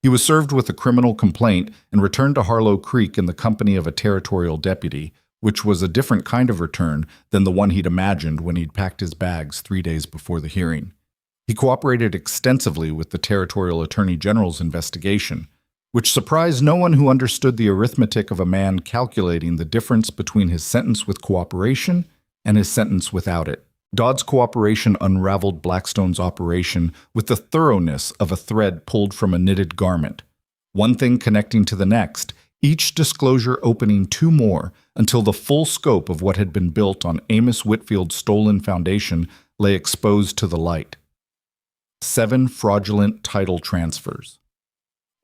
He was served with a criminal complaint and returned to Harlow Creek in the company of a territorial deputy, which was a different kind of return than the one he'd imagined when he'd packed his bags 3 days before the hearing. He cooperated extensively with the Territorial Attorney General's investigation, which surprised no one who understood the arithmetic of a man calculating the difference between his sentence with cooperation and his sentence without it. Dodd's cooperation unraveled Blackstone's operation with the thoroughness of a thread pulled from a knitted garment, one thing connecting to the next, each disclosure opening 2 more until the full scope of what had been built on Amos Whitfield's stolen foundation lay exposed to the light. 7 fraudulent title transfers.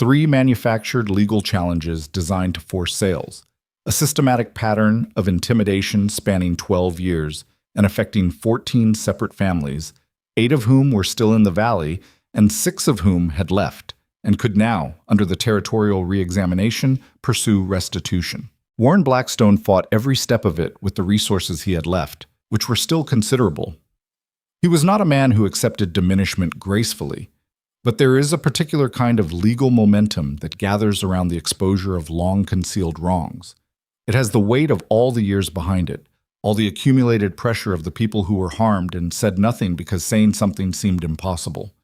3 manufactured legal challenges designed to force sales, a systematic pattern of intimidation spanning 12 years and affecting 14 separate families, 8 of whom were still in the valley and 6 of whom had left and could now, under the territorial re-examination, pursue restitution. Warren Blackstone fought every step of it with the resources he had left, which were still considerable. He was not a man who accepted diminishment gracefully, but there is a particular kind of legal momentum that gathers around the exposure of long-concealed wrongs. It has the weight of all the years behind it, all the accumulated pressure of the people who were harmed and said nothing because saying something seemed impossible.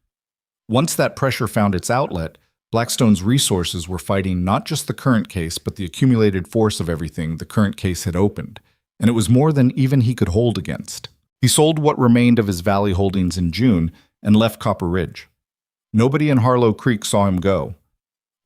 Once that pressure found its outlet, Blackstone's resources were fighting not just the current case, but the accumulated force of everything the current case had opened, and it was more than even he could hold against. He sold what remained of his valley holdings in June and left Copper Ridge. Nobody in Harlow Creek saw him go.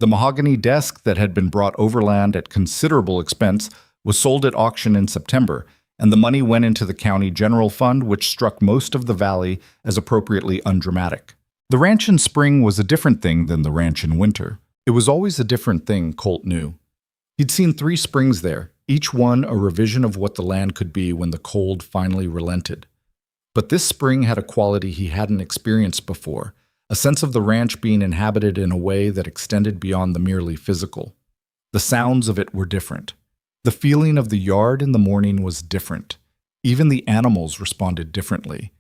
The mahogany desk that had been brought overland at considerable expense was sold at auction in September, and the money went into the county general fund, which struck most of the valley as appropriately undramatic. The ranch in spring was a different thing than the ranch in winter. It was always a different thing, Colt knew. He'd seen 3 springs there, each one a revision of what the land could be when the cold finally relented. But this spring had a quality he hadn't experienced before, a sense of the ranch being inhabited in a way that extended beyond the merely physical. The sounds of it were different. The feeling of the yard in the morning was different. Even the animals responded differently.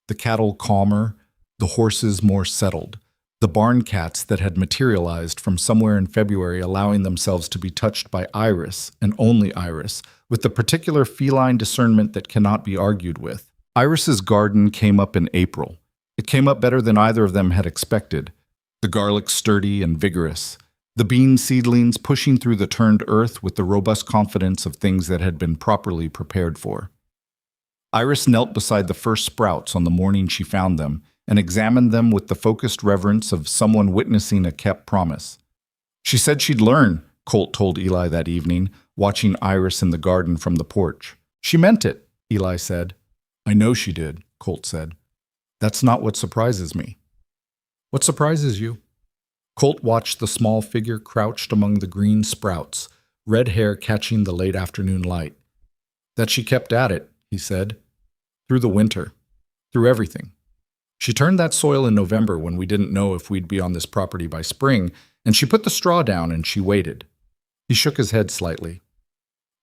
The cattle calmer, the horses more settled, the barn cats that had materialized from somewhere in February allowing themselves to be touched by Iris, and only Iris, with the particular feline discernment that cannot be argued with. Iris's garden came up in April. It came up better than either of them had expected. The garlic sturdy and vigorous, the bean seedlings pushing through the turned earth with the robust confidence of things that had been properly prepared for. Iris knelt beside the first sprouts on the morning she found them and examined them with the focused reverence of someone witnessing a kept promise. She said she'd learn, Colt told Eli that evening, watching Iris in the garden from the porch. She meant it, Eli said. I know she did, Colt said. That's not what surprises me. What surprises you? Colt watched the small figure crouched among the green sprouts, red hair catching the late afternoon light. That she kept at it, he said. Through the winter. Through everything. She turned that soil in November when we didn't know if we'd be on this property by spring, and she put the straw down and she waited. He shook his head slightly.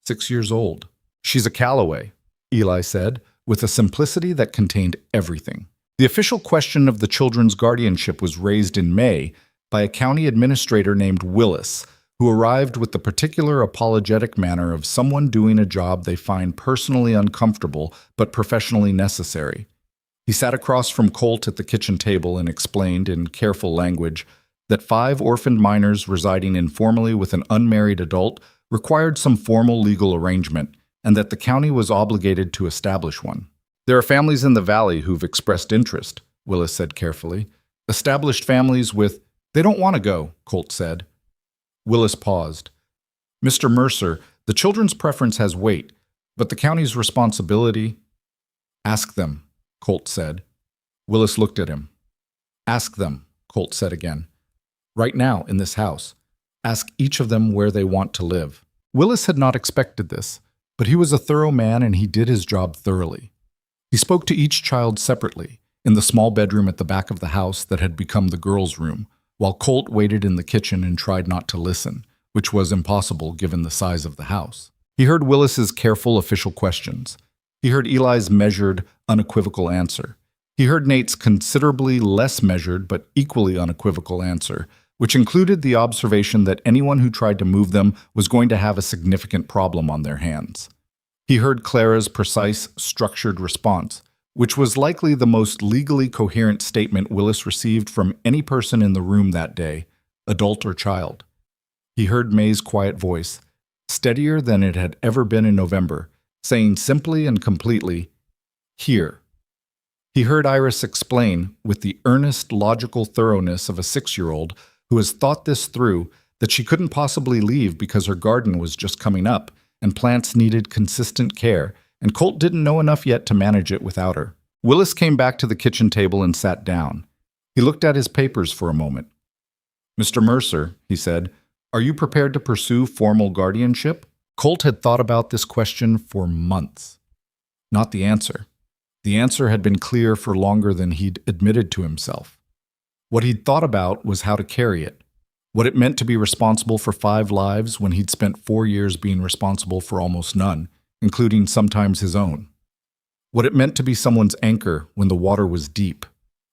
6 years old. She's a Calloway, Eli said, with a simplicity that contained everything. The official question of the children's guardianship was raised in May by a county administrator named Willis, who arrived with the particular apologetic manner of someone doing a job they find personally uncomfortable but professionally necessary. He sat across from Colt at the kitchen table and explained, in careful language, that 5 orphaned minors residing informally with an unmarried adult required some formal legal arrangement, and that the county was obligated to establish one. "There are families in the valley who've expressed interest," Willis said carefully. "Established families with—" "They don't want to go," Colt said. Willis paused. "Mr. Mercer, the children's preference has weight, but the county's responsibility—" "Ask them," Colt said. Willis looked at him. "Ask them," Colt said again. "Right now, in this house. Ask each of them where they want to live." Willis had not expected this, but he was a thorough man and he did his job thoroughly. He spoke to each child separately, in the small bedroom at the back of the house that had become the girls' room, while Colt waited in the kitchen and tried not to listen, which was impossible given the size of the house. He heard Willis's careful official questions. He heard Eli's measured, unequivocal answer. He heard Nate's considerably less measured but equally unequivocal answer, which included the observation that anyone who tried to move them was going to have a significant problem on their hands. He heard Clara's precise, structured response, which was likely the most legally coherent statement Willis received from any person in the room that day, adult or child. He heard May's quiet voice, steadier than it had ever been in November, saying simply and completely, "Here." He heard Iris explain, with the earnest, logical thoroughness of a 6-year-old who has thought this through, that she couldn't possibly leave because her garden was just coming up and plants needed consistent care, and Colt didn't know enough yet to manage it without her. Willis came back to the kitchen table and sat down. He looked at his papers for a moment. "Mr. Mercer," he said, "are you prepared to pursue formal guardianship?" Colt had thought about this question for months. Not the answer. The answer had been clear for longer than he'd admitted to himself. What he'd thought about was how to carry it, what it meant to be responsible for 5 lives when he'd spent 4 years being responsible for almost none, including sometimes his own. What it meant to be someone's anchor when the water was deep,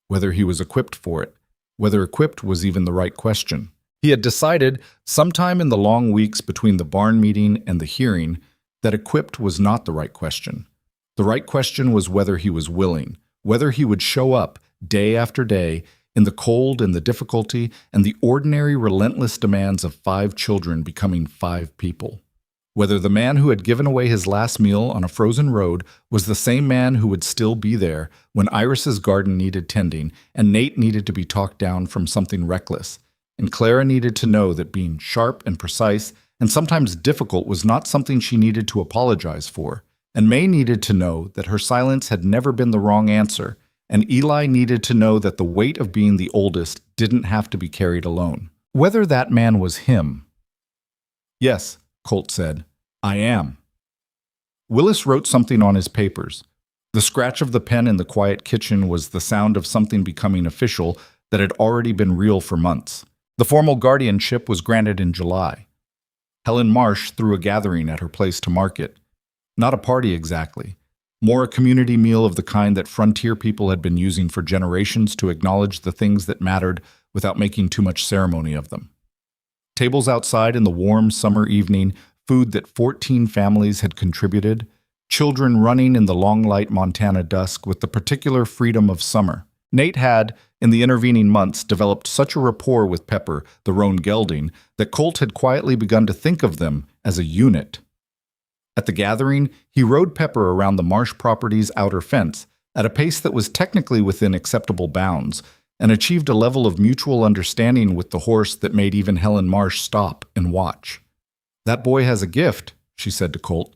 whether he was equipped for it, whether equipped was even the right question. He had decided, sometime in the long weeks between the barn meeting and the hearing, that equipped was not the right question. The right question was whether he was willing, whether he would show up day after day in the cold and the difficulty and the ordinary relentless demands of 5 children becoming 5 people. Whether the man who had given away his last meal on a frozen road was the same man who would still be there when Iris's garden needed tending and Nate needed to be talked down from something reckless, and Clara needed to know that being sharp and precise and sometimes difficult was not something she needed to apologize for, and May needed to know that her silence had never been the wrong answer, and Eli needed to know that the weight of being the oldest didn't have to be carried alone. Whether that man was him. "Yes," Colt said, "I am." Willis wrote something on his papers. The scratch of the pen in the quiet kitchen was the sound of something becoming official that had already been real for months. The formal guardianship was granted in July. Helen Marsh threw a gathering at her place to mark it. Not a party exactly. More a community meal of the kind that frontier people had been using for generations to acknowledge the things that mattered without making too much ceremony of them. Tables outside in the warm summer evening, food that 14 families had contributed, children running in the long light Montana dusk with the particular freedom of summer. Nate had, in the intervening months, developed such a rapport with Pepper, the roan gelding, that Colt had quietly begun to think of them as a unit. At the gathering, he rode Pepper around the Marsh property's outer fence at a pace that was technically within acceptable bounds, and achieved a level of mutual understanding with the horse that made even Helen Marsh stop and watch. "That boy has a gift," she said to Colt.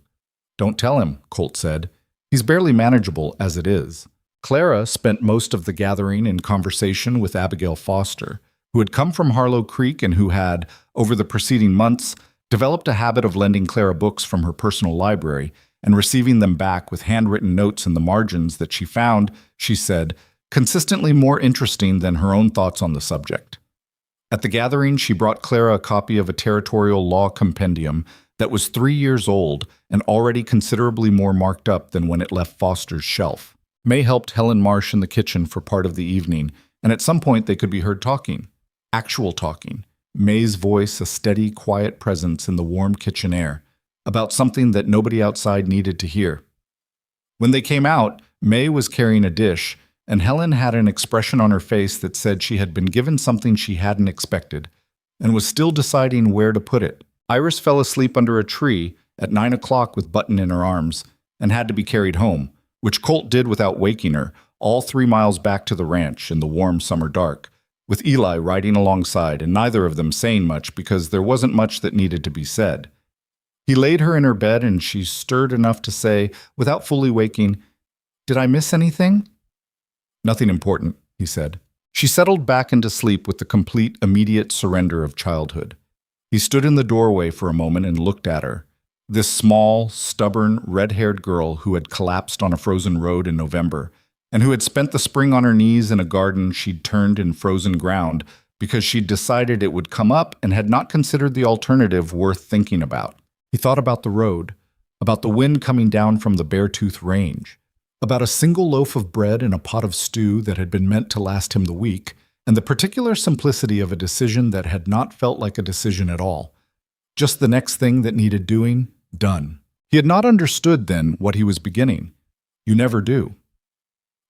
"Don't tell him," Colt said. "He's barely manageable as it is." Clara spent most of the gathering in conversation with Abigail Foster, who had come from Harlow Creek and who had, over the preceding months, developed a habit of lending Clara books from her personal library and receiving them back with handwritten notes in the margins that she found, she said, consistently more interesting than her own thoughts on the subject. At the gathering, she brought Clara a copy of a territorial law compendium that was 3 years old and already considerably more marked up than when it left Foster's shelf. May helped Helen Marsh in the kitchen for part of the evening, and at some point they could be heard talking. Actual talking. May's voice a steady, quiet presence in the warm kitchen air, about something that nobody outside needed to hear. When they came out, May was carrying a dish, and Helen had an expression on her face that said she had been given something she hadn't expected, and was still deciding where to put it. Iris fell asleep under a tree at 9 o'clock with Button in her arms, and had to be carried home, which Colt did without waking her, all 3 miles back to the ranch in the warm summer dark, with Eli riding alongside and neither of them saying much because there wasn't much that needed to be said. He laid her in her bed and she stirred enough to say, without fully waking, "Did I miss anything?" "Nothing important," he said. She settled back into sleep with the complete, immediate surrender of childhood. He stood in the doorway for a moment and looked at her. This small, stubborn, red-haired girl who had collapsed on a frozen road in November, and who had spent the spring on her knees in a garden she'd turned in frozen ground because she'd decided it would come up and had not considered the alternative worth thinking about. He thought about the road, about the wind coming down from the Beartooth Range, about a single loaf of bread and a pot of stew that had been meant to last him the week, and the particular simplicity of a decision that had not felt like a decision at all. Just the next thing that needed doing, done. He had not understood then what he was beginning. You never do.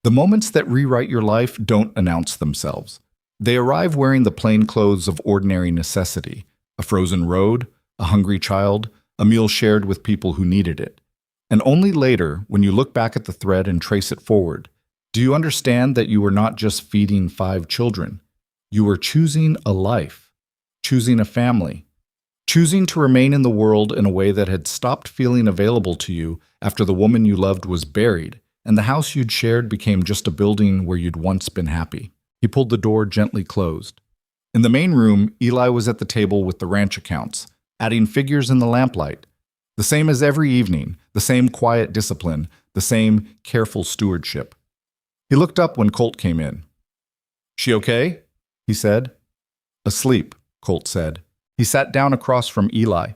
The moments that rewrite your life don't announce themselves. They arrive wearing the plain clothes of ordinary necessity, a frozen road, a hungry child, a meal shared with people who needed it. And only later, when you look back at the thread and trace it forward, do you understand that you were not just feeding 5 children. You were choosing a life, choosing a family, choosing to remain in the world in a way that had stopped feeling available to you after the woman you loved was buried, and the house you'd shared became just a building where you'd once been happy. He pulled the door gently closed. In the main room, Eli was at the table with the ranch accounts, adding figures in the lamplight. The same as every evening, the same quiet discipline, the same careful stewardship. He looked up when Colt came in. "She okay?" he said. "Asleep," Colt said. He sat down across from Eli.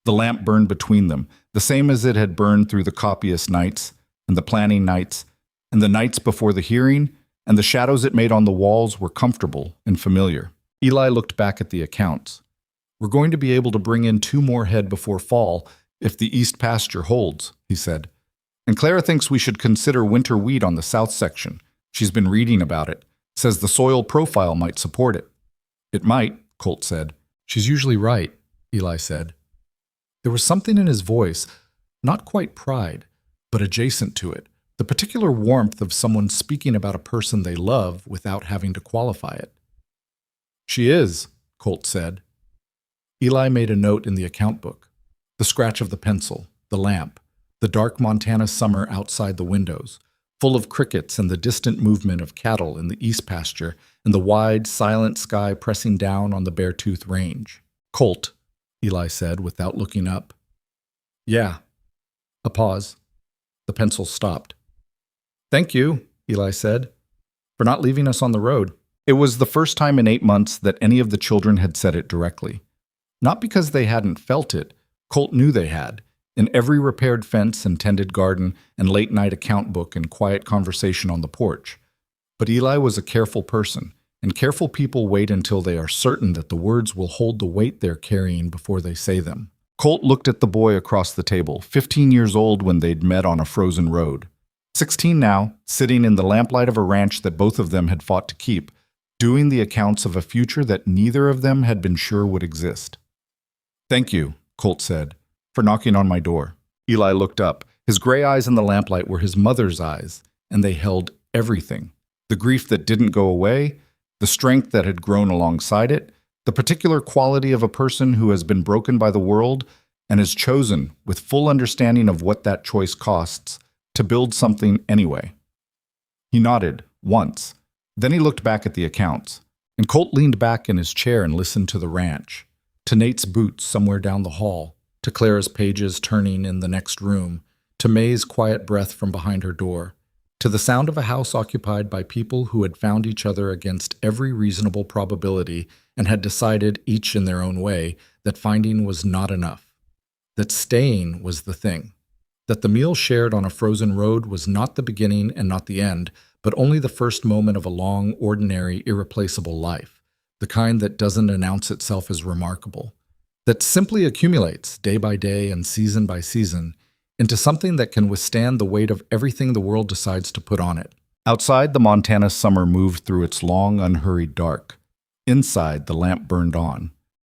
The lamp burned between them, the same as it had burned through the copious nights, and the planning nights, and the nights before the hearing, and the shadows it made on the walls were comfortable and familiar. Eli looked back at the accounts. "We're going to be able to bring in 2 more head before fall, if the east pasture holds," he said. "And Clara thinks we should consider winter wheat on the south section. She's been reading about it. Says the soil profile might support it." "It might," Colt said. "She's usually right," Eli said. There was something in his voice, not quite pride, but adjacent to it, the particular warmth of someone speaking about a person they love without having to qualify it. "She is," Colt said. Eli made a note in the account book. The scratch of the pencil, the lamp, the dark Montana summer outside the windows, full of crickets and the distant movement of cattle in the east pasture and the wide, silent sky pressing down on the Beartooth Range. "Colt," Eli said without looking up. "Yeah." A pause. The pencil stopped. "Thank you," Eli said, "for not leaving us on the road." It was the first time in 8 months that any of the children had said it directly. Not because they hadn't felt it. Colt knew they had. In every repaired fence and tended garden and late-night account book and quiet conversation on the porch. But Eli was a careful person, and careful people wait until they are certain that the words will hold the weight they're carrying before they say them. Colt looked at the boy across the table, 15 years old when they'd met on a frozen road. 16 now, sitting in the lamplight of a ranch that both of them had fought to keep, doing the accounts of a future that neither of them had been sure would exist. "Thank you," Colt said, "for knocking on my door." Eli looked up. His gray eyes in the lamplight were his mother's eyes, and they held everything. The grief that didn't go away, the strength that had grown alongside it, the particular quality of a person who has been broken by the world and has chosen, with full understanding of what that choice costs, to build something anyway. He nodded, once. Then he looked back at the accounts, and Colt leaned back in his chair and listened to the ranch, to Nate's boots somewhere down the hall, to Clara's pages turning in the next room, to May's quiet breath from behind her door, to the sound of a house occupied by people who had found each other against every reasonable probability and had decided, each in their own way, that finding was not enough, that staying was the thing, that the meal shared on a frozen road was not the beginning and not the end, but only the first moment of a long, ordinary, irreplaceable life, the kind that doesn't announce itself as remarkable, that simply accumulates day by day and season by season into something that can withstand the weight of everything the world decides to put on it. Outside, the Montana summer moved through its long, unhurried dark. Inside, the lamp burned on,